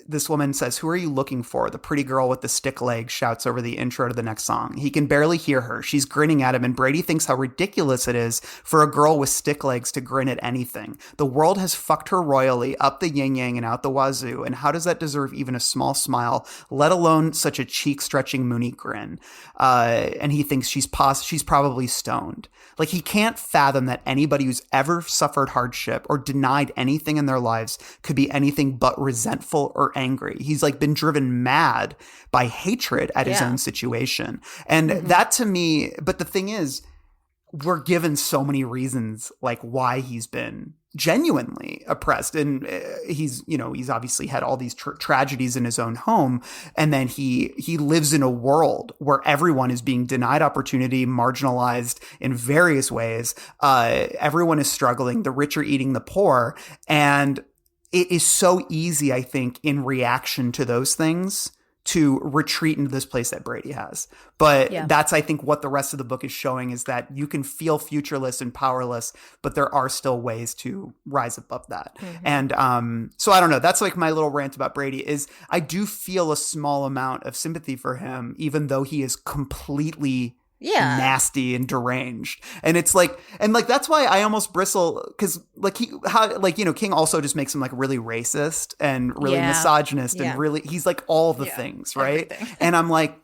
this woman says, "Who are you looking for?" The pretty girl with the stick leg shouts over the intro to the next song. He can barely hear her. She's grinning at him, and Brady thinks how ridiculous it is for a girl with stick legs to grin at anything. The world has fucked her royally, up the yin-yang and out the wazoo, and how does that deserve even a small smile, let alone such a cheek-stretching moony grin? And he thinks she's probably stoned. Like, he can't fathom that anybody who's ever suffered hardship or denied anything in their lives could be anything but resentful or angry. He's like been driven mad by hatred at his own situation. And that to me, but the thing is, we're given so many reasons like why he's been genuinely oppressed. And he's obviously had all these tragedies in his own home. And then he lives in a world where everyone is being denied opportunity, marginalized in various ways. Everyone is struggling. The rich are eating the poor. And it is so easy, I think, in reaction to those things to retreat into this place that Brady has. But that's, I think, what the rest of the book is showing, is that you can feel futureless and powerless, but there are still ways to rise above that. And so I don't know. That's like my little rant about Brady, is I do feel a small amount of sympathy for him, even though he is completely nasty and deranged. And it's like, and like, that's why I almost bristle, because like King also just makes him like really racist and really misogynist and really, he's like all the things, right? Everything. And I'm like,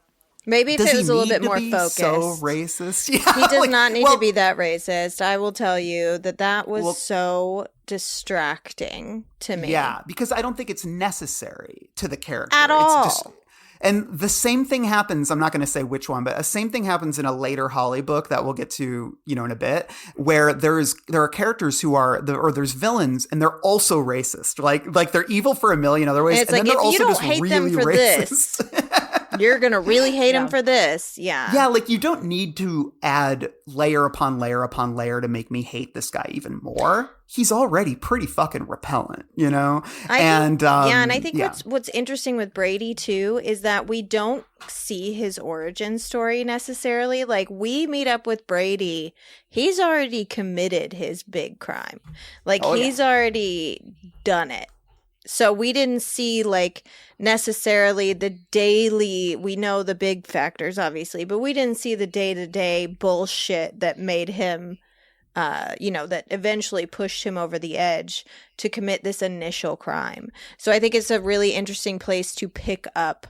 Maybe if Does it he was a little need bit to more be focused. So racist. Yeah, He does not need to be that racist. I will tell you that was so distracting to me. Yeah, because I don't think it's necessary to the character. At all. And the same thing happens, I'm not going to say which one, but the same thing happens in a later Holly book that we'll get to, in a bit, where there are characters who are, or there's villains, and they're also racist. Like they're evil for a million other ways, and it's and like, then they're if also you don't just hate really them for racist. this, you're going to really hate him for this. Yeah. Yeah, like you don't need to add layer upon layer upon layer to make me hate this guy even more. He's already pretty fucking repellent, I think what's interesting with Brady too is that we don't see his origin story necessarily. Like, we meet up with Brady, he's already committed his big crime. Like, he's already done it. So we didn't see necessarily the daily, we know the big factors obviously, but we didn't see the day-to-day bullshit that made him that eventually pushed him over the edge to commit this initial crime. So I think it's a really interesting place to pick up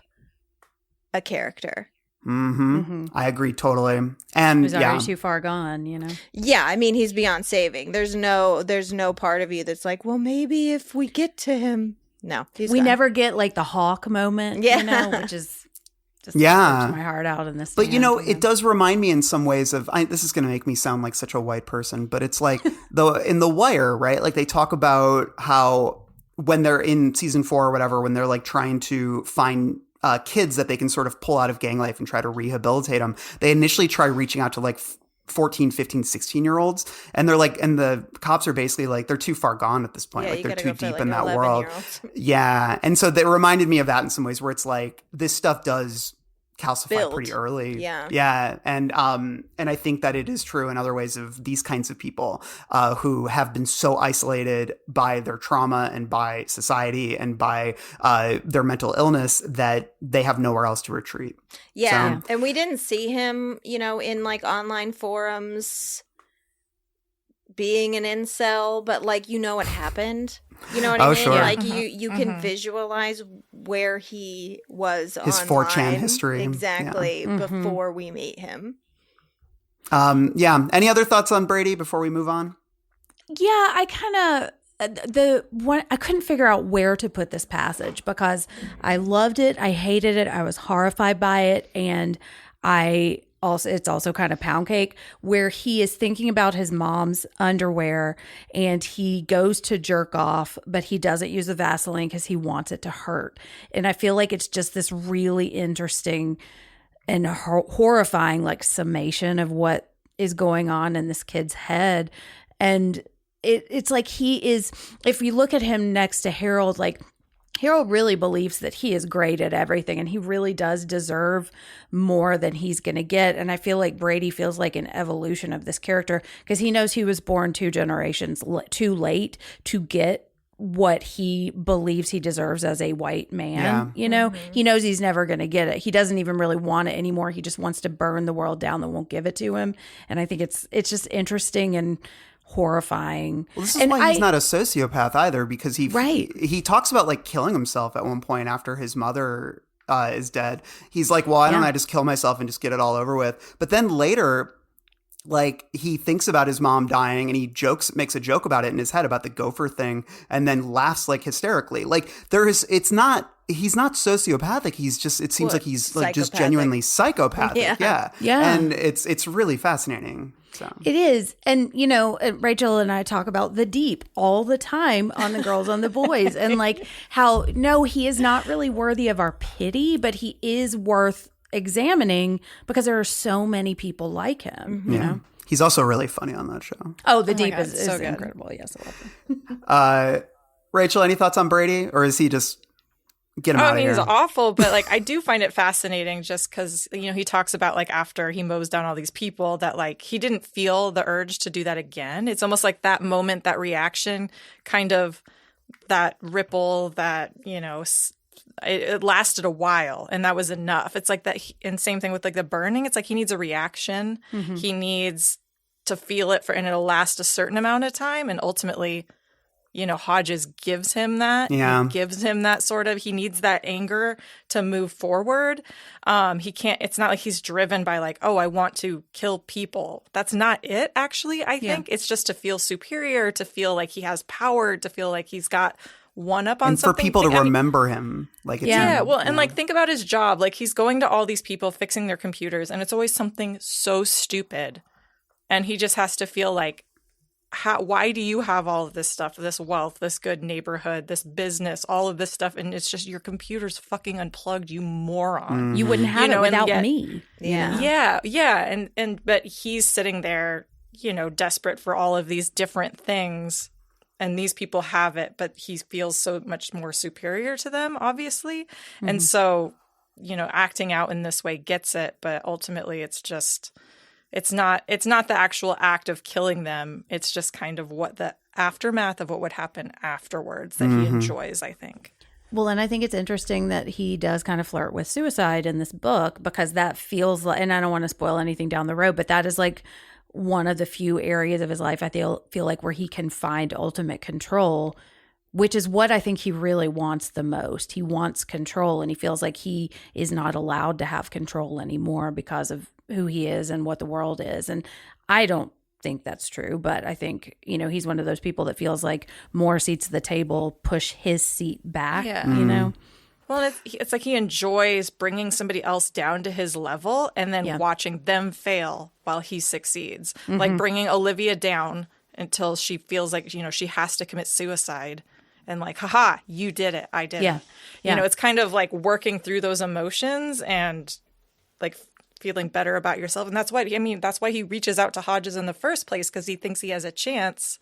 a character. Mm-hmm. I agree totally. And he's already too far gone, Yeah, I mean, he's beyond saving. There's no part of you that's like, well, maybe if we get to him. No, we gone. never get the Hawk moment, which is just rips my heart out in this. But it does remind me in some ways of, this is going to make me sound like such a white person, but it's like in The Wire, right? Like they talk about how when they're in season 4 or whatever, when they're trying to find kids that they can sort of pull out of gang life and try to rehabilitate them, they initially try reaching out to 14, 15, 16-year-olds. And they're and the cops are basically they're too far gone at this point. They're too deep in that world. Yeah. And so they reminded me of that in some ways where it's this stuff does calcify pretty early. Yeah. Yeah. And I think that it is true in other ways of these kinds of people who have been so isolated by their trauma and by society and by their mental illness that they have nowhere else to retreat. Yeah. And we didn't see him, in online forums being an incel, but what happened. You know what I mean? Sure. You can visualize where he was his online. 4chan history. Exactly. Before we meet him. Any other thoughts on Brady before we move on? Yeah, I kind of I couldn't figure out where to put this passage because I loved it, I hated it, I was horrified by it, and it's also kind of pound cake where he is thinking about his mom's underwear and he goes to jerk off, but he doesn't use the Vaseline because he wants it to hurt. And I feel like it's just this really interesting and horrifying summation of what is going on in this kid's head. And it's like he is, if you look at him next to Harold, Harold really believes that he is great at everything and he really does deserve more than he's going to get. And I feel like Brady feels like an evolution of this character because he knows he was born 2 generations too late to get what he believes he deserves as a white man. He knows he's never going to get it. He doesn't even really want it anymore. He just wants to burn the world down that won't give it to him. And I think it's just interesting and horrifying. Well, this is why he's not a sociopath either, because he talks about killing himself at one point after his mother is dead. He's like, well, why don't I just kill myself and just get it all over with? But then later, he thinks about his mom dying and he makes a joke about it in his head about the gopher thing and then laughs hysterically. He's not sociopathic. It seems like he's just genuinely psychopathic. Yeah. And it's really fascinating. So. It is. And, Rachel and I talk about the deep all the time on The Girls on the Boys and how, no, he is not really worthy of our pity, but he is worth examining because there are so many people like him, He's also really funny on that show. Oh, the deep is so incredible. Yes, I love him. Rachel, any thoughts on Brady, or is he just get him out of here? He's awful, but I do find it fascinating just because he talks about after he mows down all these people that he didn't feel the urge to do that again. It's almost like that moment, that reaction, kind of that ripple that it lasted a while and that was enough. It's like that, and same thing with the burning. It's like he needs a reaction. He needs to feel it and it'll last a certain amount of time, and ultimately Hodges gives him that. Yeah. He gives him that he needs that anger to move forward. He can't, it's not like he's driven by like, oh, I want to kill people. That's not it, actually, I think. It's just to feel superior, to feel like he has power, to feel like he's got one up on and something. For people to remember him. Like, it's and think about his job. Like, he's going to all these people, fixing their computers, and it's always something so stupid. And he just has to feel like, why do you have all of this stuff, this wealth, this good neighborhood, this business, all of this stuff, and it's just your computer's fucking unplugged, you moron. You wouldn't have it without me. But he's sitting there, desperate for all of these different things, and these people have it, but he feels so much more superior to them, obviously. Mm-hmm. And so, acting out in this way gets it, but ultimately it's just... It's not the actual act of killing them. It's just kind of what the aftermath of what would happen afterwards that he enjoys, I think. Well, and I think it's interesting that he does kind of flirt with suicide in this book, because that feels like, and I don't want to spoil anything down the road, but that is like one of the few areas of his life I feel like where he can find ultimate control, which is what I think he really wants the most. He wants control, and he feels like he is not allowed to have control anymore because of who he is and what the world is. And I don't think that's true, but I think, he's one of those people that feels like more seats at the table push his seat back, Well, it's like he enjoys bringing somebody else down to his level and then watching them fail while he succeeds. Mm-hmm. Like bringing Olivia down until she feels like, she has to commit suicide. And like, haha, you did it. I did it. Yeah. It's kind of like working through those emotions and like feeling better about yourself. And that's why he reaches out to Hodges in the first place, because he thinks he has a chance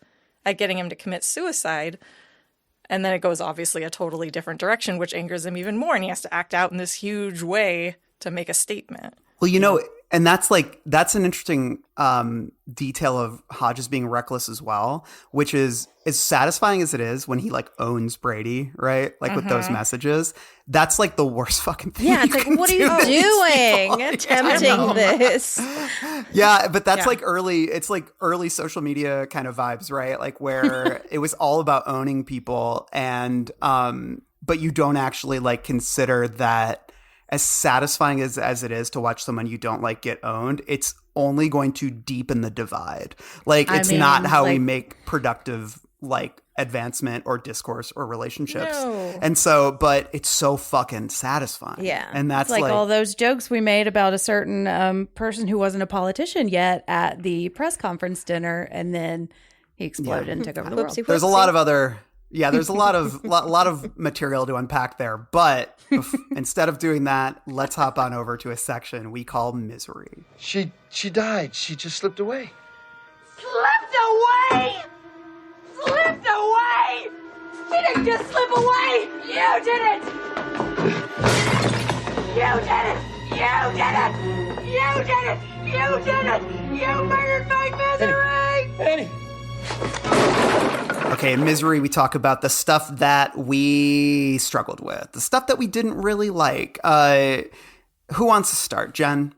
at getting him to commit suicide. And then it goes obviously a totally different direction, which angers him even more. And he has to act out in this huge way to make a statement. Well, and that's an interesting detail of Hodges being reckless as well, which is as satisfying as it is when he like owns Brady, right? Like with those messages. That's like the worst fucking thing. Yeah, it's like, what are you doing? Attempting this. Yeah, but that's like early social media kind of vibes, right? Like where it was all about owning people, and but you don't actually like consider that as satisfying as it is to watch someone you don't like get owned, it's only going to deepen the divide. Like, it's not how we make productive, like, advancement or discourse or relationships. No. And so, but it's so fucking satisfying. Yeah. And that's like all those jokes we made about a certain person who wasn't a politician yet at the press conference dinner, and then he exploded and took over the world. There's a lot of other... Yeah, there's a lot of material to unpack there, but instead of doing that, let's hop on over to a section we call Misery. She died. She just slipped away. Slipped away! Slipped away! She didn't just slip away! You did it! You did it! You did it! You did it! You did it! You murdered my Misery! Annie! Okay, in Misery, we talk about the stuff that we struggled with, the stuff that we didn't really like. Who wants to start? Jen?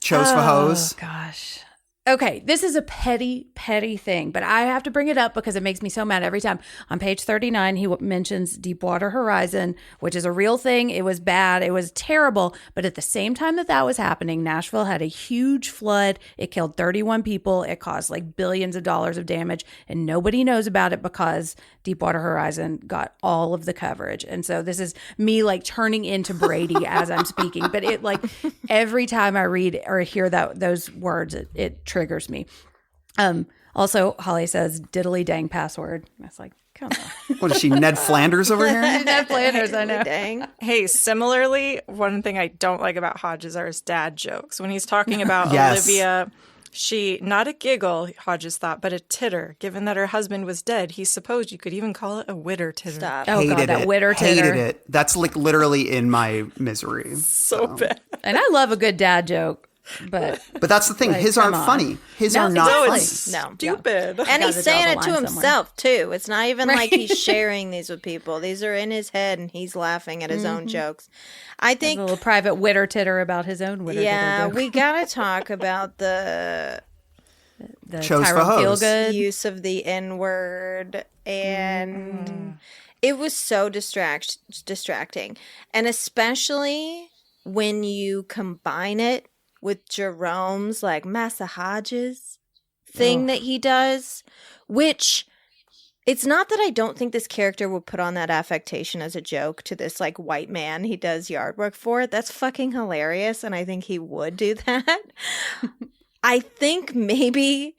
Chose for hose? Oh, gosh. Okay, this is a petty thing, but I have to bring it up because it makes me so mad every time. On page 39, he mentions Deepwater Horizon, which is a real thing. It was bad. It was terrible. But at the same time that was happening, Nashville had a huge flood. It killed 31 people. It caused like billions of dollars of damage, and nobody knows about it because Deepwater Horizon got all of the coverage. And so this is me like turning into Brady as I'm speaking. But it like every time I read or hear those words, it triggers me. Also, Holly says diddly dang password. I was like, come on. What is she, Ned Flanders over here? Ned Flanders, I know. Dang. Hey, similarly, one thing I don't like about Hodges are his dad jokes. When he's talking about Olivia, she, not a giggle, Hodges thought, but a titter. Given that her husband was dead, he supposed you could even call it a witter titter. Stop. Oh, God, that witter titter. Hated it. That's like literally in my Misery. So bad. And I love a good dad joke. But that's the thing. like, his aren't funny. His are not funny. No, stupid. And he's saying it to himself too. It's not even like he's sharing these with people. These are in his head, and he's laughing at his own jokes. I think a little private witter titter about his own witter. Yeah, titter joke. we gotta talk about the chose for Tyrone host. Feelgood use of the N-word, and it was so distracting. And especially when you combine it with Jerome's like Massa Hodges thing that he does, which it's not that I don't think this character would put on that affectation as a joke to this like white man he does yard work for. That's fucking hilarious, and I think he would do that. I think maybe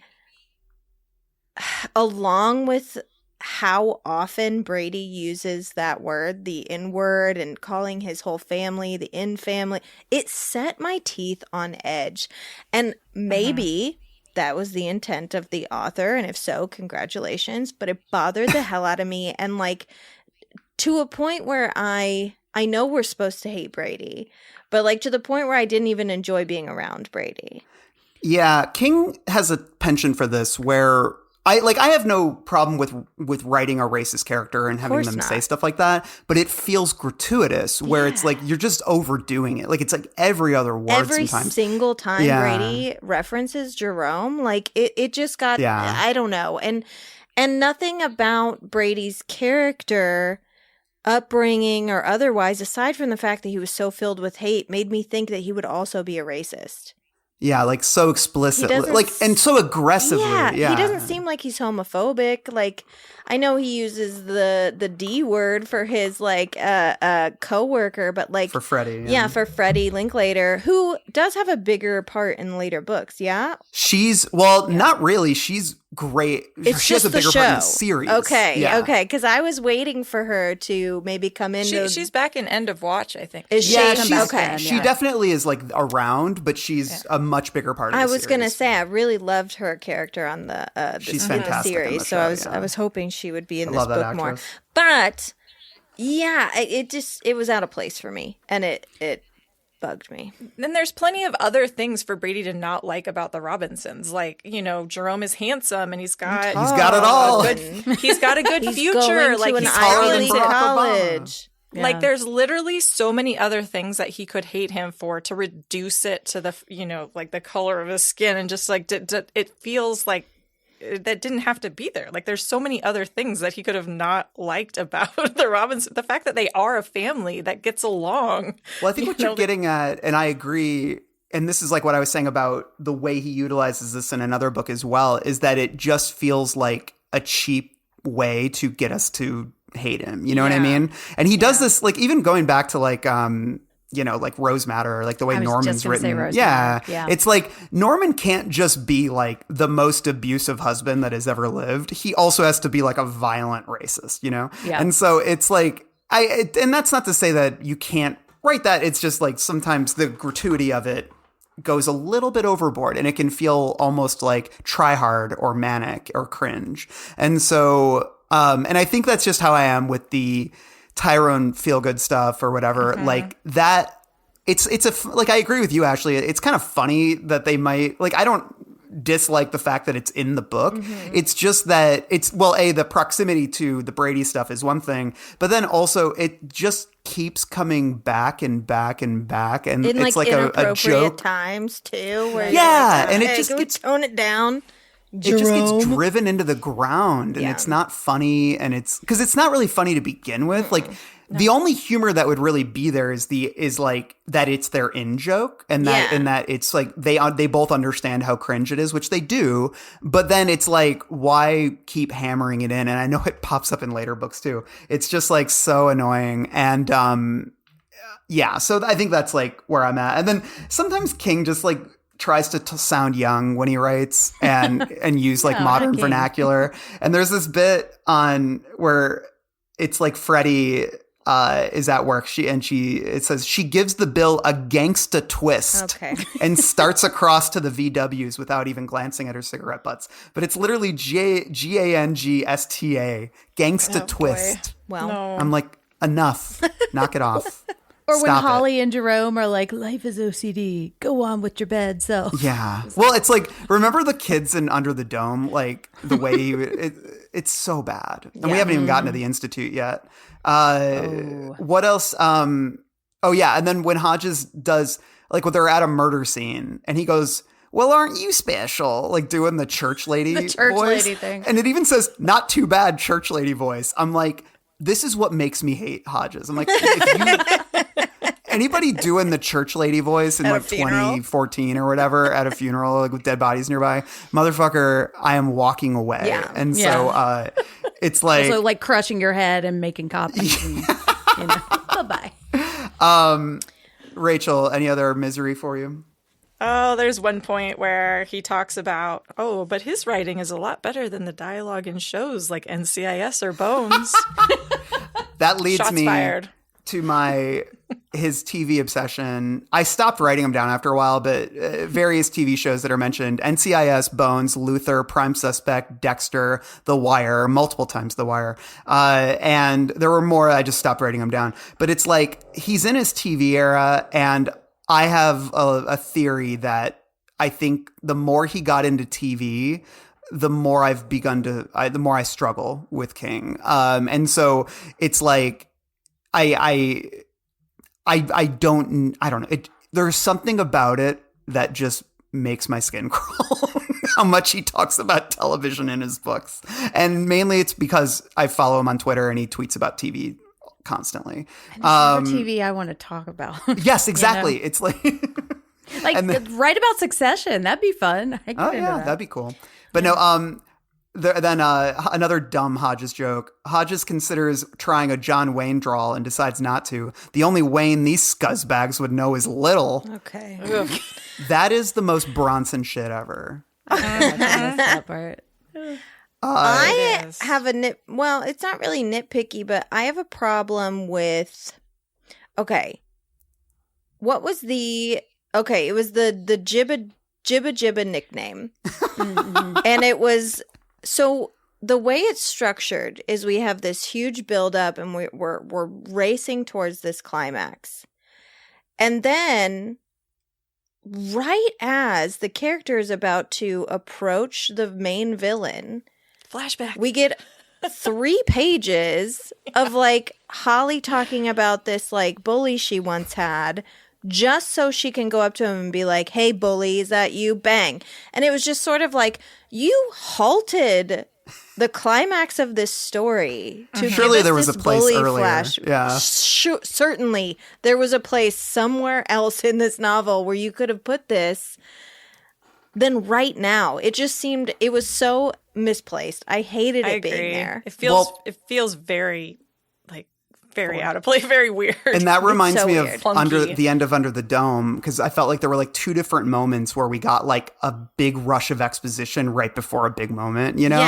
along with how often Brady uses that word, the N-word, and calling his whole family the N family, it set my teeth on edge. And maybe that was the intent of the author, and if so, congratulations. But it bothered the hell out of me, and like to a point where I know we're supposed to hate Brady, but like to the point where I didn't even enjoy being around Brady. Yeah, King has a penchant for this where I have no problem with writing a racist character and having them say stuff like that, but it feels gratuitous where it's like you're just overdoing it. Like it's like every other word every sometimes. Single time Brady references Jerome, like it just got I don't know. And nothing about Brady's character, upbringing or otherwise, aside from the fact that he was so filled with hate, made me think that he would also be a racist. Yeah, like so explicitly, like and so aggressively. Yeah, he doesn't seem like he's homophobic. Like I know he uses the D word for his like coworker, but like for Freddie. Yeah, for Freddie Linklater, who does have a bigger part in later books. Yeah, she's not really. She's great. It's she has a bigger part in the series. Okay, okay. Because I was waiting for her to maybe come into. She's back in End of Watch, I think. Is she? Okay. She definitely is like around, but she's a much bigger part of the series. I was gonna say I really loved her character on the she's fantastic series, so I was hoping she would be in this book more. But yeah, it was out of place for me, and it bugged me. Then there's plenty of other things for Brady to not like about the Robinsons. Like, Jerome is handsome and he's got it all. He's got a good future. Going like to an he's Ivy League college. Yeah. Like there's literally so many other things that he could hate him for to reduce it to the, like the color of his skin, and just like it feels like that didn't have to be there. Like there's so many other things that he could have not liked about the Robinsons. The fact that they are a family that gets along. Well, I think what you're getting at, and I agree, and this is like what I was saying about the way he utilizes this in another book as well, is that it just feels like a cheap way to get us to hate him. You know what I mean? And he does this, like even going back to like like Rose Matter, or like the way Norman's written. Yeah. It's like Norman can't just be like the most abusive husband that has ever lived. He also has to be like a violent racist, Yeah. And so it's like and that's not to say that you can't write that. It's just like sometimes the gratuity of it goes a little bit overboard, and it can feel almost like try hard or manic or cringe. And so and I think that's just how I am with the Tyrone Feelgood stuff or whatever, like that. It's like, I agree with you, Ashley. It's kind of funny that they might, like, I don't dislike the fact that it's in the book. It's just that the proximity to the Brady stuff is one thing, but then also it just keeps coming back and back and back, and in it's like a joke times too. Where and it just gets tone it down. Jerome. It just gets driven into the ground, and it's not funny, and it's because it's not really funny to begin with. Like the only humor that would really be there is like that it's their in joke, and that it's like they both understand how cringe it is, which they do. But then it's like, why keep hammering it in? And I know it pops up in later books too. It's just like so annoying, and so I think that's like where I'm at. And then sometimes King just like tries to sound young when he writes and use like modern vernacular. And there's this bit on where it's like Freddie is at work. It says she gives the bill a gangsta twist and starts across to the VWs without even glancing at her cigarette butts. But it's literally GANGSTA, gangsta twist. Boy. Well, no. I'm like, enough, knock it off. Or when Holly and Jerome are like, life is OCD. Go on with your bad self. Yeah. Well, it's like, remember the kids in Under the Dome? Like the way it's so bad. And we haven't even gotten to the Institute yet. What else? And then when Hodges does, like when they're at a murder scene and he goes, well, aren't you special? Like doing the church lady The church voice. lady thing. And it even says, not too bad church lady voice. I'm like, this is what makes me hate Hodges. I'm like, anybody doing the church lady voice in At a like funeral? 2014 or whatever at a funeral, like with dead bodies nearby, motherfucker, I am walking away. Yeah. And so it's like, Also, like crushing your head and making copies. And, bye-bye. Rachel, any other misery for you? Oh, there's one point where he talks about, but his writing is a lot better than the dialogue in shows like NCIS or Bones. That leads Shots me fired. to his TV obsession. I stopped writing them down after a while, but various TV shows that are mentioned: NCIS, Bones, Luther, Prime Suspect, Dexter, The Wire, multiple times The Wire. And there were more. I just stopped writing them down. But it's like he's in his TV era, and I have a theory that I think the more he got into TV, the more I've the more I struggle with King. And so it's like, I don't know. There's something about it that just makes my skin crawl. How much he talks about television in his books. And mainly it's because I follow him on Twitter and he tweets about TV constantly. TV I want to talk about. Yes, exactly. You know? It's like write about Succession. That'd be fun. I get into that. that'd be cool. But no, then another dumb Hodges joke. Hodges considers trying a John Wayne drawl and decides not to. The only Wayne these scuzzbags would know is Little. Okay. That is the most Bronson shit ever. I missed that part. I have well, it's not really nitpicky, but I have a problem with, what was it was the Jibba nickname. And it was, so the way it's structured is we have this huge buildup and we're racing towards this climax. And then right as the character is about to approach the main villain, Flashback. we get 3 pages of like Holly talking about this like bully she once had, just so she can go up to him and be like, "Hey, bully, is that you?" Bang. And it was just sort of like, you halted the climax of this story to Surely give us there was this a place bully earlier. flash. Yeah. Certainly there was a place somewhere else in this novel where you could have put this. Then right now, it just seemed, it was so misplaced. I hated it being there. It feels very out of place, very weird. And that reminds so me weird. of Under Funky. the Dome, because I felt like there were like 2 different moments where we got like a big rush of exposition right before a big moment, you know?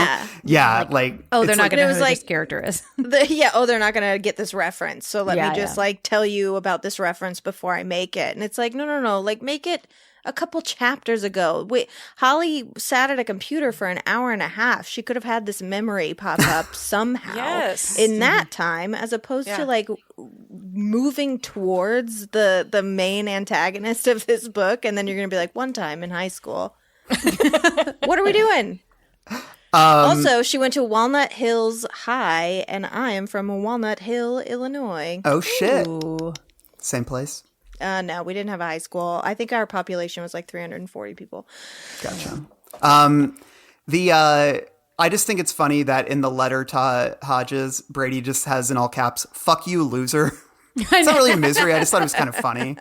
Yeah. Like Oh, they're it's not like, going to know was who like- this character is. They're not going to get this reference. So let Yeah, me just like tell you about this reference before I make it. And it's like, no. Like make it a couple chapters ago. Wait, Holly sat at a computer for an hour and a half. She could have had this memory pop up somehow in that time, as opposed to like moving towards the main antagonist of this book. And then you're going to be like, one time in high school. What are we doing? Also, she went to Walnut Hills High, and I am from Walnut Hill, Illinois. oh shit. Ooh. Same place. No, we didn't have a high school. I think our population was like 340 people. Gotcha. I just think it's funny that in the letter to Hodges, Brady just has in all caps, "Fuck you, loser." It's not really misery. I just thought it was kind of funny.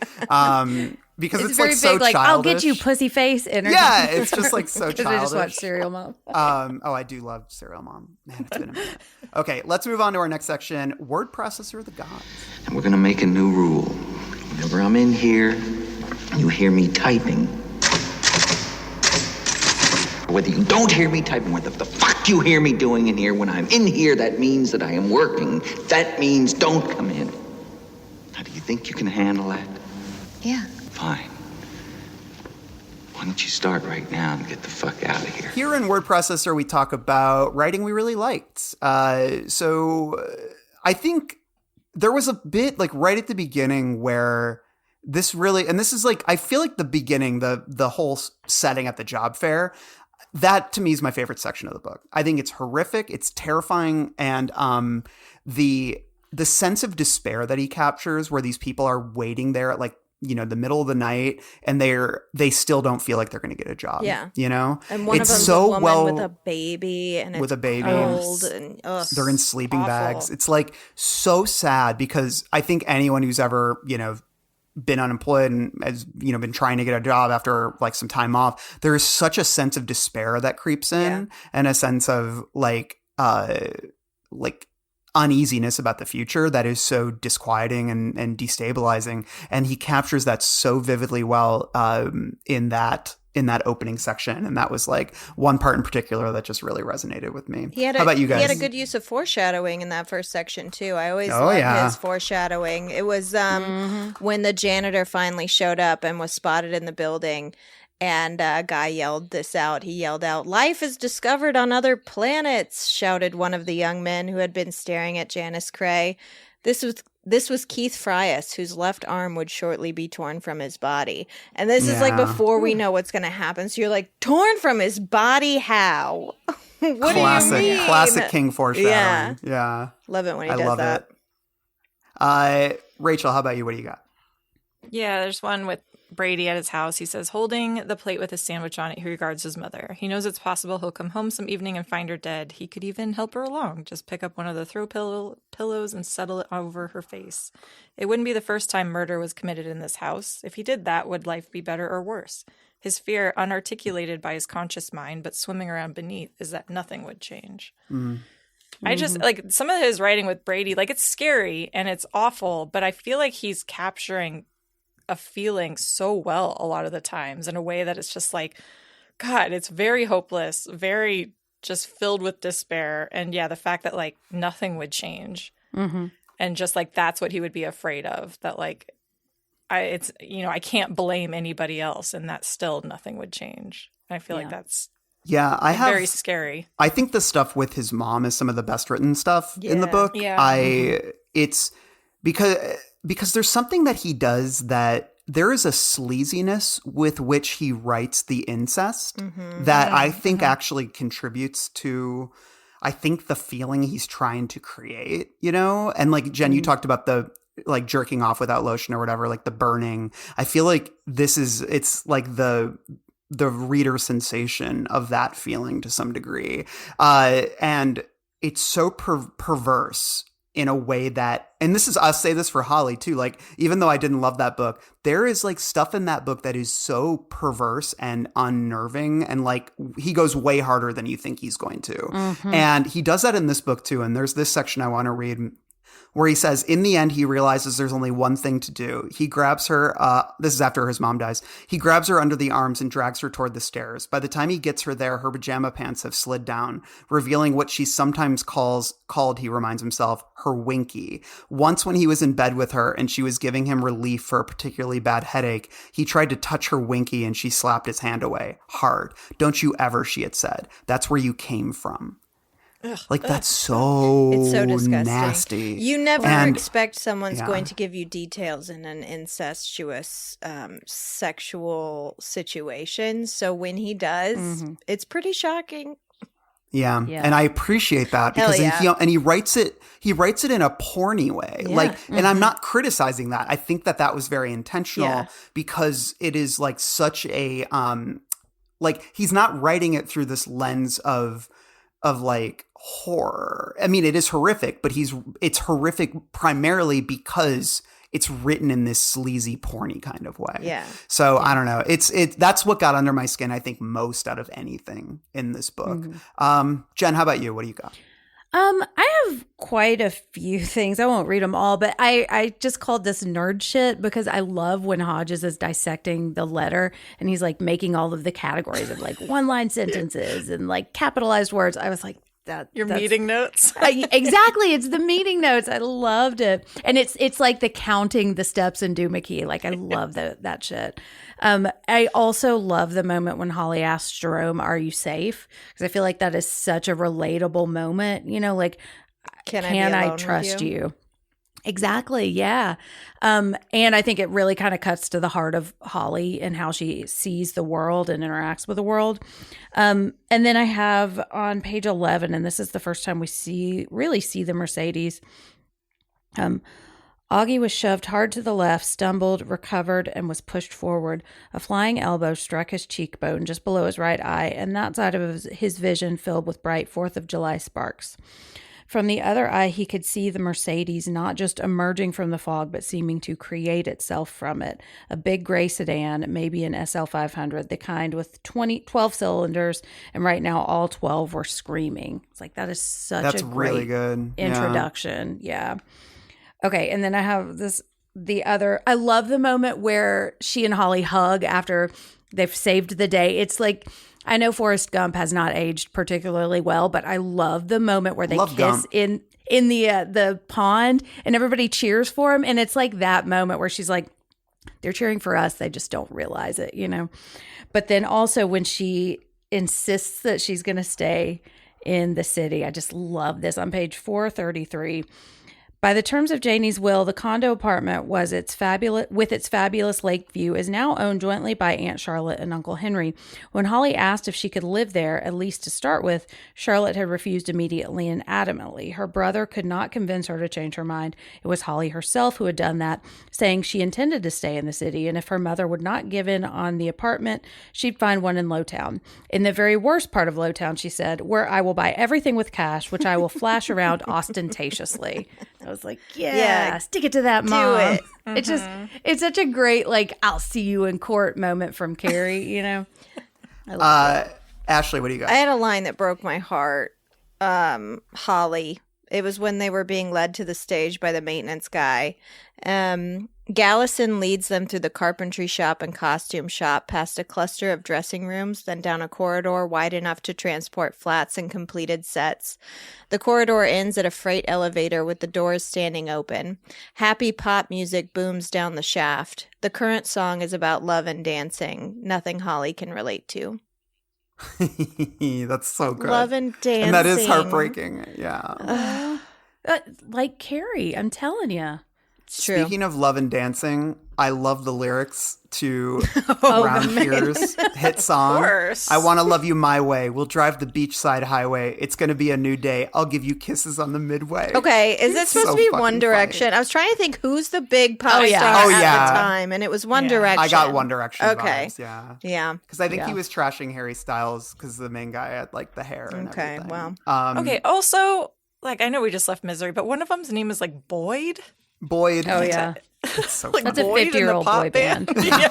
Because it's very like so big, like, childish. "I'll get you, pussy face." Energy. Yeah, it's just like so Because childish. I just watched Serial Mom. I do love Serial Mom. Man, it's been a minute. Okay, let's move on to our next section, Word Processor of the Gods. And we're gonna make a new rule. Whenever I'm in here, you hear me typing. Whether you don't hear me typing, whether the fuck you hear me doing in here, when I'm in here, that means that I am working. That means don't come in. Now, do you think you can handle that? Yeah. Fine. Why don't you start right now and get the fuck out of here? Here in Word Processor, we talk about writing we really liked. So I think there was a bit like right at the beginning where this really, and this is like, I feel like the beginning, the whole setting at the job fair, that to me is my favorite section of the book. I think it's horrific. It's terrifying. And the sense of despair that he captures where these people are waiting there at like the middle of the night, and they still don't feel like they're going to get a job. Yeah. It's And one of them's so a woman with a baby, and with it's a baby. cold, and They're in sleeping awful. bags. It's like so sad, because I think anyone who's ever, been unemployed and has, been trying to get a job after like some time off, there is such a sense of despair that creeps in, and a sense of like uneasiness about the future that is so disquieting and destabilizing. And he captures that so vividly well in that opening section. And that was like one part in particular that just really resonated with me. How about you guys? He had a good use of foreshadowing in that first section too. I always love his foreshadowing. It was when the janitor finally showed up and was spotted in the building, and a guy yelled this out. He yelled out, "Life is discovered on other planets," shouted one of the young men who had been staring at Janice Cray. This was Keith Frias, whose left arm would shortly be torn from his body. And this is like before we know what's going to happen. So you're like, torn from his body? How? What do you mean? Classic King foreshadowing. Yeah. Love it when he does that. It. Rachel, how about you? What do you got? Yeah, there's one with Brady at his house. He says, holding the plate with a sandwich on it, he regards his mother. He knows it's possible he'll come home some evening and find her dead. He could even help her along. Just pick up one of the throw pillows and settle it over her face. It wouldn't be the first time murder was committed in this house. If he did that, would life be better or worse? His fear, unarticulated by his conscious mind, but swimming around beneath, is that nothing would change. Mm-hmm. I just, like, some of his writing with Brady, like, it's scary and it's awful, but I feel like he's capturing a feeling so well a lot of the times in a way that it's just like, God, it's very hopeless, very just filled with despair. And yeah, the fact that like nothing would change, and just like that's what he would be afraid of, that like I can't blame anybody else, and that still nothing would change. I feel like that's very scary. I think the stuff with his mom is some of the best written stuff in the book. It's because there's something that he does that there is a sleaziness with which he writes the incest that I think actually contributes to, I think, the feeling he's trying to create, And like, Jen, you talked about the like jerking off without lotion or whatever, like the burning. I feel like it's like the reader sensation of that feeling to some degree. And it's so perverse in a way that, and this is, I'll say this for Holly too, like, even though I didn't love that book, there is like stuff in that book that is so perverse and unnerving, and like he goes way harder than you think he's going to. And he does that in this book too. And there's this section I want to read where he says, in the end, he realizes there's only one thing to do. He grabs her, this is after his mom dies, he grabs her under the arms and drags her toward the stairs. By the time he gets her there, her pajama pants have slid down, revealing what she sometimes called, he reminds himself, her winky. Once when he was in bed with her and she was giving him relief for a particularly bad headache, he tried to touch her winky and she slapped his hand away. Hard. Don't you ever, she had said. That's where you came from. Like, that's so it's so disgusting. Nasty. You never expect someone's going to give you details in an incestuous sexual situation. So when he does, it's pretty shocking. Yeah. And I appreciate that because he writes it in a porny way. Like, and I'm not criticizing that. I think that was very intentional because it is like such a like, he's not writing it through this lens of like horror. I mean, it is horrific, but it's horrific primarily because it's written in this sleazy, porny kind of way. Yeah. So I don't know. That's what got under my skin, I think, most out of anything in this book. Jen, how about you? What do you got? I have quite a few things. I won't read them all, but I just called this nerd shit because I love when Hodges is dissecting the letter and he's like making all of the categories of like one-line sentences and like capitalized words. I was like, that's meeting notes. Exactly. It's the meeting notes. I loved it. And it's like the counting the steps in Doohickey. Like, I love that shit. I also love the moment when Holly asks Jerome, "Are you safe?" Because I feel like that is such a relatable moment. Like, can I trust you? Exactly. Yeah. And I think it really kind of cuts to the heart of Holly and how she sees the world and interacts with the world. And then I have on page 11, and this is the first time we really see the Mercedes. Augie was shoved hard to the left, stumbled, recovered, and was pushed forward. A flying elbow struck his cheekbone just below his right eye, and that side of his vision filled with bright 4th of July sparks. From the other eye, he could see the Mercedes not just emerging from the fog, but seeming to create itself from it. A big gray sedan, maybe an SL500, the kind with 12 cylinders, and right now all 12 were screaming. It's like, that is such a great really good introduction. Yeah. Okay, and then I have I love the moment where she and Holly hug after they've saved the day. It's like, I know Forrest Gump has not aged particularly well, but I love the moment where they kiss Gump. in the pond and everybody cheers for him. And it's like that moment where she's like, they're cheering for us. They just don't realize it, you know? But then also when she insists that she's going to stay in the city, I just love this on page 433. By the terms of Janie's will, the condo apartment with its fabulous lake view is now owned jointly by Aunt Charlotte and Uncle Henry. When Holly asked if she could live there, at least to start with, Charlotte had refused immediately and adamantly. Her brother could not convince her to change her mind. It was Holly herself who had done that, saying she intended to stay in the city, and if her mother would not give in on the apartment, she'd find one in Lowtown. In the very worst part of Lowtown, she said, where I will buy everything with cash, which I will flash around ostentatiously. I was like, yeah, stick it to that, Mom. Do it. Mm-hmm. It's such a great, like, I'll see you in court moment from Carrie, you know? I love it. Ashley, what do you got? I had a line that broke my heart. Holly. It was when they were being led to the stage by the maintenance guy. Gallison leads them through the carpentry shop and costume shop, past a cluster of dressing rooms, then down a corridor wide enough to transport flats and completed sets. The corridor ends at a freight elevator with the doors standing open. Happy pop music booms down the shaft. The current song is about love and dancing, nothing Holly can relate to. That's so good. Love and dancing. And that is heartbreaking. Yeah. Like Carrie, I'm telling you. Speaking of love and dancing, I love the lyrics to Brown Tears hit song. Of course. I want to love you my way. We'll drive the beachside highway. It's going to be a new day. I'll give you kisses on the midway. Okay, is this supposed to be One Direction? Funny. I was trying to think who's the big pop star at the time, and it was One Direction. I got One Direction vibes, yeah. Because I think he was trashing Harry Styles because the main guy had like the hair and everything. Well. Okay, also, like, I know we just left Misery, but one of them's name is like Boyd. Boyd. Oh, yeah. It's so like That's a Boyd 50-year-old boy band. Yeah,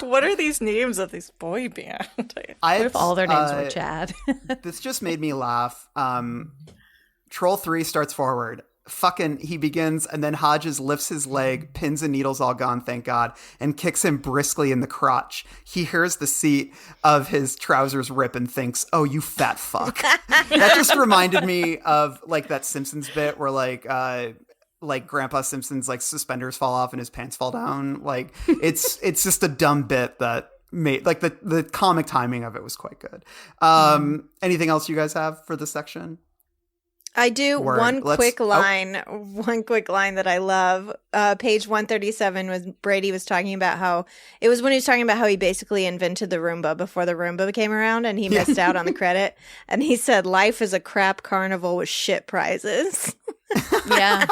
what are these names of these boy band? What if all their names were Chad? This just made me laugh. Troll 3 starts forward. He begins, and then Hodges lifts his leg, pins and needles all gone, thank God, and kicks him briskly in the crotch. He hears the seat of his trousers rip and thinks, oh, you fat fuck. That just reminded me of like that Simpsons bit where like Grandpa Simpson's like suspenders fall off and his pants fall down. Like it's just a dumb bit that made like the comic timing of it was quite good. Anything else you guys have for this section? I do. One quick line that I love. Page 137 was Brady was talking about how it was when he was talking about how he basically invented the Roomba before the Roomba came around and he missed out on the credit. And he said, life is a crap carnival with shit prizes. Yeah.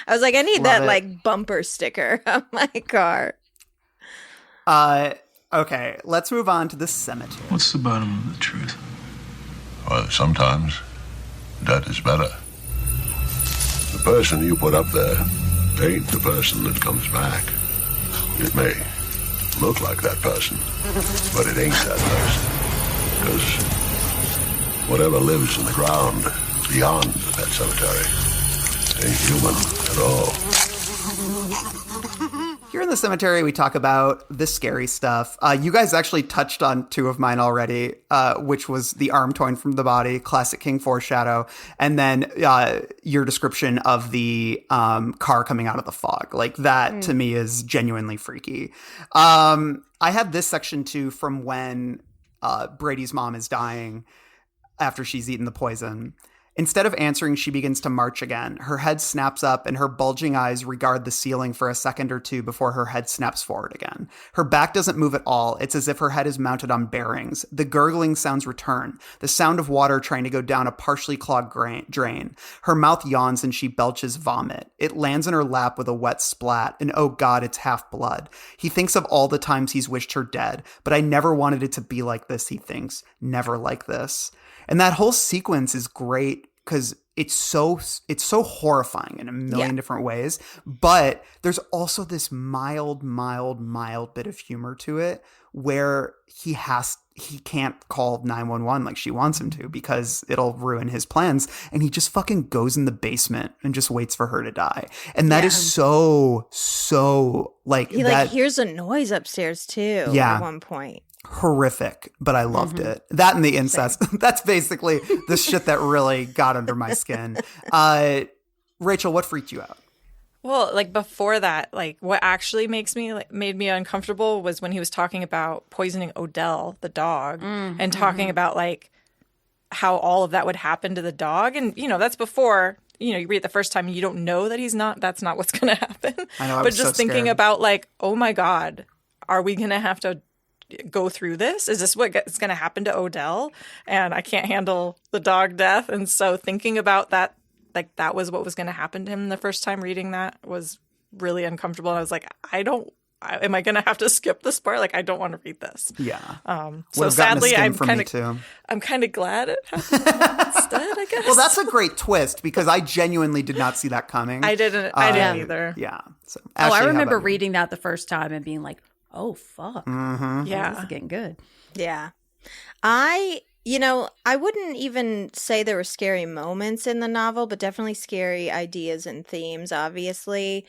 I was like, I need that like bumper sticker on my car. Okay, let's move on to the cemetery. What's the bottom of the truth? Well, sometimes that is better. The person you put up there ain't the person that comes back. It may look like that person, but it ain't that person. Because whatever lives in the ground beyond that cemetery ain't human at all. Here in the cemetery, we talk about the scary stuff. You guys actually touched on two of mine already, which was the arm torn from the body, classic King foreshadow, and then your description of the car coming out of the fog. Like that, to me, is genuinely freaky. I have this section, too, from when Brady's mom is dying after she's eaten the poison. Instead of answering, she begins to march again. Her head snaps up and her bulging eyes regard the ceiling for a second or two before her head snaps forward again. Her back doesn't move at all. It's as if her head is mounted on bearings. The gurgling sounds return, the sound of water trying to go down a partially clogged drain. Her mouth yawns and she belches vomit. It lands in her lap with a wet splat, and oh God, it's half blood. He thinks of all the times he's wished her dead, but I never wanted it to be like this, he thinks. Never like this. And that whole sequence is great because it's so horrifying in a million different ways. But there's also this mild bit of humor to it where he can't call 911 like she wants him to because it'll ruin his plans. And he just fucking goes in the basement and just waits for her to die. And that is so like he like hears a noise upstairs too at one point. Horrific, but I loved it. That and the incest. That's basically the shit that really got under my skin. Rachel, what freaked you out? Well, like before that, like what actually made me uncomfortable was when he was talking about poisoning Odell, the dog, and talking about like how all of that would happen to the dog. And, you know, that's before, you know, you read it the first time and you don't know that that's not what's going to happen. I know, but just thinking about like, oh my God, are we going to have to go through this? Is this what's going to happen to Odell? And I can't handle the dog death. And so thinking about that, like that was what was going to happen to him the first time reading that was really uncomfortable. And I was like, am I going to have to skip this part? Like, I don't want to read this. Yeah. So sadly, I'm kind of glad it happened instead, I guess. Well, that's a great twist because I genuinely did not see that coming. I didn't either. Yeah. So, Ashley, I remember reading that the first time and being like, oh, fuck. Yeah. This is getting good. Yeah. I wouldn't even say there were scary moments in the novel, but definitely scary ideas and themes. Obviously,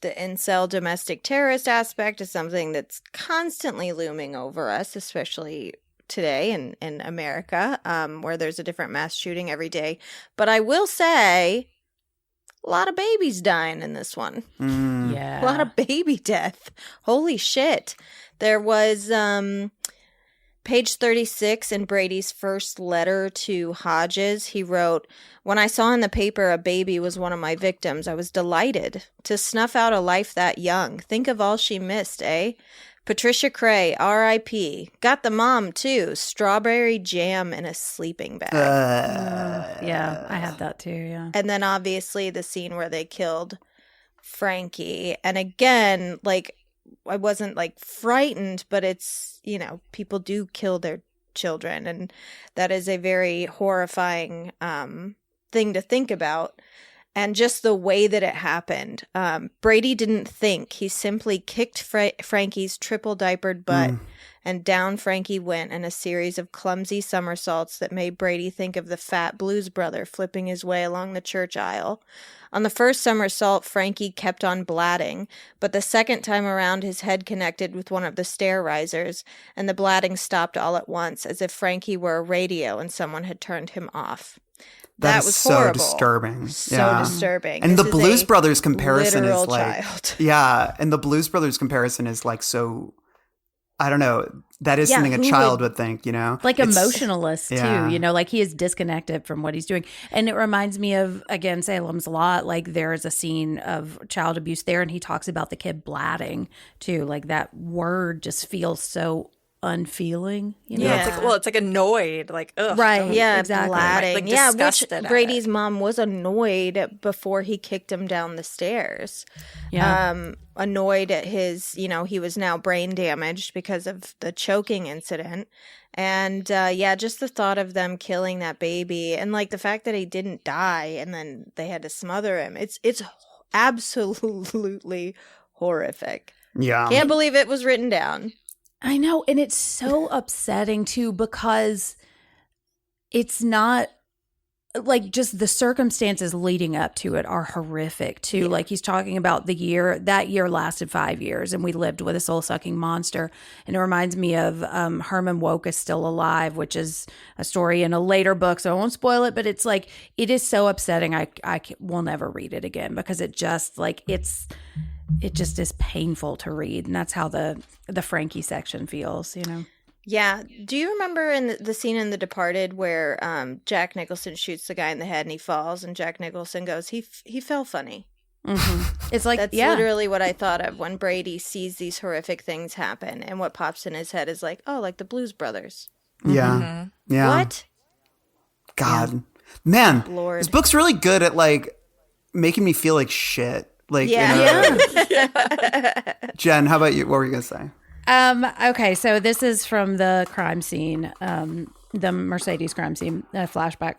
the incel domestic terrorist aspect is something that's constantly looming over us, especially today in America, where there's a different mass shooting every day. But I will say, a lot of babies dying in this one. Yeah. A lot of baby death. Holy shit. There was page 36 in Brady's first letter to Hodges. He wrote, "When I saw in the paper a baby was one of my victims, I was delighted to snuff out a life that young. Think of all she missed, eh? Patricia Cray, R.I.P. Got the mom, too. Strawberry jam in a sleeping bag." Yeah, I had that too, yeah. And then obviously the scene where they killed Frankie. And again, like, I wasn't like frightened, but it's, you know, people do kill their children. And that is a very horrifying thing to think about. And just the way that it happened. Brady didn't think. He simply kicked Frankie's triple diapered butt and down Frankie went in a series of clumsy somersaults that made Brady think of the fat blues brother flipping his way along the church aisle. On the first somersault, Frankie kept on blatting, but the second time around his head connected with one of the stair risers, and the blatting stopped all at once, as if Frankie were a radio and someone had turned him off. That was so horrible. disturbing. So disturbing. And This the is Blues a Brothers comparison is literal like, child. yeah, and the Blues Brothers comparison is like so. I don't know. That is something a who child would think, you know? Like emotionalist yeah. too, you know, like he is disconnected from what he's doing. And it reminds me of, again, Salem's Lot. Like there is a scene of child abuse there and he talks about the kid blatting too. Like that word just feels so unfeeling, you know? Yeah, it's like annoyed, like, ugh. Right, yeah, exactly. blatting. Like yeah, which disgusted at Brady's mom was annoyed before he kicked him down the stairs. Yeah. Annoyed at his, you know, he was now brain damaged because of the choking incident. And just the thought of them killing that baby and like the fact that he didn't die and then they had to smother him. It's absolutely horrific. Yeah. Can't believe it was written down. I know. And it's so upsetting too, because it's not like just the circumstances leading up to it are horrific too. Yeah. Like he's talking about that year lasted 5 years and we lived with a soul sucking monster. And it reminds me of Herman Woke is Still Alive, which is a story in a later book. So I won't spoil it, but it's like, it is so upsetting. I will never read it again because it just like, it just is painful to read. And that's how the Frankie section feels, you know? Yeah. Do you remember in the scene in The Departed where Jack Nicholson shoots the guy in the head and he falls, and Jack Nicholson goes, he fell funny. Mm-hmm. It's like, that's literally what I thought of when Brady sees these horrific things happen, and what pops in his head is like, oh, like the Blues Brothers. Yeah. Yeah. What? God. Man, Lord. this book's really good at like making me feel like shit. Like, Jen, how about you? What were you going to say? Okay, so this is from the crime scene, the Mercedes crime scene, flashback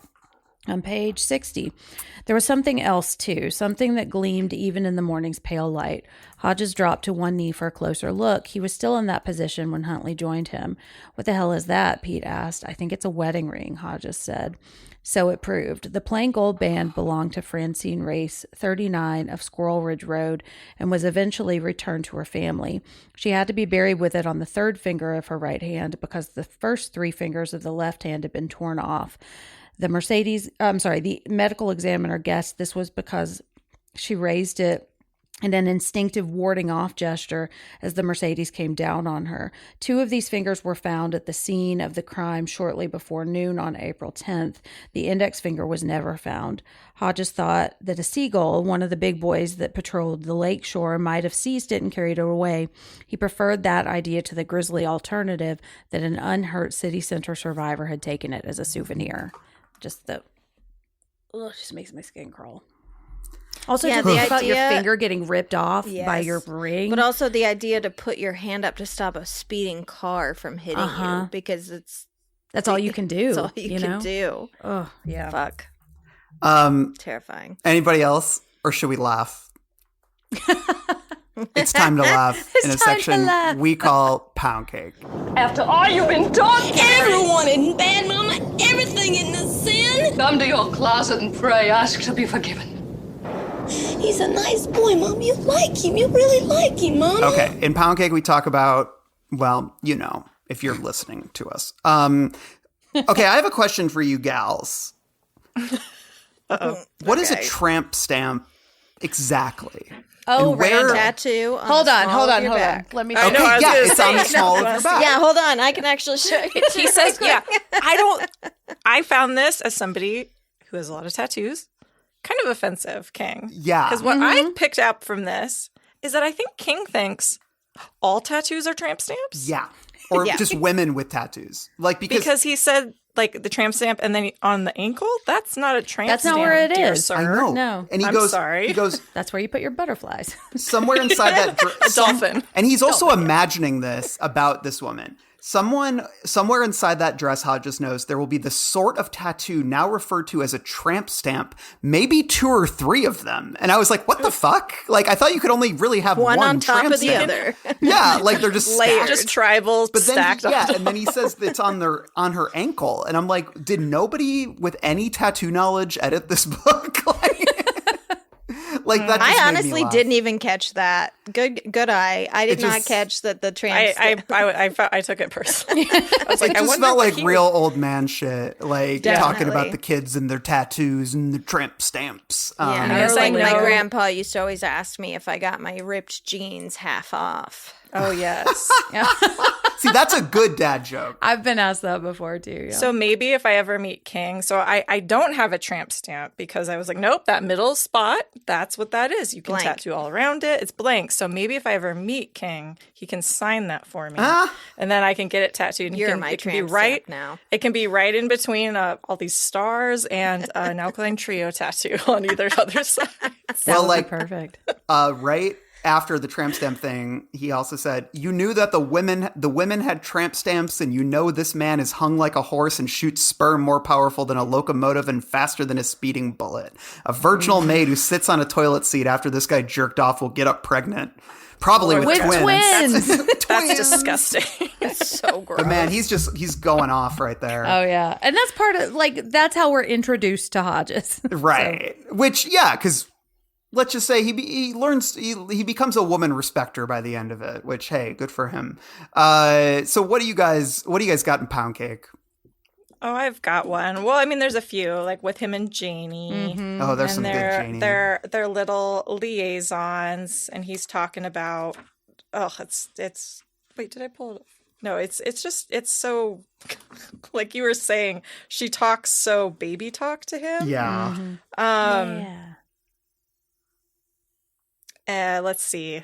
on page 60. There was something else, too, something that gleamed even in the morning's pale light. Hodges dropped to one knee for a closer look. He was still in that position when Huntley joined him. What the hell is that? Pete asked. I think it's a wedding ring, Hodges said. So it proved. The plain gold band belonged to Francine Race, 39, of Squirrel Ridge Road, and was eventually returned to her family. She had to be buried with it on the third finger of her right hand because the first three fingers of the left hand had been torn off. The medical examiner guessed this was because she raised it in an instinctive warding off gesture as the Mercedes came down on her. Two of these fingers were found at the scene of the crime shortly before noon on April 10th. The index finger was never found. Hodges thought that a seagull, one of the big boys that patrolled the lake shore, might have seized it and carried it away. He preferred that idea to the grisly alternative that an unhurt city center survivor had taken it as a souvenir. Just makes my skin crawl. Also, to think about your finger getting ripped off by your ring. But also the idea to put your hand up to stop a speeding car from hitting you, because that's all you can do. That's all you can do. Oh, yeah. Fuck. Terrifying. Anybody else? Or should we laugh? It's time to laugh in a section we call Pound Cake. After all you've been taught, everyone isn't bad, Mama. Everything isn't a sin. Come to your closet and pray. Ask to be forgiven. He's a nice boy, Mom. You like him. You really like him, Mom. Okay, in Pound Cake, we talk about, well, you know, if you're listening to us. Okay, I have a question for you gals. What is a tramp stamp exactly? Oh, random tattoo. Hold on. Let me. Okay, it's on the small of your back. Yeah, hold on. I can actually show you. He says, I found this as somebody who has a lot of tattoos. Kind of offensive, King. Yeah. Because what I picked up from this is that I think King thinks all tattoos are tramp stamps. Yeah. Or just women with tattoos. Like because he said like the tramp stamp and then on the ankle, that's not a tramp stamp. That's not where it is. Sir. I know. No. And I'm sorry. He goes, that's where you put your butterflies. Somewhere inside that dolphin. And he's also imagining this about this woman. Somewhere inside that dress, Hodges knows there will be the sort of tattoo now referred to as a tramp stamp, maybe 2 or 3 of them. And I was like, what the fuck? Like, I thought you could only really have one on top tramp of the stamp. other. Yeah, like they're just stacked. Just tribal stacked on. And then he says it's on her ankle. And I'm like, did nobody with any tattoo knowledge edit this book? Like that just I made me honestly laugh. didn't even catch that. Good eye. I did not catch that the trans. I took it personally. I was like, it just felt like real old man shit, like talking about the kids and their tattoos and the tramp stamps. Or like my grandpa used to always ask me if I got my ripped jeans half off. Oh, yes. See, that's a good dad joke. I've been asked that before, too. Yeah. So maybe if I ever meet King, so I don't have a tramp stamp because I was like, nope, that middle spot, that's what that is. You can tattoo all around it. It's blank. So maybe if I ever meet King, he can sign that for me. And then I can get it tattooed. And You're my tramp stamp now. It can be right in between all these stars and an Alkaline Trio tattoo on either other side. That would be perfect. Right after the tramp stamp thing, he also said, you knew that the women had tramp stamps, and you know this man is hung like a horse and shoots sperm more powerful than a locomotive and faster than a speeding bullet. A virginal maid who sits on a toilet seat after this guy jerked off will get up pregnant. Probably with twins. That's disgusting. That's so gross. But man, he's going off right there. Oh, yeah. And that's part of, that's how we're introduced to Hodges. Right. So. Which, because let's just say he learns, he becomes a woman respecter by the end of it, which, hey, good for him. So what do you guys got in Pound Cake? Oh, I've got one. Well, I mean, there's a few, like with him and Janie. Mm-hmm. Oh, there's some good Janie. They're little liaisons, and he's talking about, it's, wait, did I pull it up? No, it's so, like you were saying, she talks so baby talk to him. Yeah. Let's see.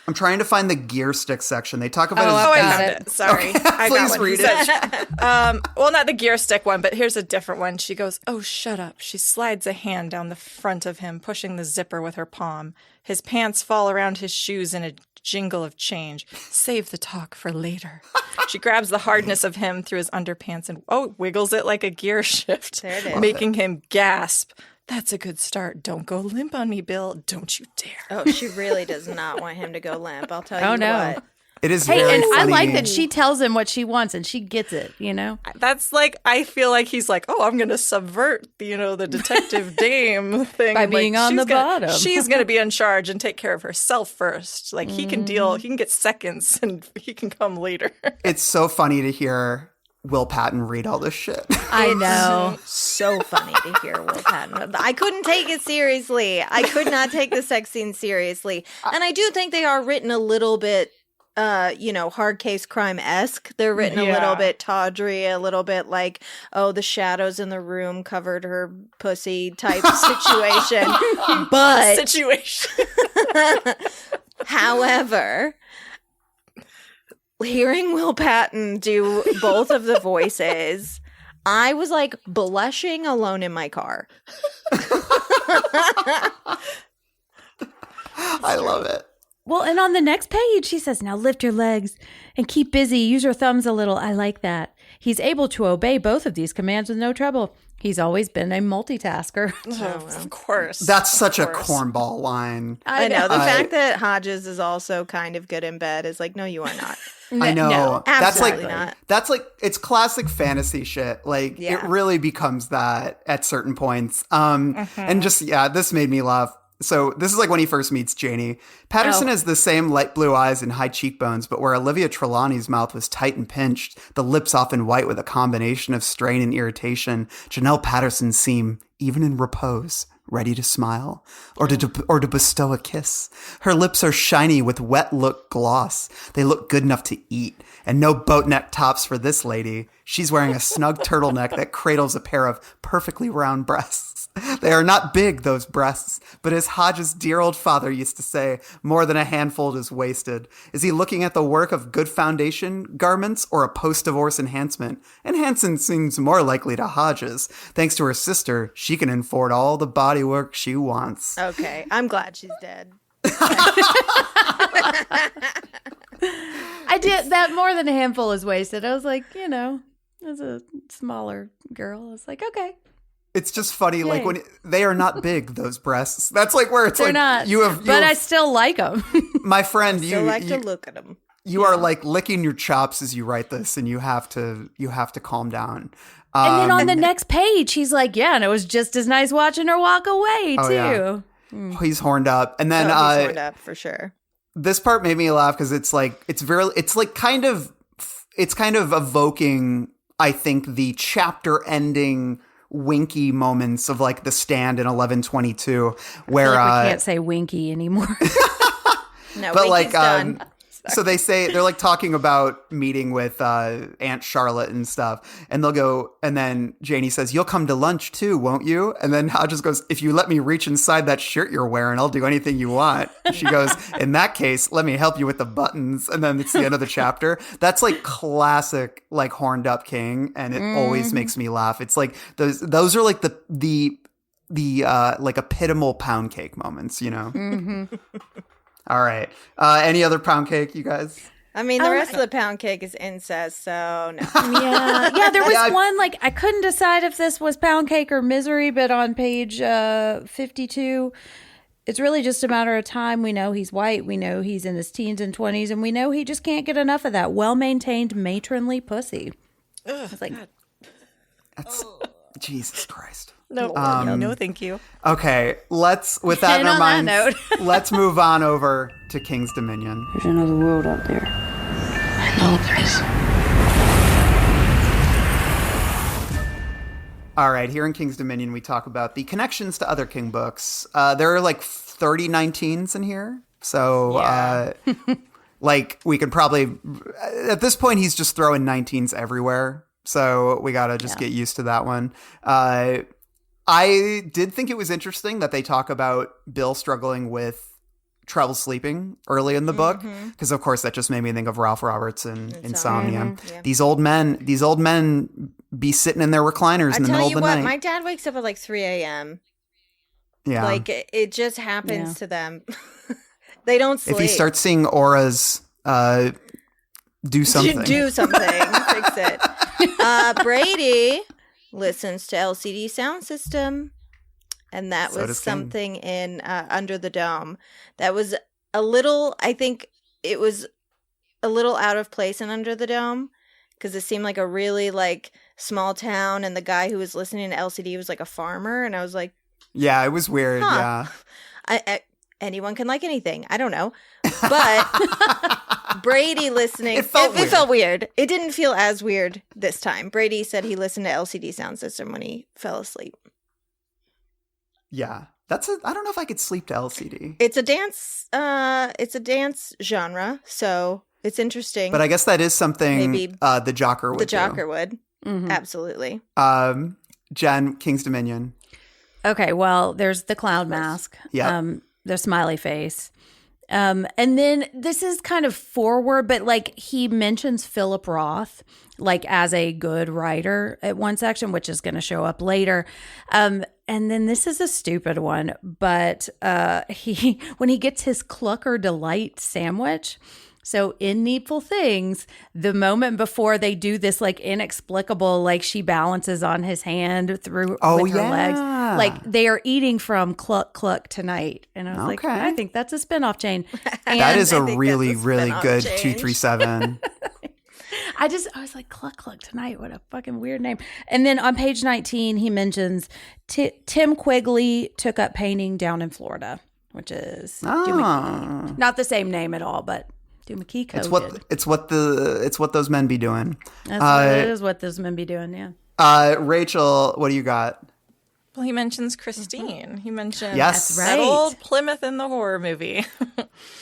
I'm trying to find the gear stick section. They talk about I found it. Sorry. Okay, I please got one. read it. Well, not the gear stick one, but here's a different one. She goes, "Oh, shut up." She slides a hand down the front of him, pushing the zipper with her palm. His pants fall around his shoes in a jingle of change. Save the talk for later. She grabs the hardness of him through his underpants and, wiggles it like a gear shift, There it is. making him gasp. That's a good start. Don't go limp on me, Bill. Don't you dare. Oh, she really does not want him to go limp. I'll tell you what. It is Hey, very and funny. I like that she tells him what she wants and she gets it, you know? That's like, I feel like he's like, I'm going to subvert, the detective dame thing. By And, being on the bottom. She's going to be in charge and take care of herself first. Like, he can get seconds and he can come later. It's so funny to hear Will Patton read all this shit. I know. So funny to hear Will Patton. I couldn't take it seriously. I could not take the sex scene seriously. And I do think they are written a little bit, hard case crime-esque. They're written a little bit tawdry, a little bit like, the shadows in the room covered her pussy type situation. But however, hearing Will Patton do both of the voices, I was like blushing alone in my car. I love it. Well, and on the next page, she says, now lift your legs and keep busy. Use your thumbs a little. I like that. He's able to obey both of these commands with no trouble. He's always been a multitasker. Of course. That's such a cornball line. I know. The fact that Hodges is also kind of good in bed is like, no, you are not. I know. No, absolutely not. not. That's like, it's classic fantasy shit. Like, it really becomes that at certain points. And just, this made me laugh. So this is like when he first meets Janie. Patterson has the same light blue eyes and high cheekbones, but where Olivia Trelawney's mouth was tight and pinched, the lips often white with a combination of strain and irritation, Janelle Patterson seemed, even in repose, ready to smile or to bestow a kiss. Her lips are shiny with wet look gloss. They look good enough to eat. And no boat neck tops for this lady. She's wearing a snug turtleneck that cradles a pair of perfectly round breasts. They are not big, those breasts, but as Hodges' dear old father used to say, more than a handful is wasted. Is he looking at the work of good foundation garments or a post-divorce enhancement? Enhancement seems more likely to Hodges. Thanks to her sister, she can afford all the body work she wants. Okay, I'm glad she's dead. I did that. More than a handful is wasted. I was like, as a smaller girl, I was like, okay. It's just funny, like when they are not big, those breasts. That's like where it's They're like not, but I still like them. My friend, I like to look at them. You are like licking your chops as you write this, and you have to calm down. And then on the next page, he's like, and it was just as nice watching her walk away too. Yeah. He's horned up, and then he's horned up for sure. This part made me laugh because it's kind of evoking, I think, the chapter ending Winky moments of like The Stand in 11/22, where we can't say Winky anymore. No, but Winky's done. So they say they're like talking about meeting with Aunt Charlotte and stuff, and they'll go, and then Janie says, "You'll come to lunch too, won't you?" And then Hodges goes, "If you let me reach inside that shirt you're wearing, I'll do anything you want." She goes, "In that case, let me help you with the buttons." And then it's the end of the chapter. That's like classic, like horned up king, and it always makes me laugh. It's like those are like the like epitomal pound cake moments, you know. Mm-hmm. All right. Any other pound cake, you guys? I mean, the rest of the pound cake is incest, so no. Yeah, there was one, like, I couldn't decide if this was pound cake or misery, but on page 52, it's really just a matter of time. We know he's white, we know he's in his teens and 20s, and we know he just can't get enough of that well-maintained matronly pussy. It's like, that's Jesus Christ. No, no, thank you. Okay, with that in our on minds, that note. let's move on over to King's Dominion. There's another world out there. I know there is. All right, here in King's Dominion, we talk about the connections to other King books. There are like 30 19s in here. So like we could probably at this point he's just throwing 19s everywhere. So we got to just get used to that one. I did think it was interesting that they talk about Bill struggling with trouble sleeping early in the book, because of course that just made me think of Ralph Roberts and Insomnia. Yeah. These old men be sitting in their recliners in the middle of the night. My dad wakes up at like 3 a.m. Yeah. Like it just happens to them. They don't sleep. If he starts seeing auras, do something. Do something. Fix it. Brady listens to LCD Sound System. And that was something in Under the Dome. That was a little, I think it was a little out of place in Under the Dome, because it seemed like a really like small town, and the guy who was listening to LCD was like a farmer, and I was like, yeah, it was weird. Yeah. Anyone can like anything. I don't know. But Brady listening, it felt weird. It didn't feel as weird this time. Brady said he listened to LCD Sound System when he fell asleep. Yeah. I don't know if I could sleep to LCD. It's a dance genre, so it's interesting. But I guess that is something maybe the Jocker would do. The Jocker would. Mm-hmm. Absolutely. Jen, King's Dominion. Okay, well, there's the cloud mask. Yeah. The smiley face. And then this is kind of forward, but like he mentions Philip Roth like as a good writer at one section, which is going to show up later. And then this is a stupid one, but when he gets his Clucker Delight sandwich. So in Needful Things, the moment before they do this like inexplicable, like she balances on his hand with her legs, like they are eating from Cluck Cluck Tonight. And I was like, I think that's a spinoff chain. And that is a really, really good change. 237. I was like, Cluck Cluck Tonight. What a fucking weird name. And then on page 19, he mentions Tim Quigley took up painting down in Florida, which is not the same name at all, but Doomakey coded. It's what those men be doing. That's what those men be doing, yeah. Rachel, what do you got? Well, he mentions Christine. He mentions that old Plymouth in the horror movie.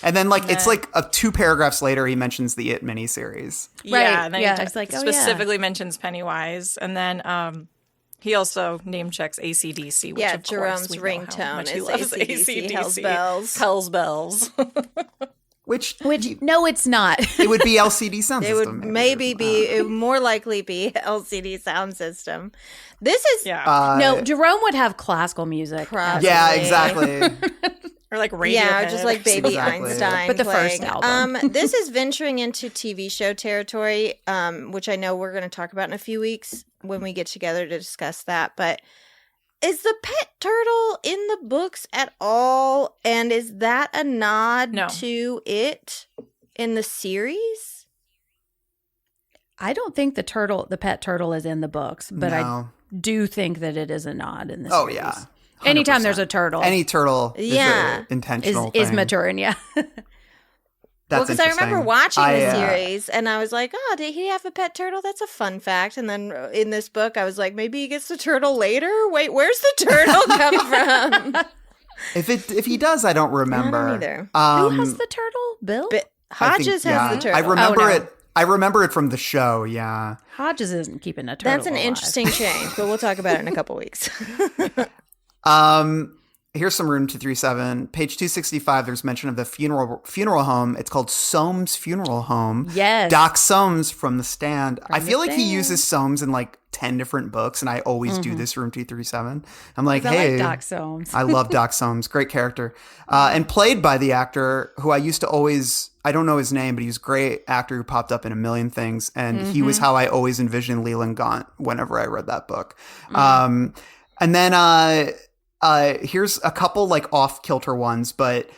And then it's like 2 paragraphs later, he mentions the It miniseries. Yeah, and then he like, specifically mentions Pennywise. And then he also name checks AC/DC, which of Jerome's course ringtone is he loves AC/DC, Hell's Bells. Hell's Bells. Which no, it's not. It would be LCD Sound System. It would more likely be LCD Sound System. This is no. Jerome would have classical music. Probably. Yeah, exactly. Or like Radiohead. Yeah, just like Baby Einstein. But the first album. This is venturing into TV show territory, which I know we're going to talk about in a few weeks when we get together to discuss that. But is the pet turtle in the books at all? And is that a nod to it in the series? I don't think the pet turtle is in the books, but I do think that it is a nod in the series. Oh, yeah. 100%. Anytime there's a turtle. Any turtle is an intentional is thing. maturing, yeah. Because I remember watching the series and I was like, oh, did he have a pet turtle? That's a fun fact. And then in this book, I was like, maybe he gets the turtle later? Wait, where's the turtle come from? If he does, I don't remember. I don't either. Who has the turtle? Bill? Hodges has the turtle. I remember it. I remember it from the show, yeah. Hodges isn't keeping a turtle That's an alive. interesting change, but we'll talk about it in a couple weeks. Here's some room 237. Page 265, there's mention of the funeral home. It's called Soames Funeral Home. Yes. Doc Soames from The Stand. I feel like he uses Soames in like 10 different books, and I always do this room 237. I'm like, hey. I like Doc Soames. I love Doc Soames. Great character. And played by the actor who I used to always, I don't know his name, but he's a great actor who popped up in a million things. And he was how I always envisioned Leland Gaunt whenever I read that book. And then here's a couple like off-kilter ones, but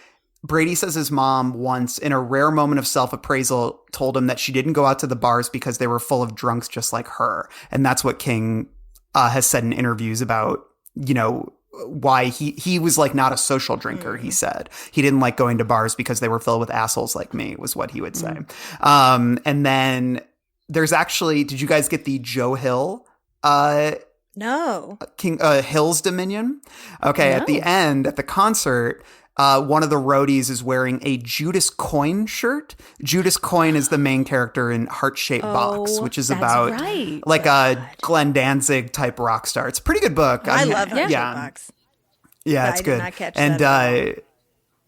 Brady says his mom once, in a rare moment of self-appraisal, told him that she didn't go out to the bars because they were full of drunks just like her. And that's what King has said in interviews about, why he was like not a social drinker, he said. He didn't like going to bars because they were filled with assholes like me, was what he would say. And then there's actually, did you guys get the Joe Hill No. King Hill's Dominion? Okay, at the end, at the concert, one of the roadies is wearing a Judas Coin shirt. Judas Coin is the main character in Heart-Shaped Box, which is about like a Glenn Danzig type rock star. It's a pretty good book. I love Heart-Shaped Box. Yeah, it's I good. did not catch and that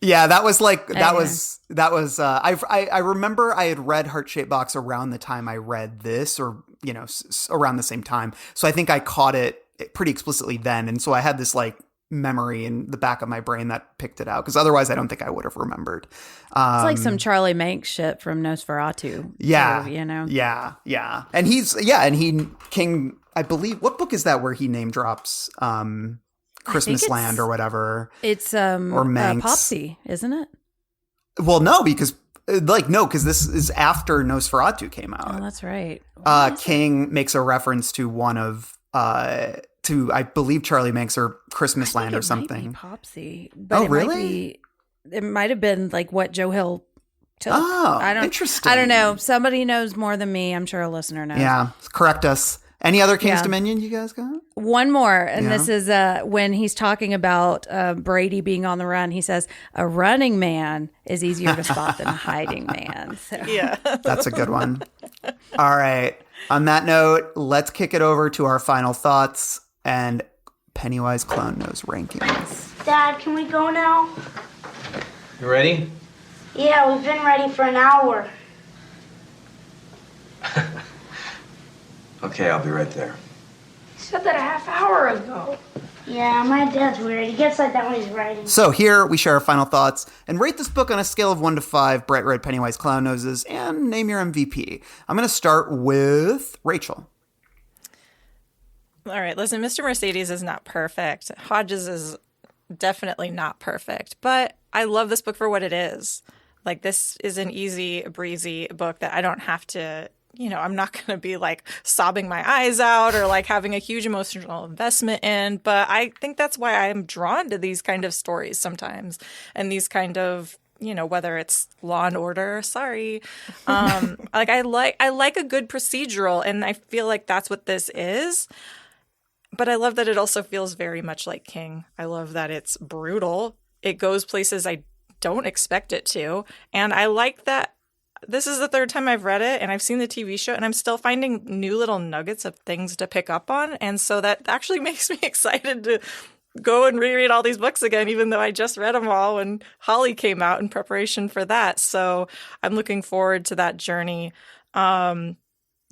yeah, that was like I remember I had read Heart-Shaped Box around the time I read this, or around the same time. So I think I caught it pretty explicitly then, and so I had this like memory in the back of my brain that picked it out, because otherwise I don't think I would have remembered. It's like some Charlie Manx shit from Nosferatu. Yeah, too, yeah, and King. I believe, what book is that where he name drops Christmas Land or whatever? It's or Manx. Popsy, isn't it? Well, no, because this is after Nosferatu came out. Oh, that's right. King makes a reference to one of to, I believe, Charlie Manx or Christmas Land or something. Might be Popsy. But really? It might have been like what Joe Hill took. Oh, interesting. I don't know. Somebody knows more than me. I'm sure a listener knows. Yeah, correct us. Any other King's Dominion you guys got? One more, and this is when he's talking about Brady being on the run. He says, "A running man is easier to spot than a hiding man." So. Yeah, that's a good one. All right. On that note, let's kick it over to our final thoughts and Pennywise Clown Nose rankings. Dad, can we go now? You ready? Yeah, we've been ready for an hour. Okay, I'll be right there. You said that a half hour ago. Yeah, my dad's weird. He gets like that when he's writing. So here we share our final thoughts and rate this book on a scale of 1 to 5 bright red Pennywise clown noses and name your MVP. I'm going to start with Rachel. All right, listen, Mr. Mercedes is not perfect. Hodges is definitely not perfect, but I love this book for what it is. Like, this is an easy, breezy book that I don't have to, I'm not going to be like sobbing my eyes out or like having a huge emotional investment in. But I think that's why I'm drawn to these kind of stories sometimes, and these kind of, whether it's Law and Order, like I like a good procedural, and I feel like that's what this is. But I love that it also feels very much like King. I love that it's brutal. It goes places I don't expect it to. And I like that this is the third time I've read it, and I've seen the TV show, and I'm still finding new little nuggets of things to pick up on. And so that actually makes me excited to go and reread all these books again, even though I just read them all when Holly came out in preparation for that. So I'm looking forward to that journey.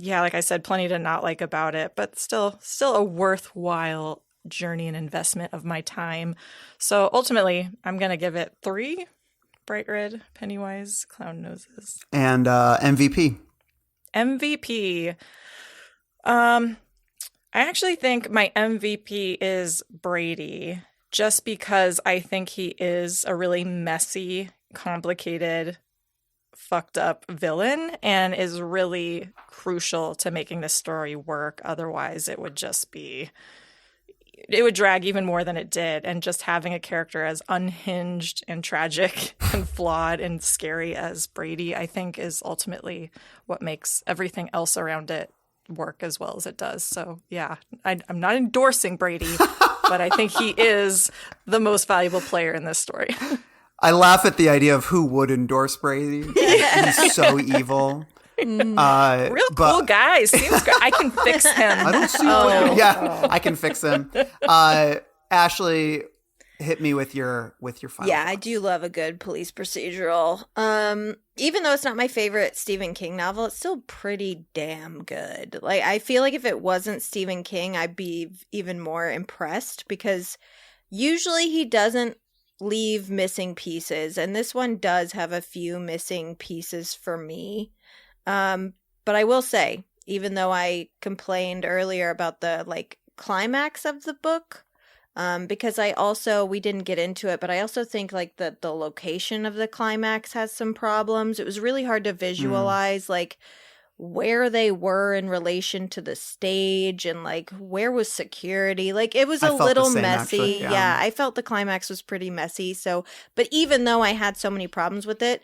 Yeah, like I said, plenty to not like about it, but still a worthwhile journey and investment of my time. So ultimately, I'm going to give it 3 bright red Pennywise clown noses. And MVP? MVP. I actually think my MVP is Brady, just because I think he is a really messy, complicated, fucked up villain and is really crucial to making this story work. Otherwise, it would drag even more than it did. And just having a character as unhinged and tragic and flawed and scary as Brady, I think, is ultimately what makes everything else around it work as well as it does. So yeah, I'm not endorsing Brady, but I think he is the most valuable player in this story. I laugh at the idea of who would endorse Brady. He's so evil. Real cool guy. Seems great. I can fix him. I don't see why. Yeah, I can fix him. Ashley, hit me with your final. Yeah, I do love a good police procedural. Even though it's not my favorite Stephen King novel, it's still pretty damn good. Like, I feel like if it wasn't Stephen King, I'd be even more impressed, because usually he doesn't leave missing pieces, and this one does have a few missing pieces for me. But I will say, even though I complained earlier about the climax of the book, because we didn't get into it, but I also think the location of the climax has some problems. It was really hard to visualize where they were in relation to the stage, and where was security. It was a little messy. Actually, yeah, I felt the climax was pretty messy. So, but even though I had so many problems with it,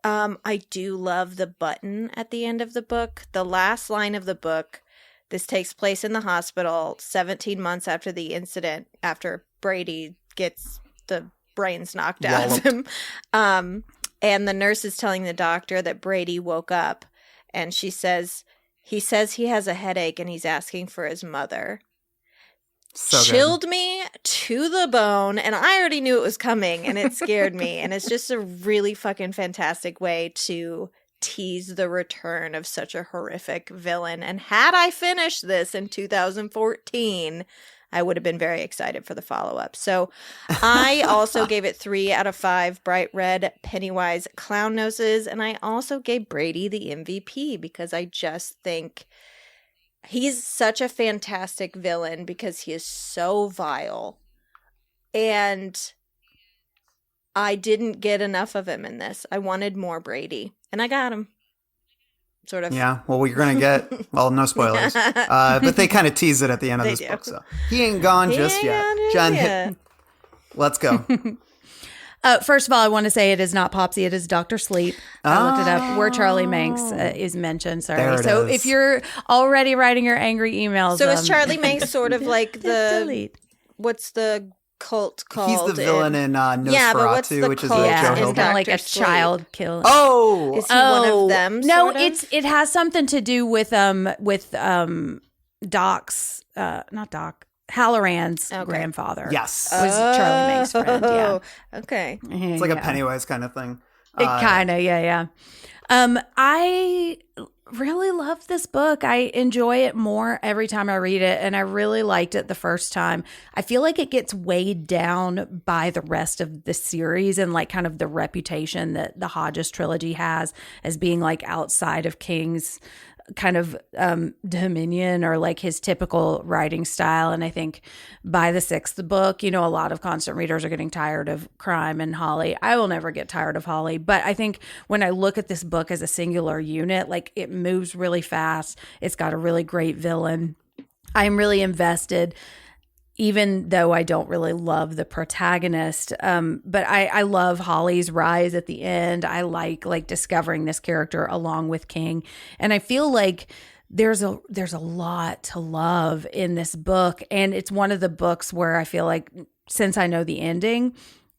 I do love the button at the end of the book. The last line of the book, this takes place in the hospital 17 months after the incident, after Brady gets the brains knocked out of him. And the nurse is telling the doctor that Brady woke up, and he says he has a headache and he's asking for his mother. So chilled me to the bone, and I already knew it was coming, and it scared me. And it's just a really fucking fantastic way to tease the return of such a horrific villain. And had I finished this in 2014, I would have been very excited for the follow-up. So I also gave it 3 out of 5 bright red Pennywise clown noses, and I also gave Brady the MVP because I just think he's such a fantastic villain because he is so vile. And I didn't get enough of him in this. I wanted more Brady, and I got him. Sort of. Yeah, well, you're going to get, well, no spoilers. But they kind of tease it at the end of this book. So he ain't gone just yet. Jen, let's go. First of all, I want to say it is not Popsy. It is Dr. Sleep. I looked it up where Charlie Manx is mentioned. Sorry. So if you're already writing your angry emails. So is Charlie Manx sort of like what's the cult called? He's the villain in Nosferatu, which is a Joe Hill. It's kind of like a child killer. Oh! Is he one of them? No, it has something to do with Doc's, not Doc, Halloran's grandfather. Yes. Was Charlie Manx's friend, yeah. Okay. It's like a Pennywise kind of thing. It kind of, yeah. I really love this book. I enjoy it more every time I read it, and I really liked it the first time. I feel like it gets weighed down by the rest of the series and like kind of the reputation that the Hodges trilogy has as being like outside of King's kind of dominion or like his typical writing style. And I think by the 6th book, a lot of constant readers are getting tired of crime and Holly. I will never get tired of Holly, but I think when I look at this book as a singular unit, like it moves really fast. It's got a really great villain. I'm really invested, even though I don't really love the protagonist. But I love Holly's rise at the end. I like discovering this character along with King. And I feel like there's a lot to love in this book. And it's one of the books where I feel like since I know the ending,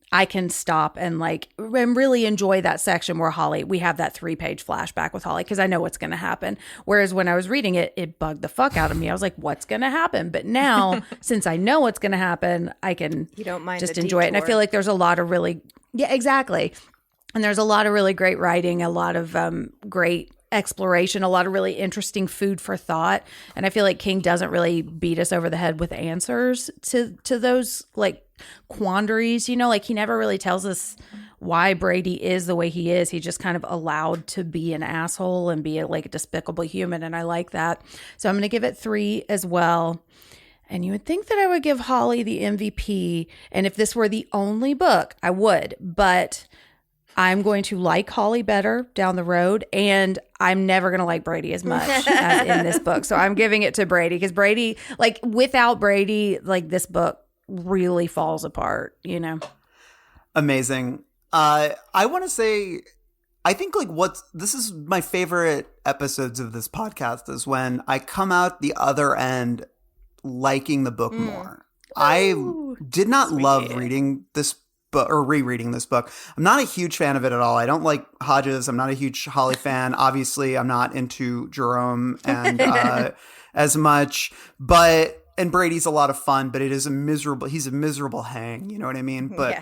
I can stop and really enjoy that section where we have that 3-page flashback with Holly because I know what's going to happen. Whereas when I was reading it, it bugged the fuck out of me. I was like, what's going to happen? But now, since I know what's going to happen, I can just enjoy it. And I feel like there's a lot of exactly. And there's a lot of really great writing, a lot of great exploration, a lot of really interesting food for thought. And I feel like King doesn't really beat us over the head with answers to those quandaries, he never really tells us why Brady is the way he is. He's just kind of allowed to be an asshole and be a despicable human. And I like that. So I'm going to give it 3 as well. And you would think that I would give Holly the MVP. And if this were the only book, I would. But I'm going to like Holly better down the road, and I'm never going to like Brady as much as in this book. So I'm giving it to Brady because Brady, without Brady, this book really falls apart, Amazing. I want to say, I think this is my favorite episodes of this podcast is when I come out the other end liking the book more. I did not love reading this book or rereading this book. I'm not a huge fan of it at all. I don't like Hodges. I'm not a huge Holly fan. Obviously, I'm not into Jerome and as much, and Brady's a lot of fun, but he's a miserable hang. You know what I mean? But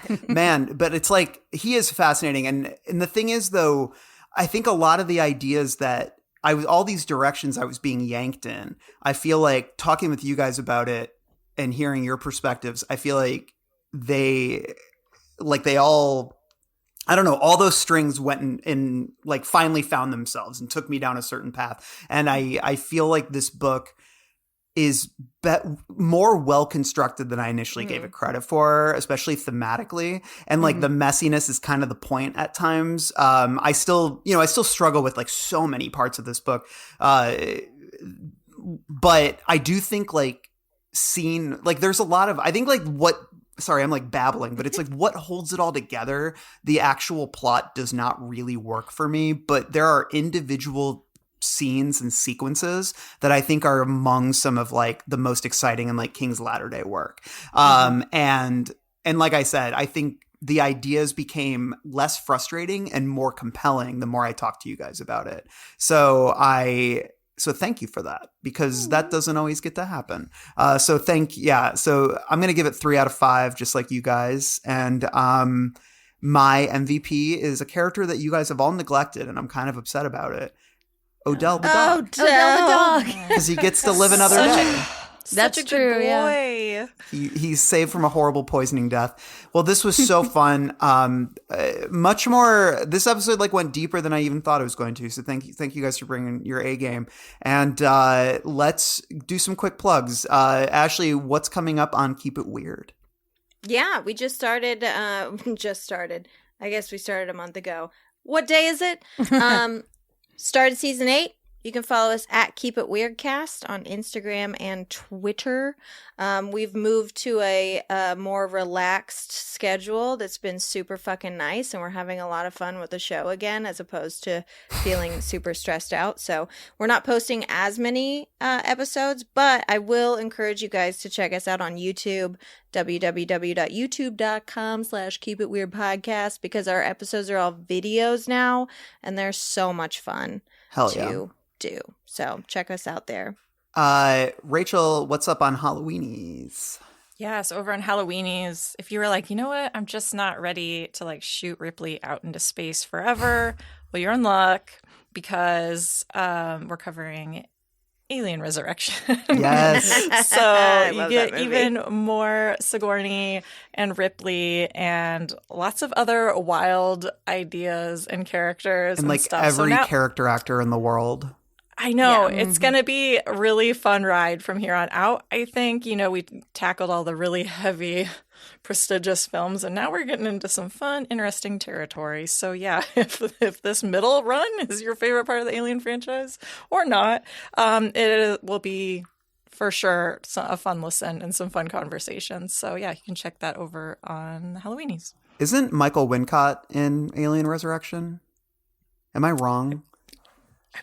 but it's he is fascinating. And the thing is though, I think a lot of the ideas that all these directions I was being yanked in, I feel like talking with you guys about it and hearing your perspectives, I feel like they all, I don't know, all those strings went in finally found themselves and took me down a certain path. And I feel like this book is more well-constructed than I initially gave it credit for, especially thematically. And the messiness is kind of the point at times. I still struggle with so many parts of this book. But I do think there's a lot of, I think sorry, I'm babbling, but it's what holds it all together. The actual plot does not really work for me, but there are individual scenes and sequences that I think are among some of the most exciting in King's latter day work. And like I said, I think the ideas became less frustrating and more compelling the more I talked to you guys about it. So thank you for that, because that doesn't always get to happen. So I'm going to give it 3 out of 5, just like you guys. And my MVP is a character that you guys have all neglected, and I'm kind of upset about it. Odell the dog. Odell the dog. Because he gets to live another day. That's Such a true, good boy. yeah. He's saved from a horrible poisoning death. Well, this was so fun. Much more. This episode went deeper than I even thought it was going to. So thank you guys for bringing your A game. And let's do some quick plugs. Ashley, what's coming up on Keep It Weird? Yeah, we just started. I guess we started a month ago. What day is it? Started season 8. You can follow us at Keep It Weirdcast on Instagram and Twitter. We've moved to a more relaxed schedule that's been super fucking nice, and we're having a lot of fun with the show again, as opposed to feeling super stressed out. So we're not posting as many episodes, but I will encourage you guys to check us out on YouTube, www.youtube.com/keepitweirdpodcast, because our episodes are all videos now, and they're so much fun to do. So check us out there. Rachel, what's up on Halloweenies? Yeah, so over on Halloweenies, if you were like, you know what, I'm just not ready to shoot Ripley out into space forever, well, you're in luck, because we're covering Alien Resurrection. Yes. So you get even more Sigourney and Ripley and lots of other wild ideas and characters and stuff. Every character actor in the world. I know. Yeah. It's going to be a really fun ride from here on out, I think. We tackled all the really heavy, prestigious films, and now we're getting into some fun, interesting territory. So yeah, if this middle run is your favorite part of the Alien franchise or not, it will be for sure a fun listen and some fun conversations. So yeah, you can check that over on Halloweenies. Isn't Michael Wincott in Alien Resurrection? Am I wrong?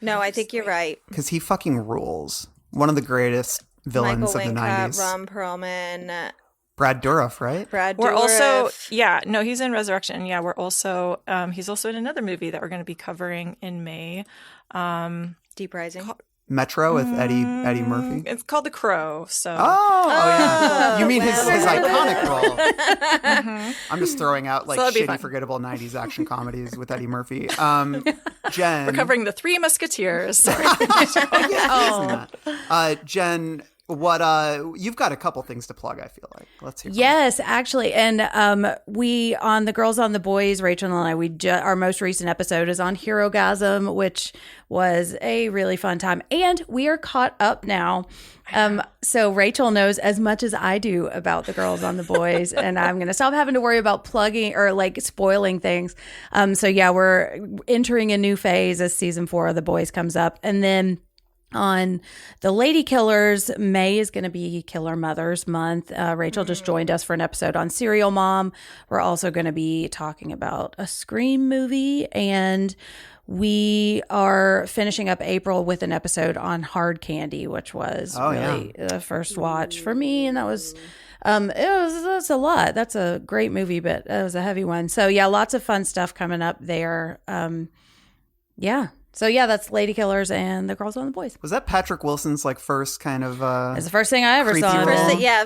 No, I think you're right. Because he fucking rules. One of the greatest villains Michael of the Wincott, 90s. Ron Perlman. Brad Dourif, right? We're also, he's in Resurrection. Yeah, we're also, he's also in another movie that we're going to be covering in May. Deep Rising. Metro with Eddie Murphy. It's called The Crow. So. Oh yeah. You mean his iconic role? I'm just throwing out shitty, forgettable '90s action comedies with Eddie Murphy. Jen, we're covering The Three Musketeers. Sorry. Jen, what you've got a couple things to plug, I feel like. Let's hear. Yes, actually. And we on the Girls on the Boys, Rachel and I, our most recent episode is on Herogasm, which was a really fun time. And we are caught up now. So Rachel knows as much as I do about the Girls on the Boys, and I'm going to stop having to worry about plugging or spoiling things. So yeah, we're entering a new phase as season 4 of The Boys comes up. And then on the Lady Killers, May is going to be Killer Mothers Month. Rachel just joined us for an episode on Serial Mom. We're also going to be talking about a Scream movie, and we are finishing up April with an episode on Hard Candy, which was the first watch for me, and that was that's a lot. That's a great movie, but it was a heavy one. So yeah, lots of fun stuff coming up there. So yeah, that's Lady Killers and the Girls on the Boys. Was that Patrick Wilson's first kind of? It's the first thing I ever saw.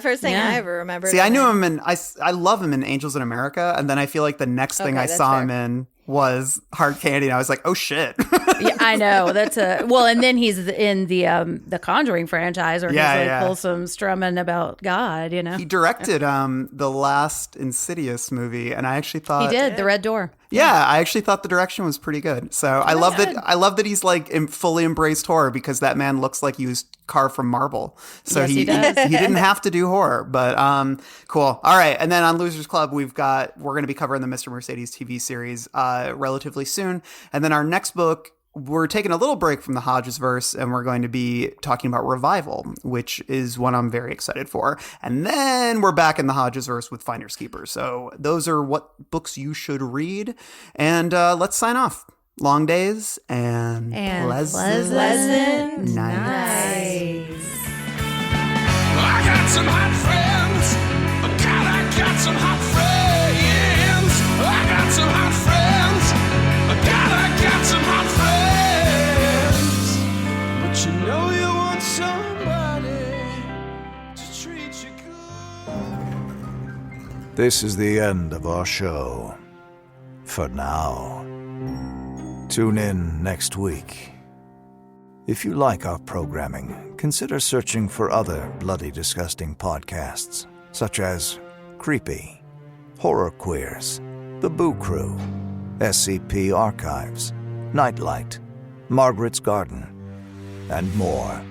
First thing I ever remembered. See, I knew him in I love him in Angels in America, and then I feel like the next thing I saw him in was Hard Candy, and I was like, oh shit. Yeah, I know. That's and then he's in the Conjuring franchise, or he's wholesome strumming about God, He directed the last Insidious movie, and I actually thought he did The Red Door. Yeah, I actually thought the direction was pretty good. So I love that he's fully embraced horror, because that man looks like he was carved from marble. So yes, he didn't have to do horror, but cool. All right, and then on Losers Club we're going to be covering the Mr. Mercedes TV series relatively soon, and then our next book. We're taking a little break from the Hodges verse, and we're going to be talking about Revival, which is one I'm very excited for. And then we're back in the Hodges verse with Finders Keepers. So those are what books you should read. And let's sign off. Long days and pleasant nights. I got some hot friends. God, I got some hot friends. some hot friends. God, I got some hot friends. But you know you want somebody to treat you good. This is the end of our show. For now. Tune in next week. If you like our programming, consider searching for other bloody disgusting podcasts, such as Creepy, Horror Queers, The Boo Crew, SCP Archives, Nightlight, Margaret's Garden, and more.